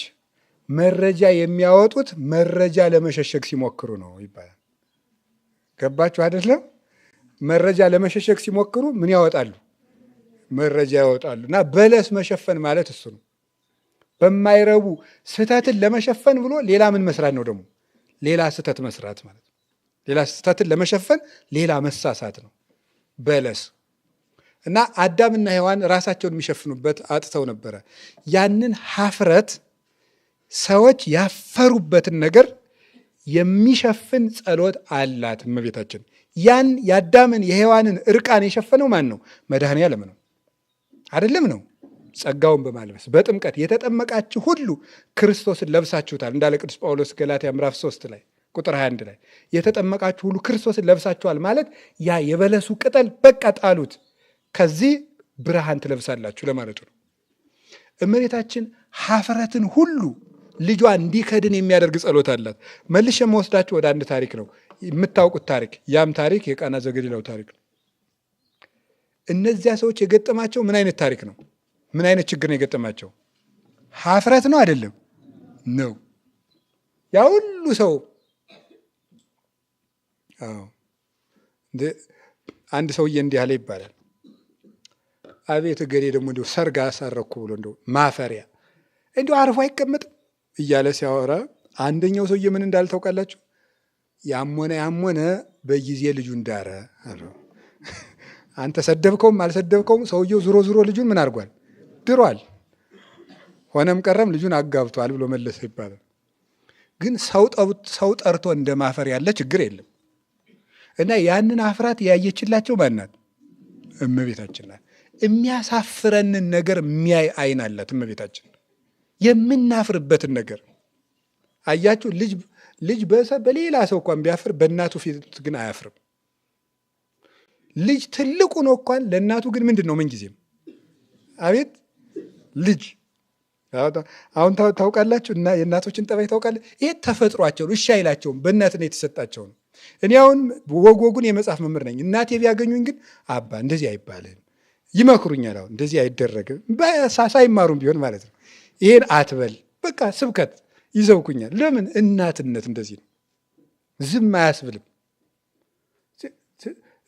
መረጃ የሚያወጡት መረጃ ለመሸሸግ ሲሞክሩ ነው ይባላል። ገባችሁ አይደለም? መረጃ ለመሸሸግ ሲሞክሩ ምን ያወጣሉ? መረጃ ያወጣሉ። እና በለስ መሸፈን ማለት እሱ ነው። በማይረቡ ስህተትን ለመሸፈን ብሎ ሌላ ምን መስራት ነው ደግሞ? ሌላ ስህተት መስራት ማለት ነው። ሌላ ስህተትን ለመሸፈን ሌላ መሳሳት ነው በለስ። እና አዳምና ሔዋን ራሳቸውን የሚሸፍኑበት አጥተው ነበረ። ያንን ሀፍረት ሰዎች ያፈሩበትን ነገር የሚሸፍን ጸሎት አላት እመቤታችን። ያን የአዳምን የሔዋንን እርቃን የሸፈነው ማን ነው? መድኃኔዓለም ነው አይደለም? ነው ጸጋውን በማልበስ በጥምቀት የተጠመቃችሁ ሁሉ ክርስቶስን ለብሳችሁታል እንዳለ ቅዱስ ጳውሎስ ገላትያ ምዕራፍ 3 ላይ ቁጥር 21 ላይ የተጠመቃችሁ ሁሉ ክርስቶስን ለብሳችኋል ማለት ያ የበለሱ ቅጠል በቃ ጣሉት፣ ከዚህ ብርሃን ትለብሳላችሁ ለማለቱ ነው። እመቤታችን ሀፍረትን ሁሉ ልጇ እንዲከድን የሚያደርግ ጸሎት አላት። መልሼ የምወስዳችሁ ወደ አንድ ታሪክ ነው የምታውቁት ታሪክ። ያም ታሪክ የቃና ዘገሊላው ታሪክ ነው። እነዚያ ሰዎች የገጠማቸው ምን አይነት ታሪክ ነው? ምን አይነት ችግር ነው የገጠማቸው? ሀፍረት ነው አይደለም? ነው። ያ ሁሉ ሰው አንድ ሰውዬ እንዲህ አለ ይባላል። አቤት እገሌ ደግሞ እንዲሁ ሰርግ አሳረኩ ብሎ እንደው ማፈሪያ እንዲሁ አርፎ አይቀመጥም እያለ ሲያወራ አንደኛው ሰውዬ ምን እንዳለ ታውቃላችሁ? ያሞነ በጊዜ ልጁን ዳረ አለው። አንተ ሰደብከውም አልሰደብከውም ሰውየው ዞሮ ዞሮ ልጁን ምን አድርጓል? ድሯል። ሆነም ቀረም ልጁን አጋብቷል ብሎ መለሰ ይባላል። ግን ሰው ጠርቶ እንደ ማፈር ያለ ችግር የለም። እና ያንን አፍራት ያየችላቸው ማናት? እመቤታችን ናት። የሚያሳፍረንን ነገር የሚያይ አይን አላት እመቤታችን። የምናፍርበትን ነገር አያችሁ። ልጅ በሌላ ሰው እንኳን ቢያፍር በእናቱ ፊት ግን አያፍርም። ልጅ ትልቁ ነው እንኳን ለእናቱ ግን ምንድን ነው? ምንጊዜም አቤት ልጅ አሁን ታውቃላችሁ። እና የእናቶችን ጠባይ ታውቃለ። ይሄ ተፈጥሯቸው ነው። እሺ አይላቸውም። በእናት ነው የተሰጣቸው ነው። እኔ አሁን ወጎጉን የመጽሐፍ መምህር ነኝ። እናቴ ቢያገኙኝ ግን አባ እንደዚህ አይባልም ይመክሩኛል። አሁን እንደዚህ አይደረግም ሳይማሩም ቢሆን ማለት ነው። ይሄን አትበል በቃ ስብከት ይዘውኩኛል። ለምን? እናትነት እንደዚህ ነው። ዝም አያስብልም።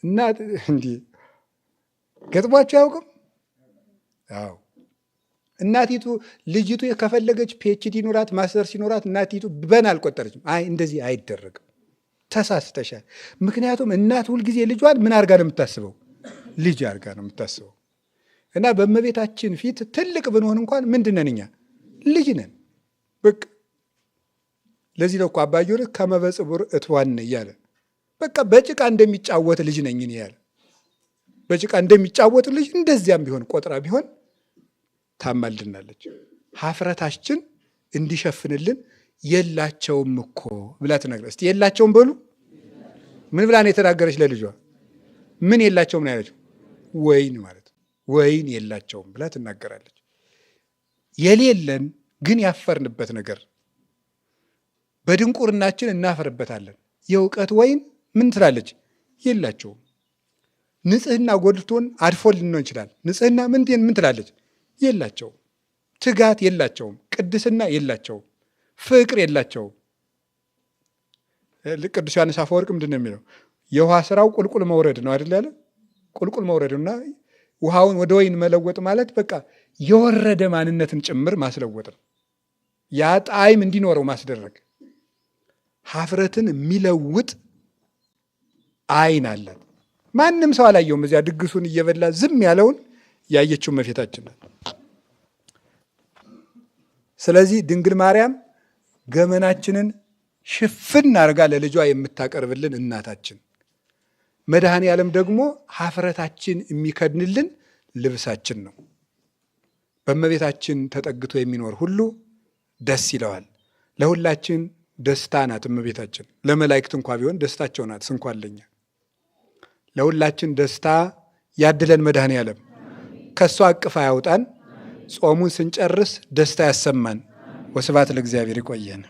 እናት እንዲህ ገጥሟቸው አያውቅም? አዎ እናቲቱ ልጅቱ ከፈለገች ፒኤችዲ ኑራት ማስተር ሲኖራት እናቲቱ በን አልቆጠረችም። አይ እንደዚህ አይደረግም፣ ተሳስተሻል። ምክንያቱም እናት ሁልጊዜ ልጇን ምን አድርጋ ነው የምታስበው? ልጅ አድርጋ ነው የምታስበው። እና በእመቤታችን ፊት ትልቅ ብንሆን እንኳን ምንድን ነን እኛ? ልጅ ነን። በቃ ለዚህ ነው እኮ አባ ጊዮርጊስ ከመ በጽቡር እትዋን እያለ በቃ በጭቃ እንደሚጫወት ልጅ ነኝ እኔ ያለ። በጭቃ እንደሚጫወት ልጅ እንደዚያም ቢሆን ቆጥራ ቢሆን ታማልድናለች። ሀፍረታችን እንዲሸፍንልን የላቸውም እኮ ብላ ትነግረ። እስቲ የላቸውም በሉ። ምን ብላ ነው የተናገረች ለልጇ? ምን የላቸውም ነው ያለችው? ወይን ማለት ወይን የላቸውም ብላ ትናገራለች። የሌለን ግን ያፈርንበት ነገር በድንቁርናችን እናፈርበታለን። የእውቀት ወይን ምን ትላለች? የላቸውም። ንጽህና ጎድቶን አድፎልን ነው ይችላል። ንጽህና ምን ትላለች? የላቸውም። ትጋት የላቸውም። ቅድስና የላቸውም። ፍቅር የላቸውም። ቅዱስ ዮሐንስ አፈወርቅ ምንድን ነው የሚለው? የውሃ ስራው ቁልቁል መውረድ ነው አይደል ያለ? ቁልቁል መውረድ እና ውሃውን ወደ ወይን መለወጥ ማለት በቃ የወረደ ማንነትን ጭምር ማስለወጥ ነው። ያ ጣዕም እንዲኖረው ማስደረግ። ሀፍረትን የሚለውጥ አይን አላት። ማንም ሰው አላየውም። እዚያ ድግሱን እየበላ ዝም ያለውን ያየችው እመቤታችን ናት። ስለዚህ ድንግል ማርያም ገመናችንን ሽፍን አድርጋ ለልጇ የምታቀርብልን እናታችን፣ መድኃኔ ዓለም ደግሞ ሀፍረታችን የሚከድንልን ልብሳችን ነው። በእመቤታችን ተጠግቶ የሚኖር ሁሉ ደስ ይለዋል። ለሁላችን ደስታ ናት እመቤታችን። ለመላእክት እንኳ ቢሆን ደስታቸው ናት። ስንኳን ለኛ ለሁላችን ደስታ ያድለን መድኃኔዓለም። ከእሷ አቅፍ ያውጣን። ጾሙን ስንጨርስ ደስታ ያሰማን። ወስብሐት ለእግዚአብሔር። ይቆየን።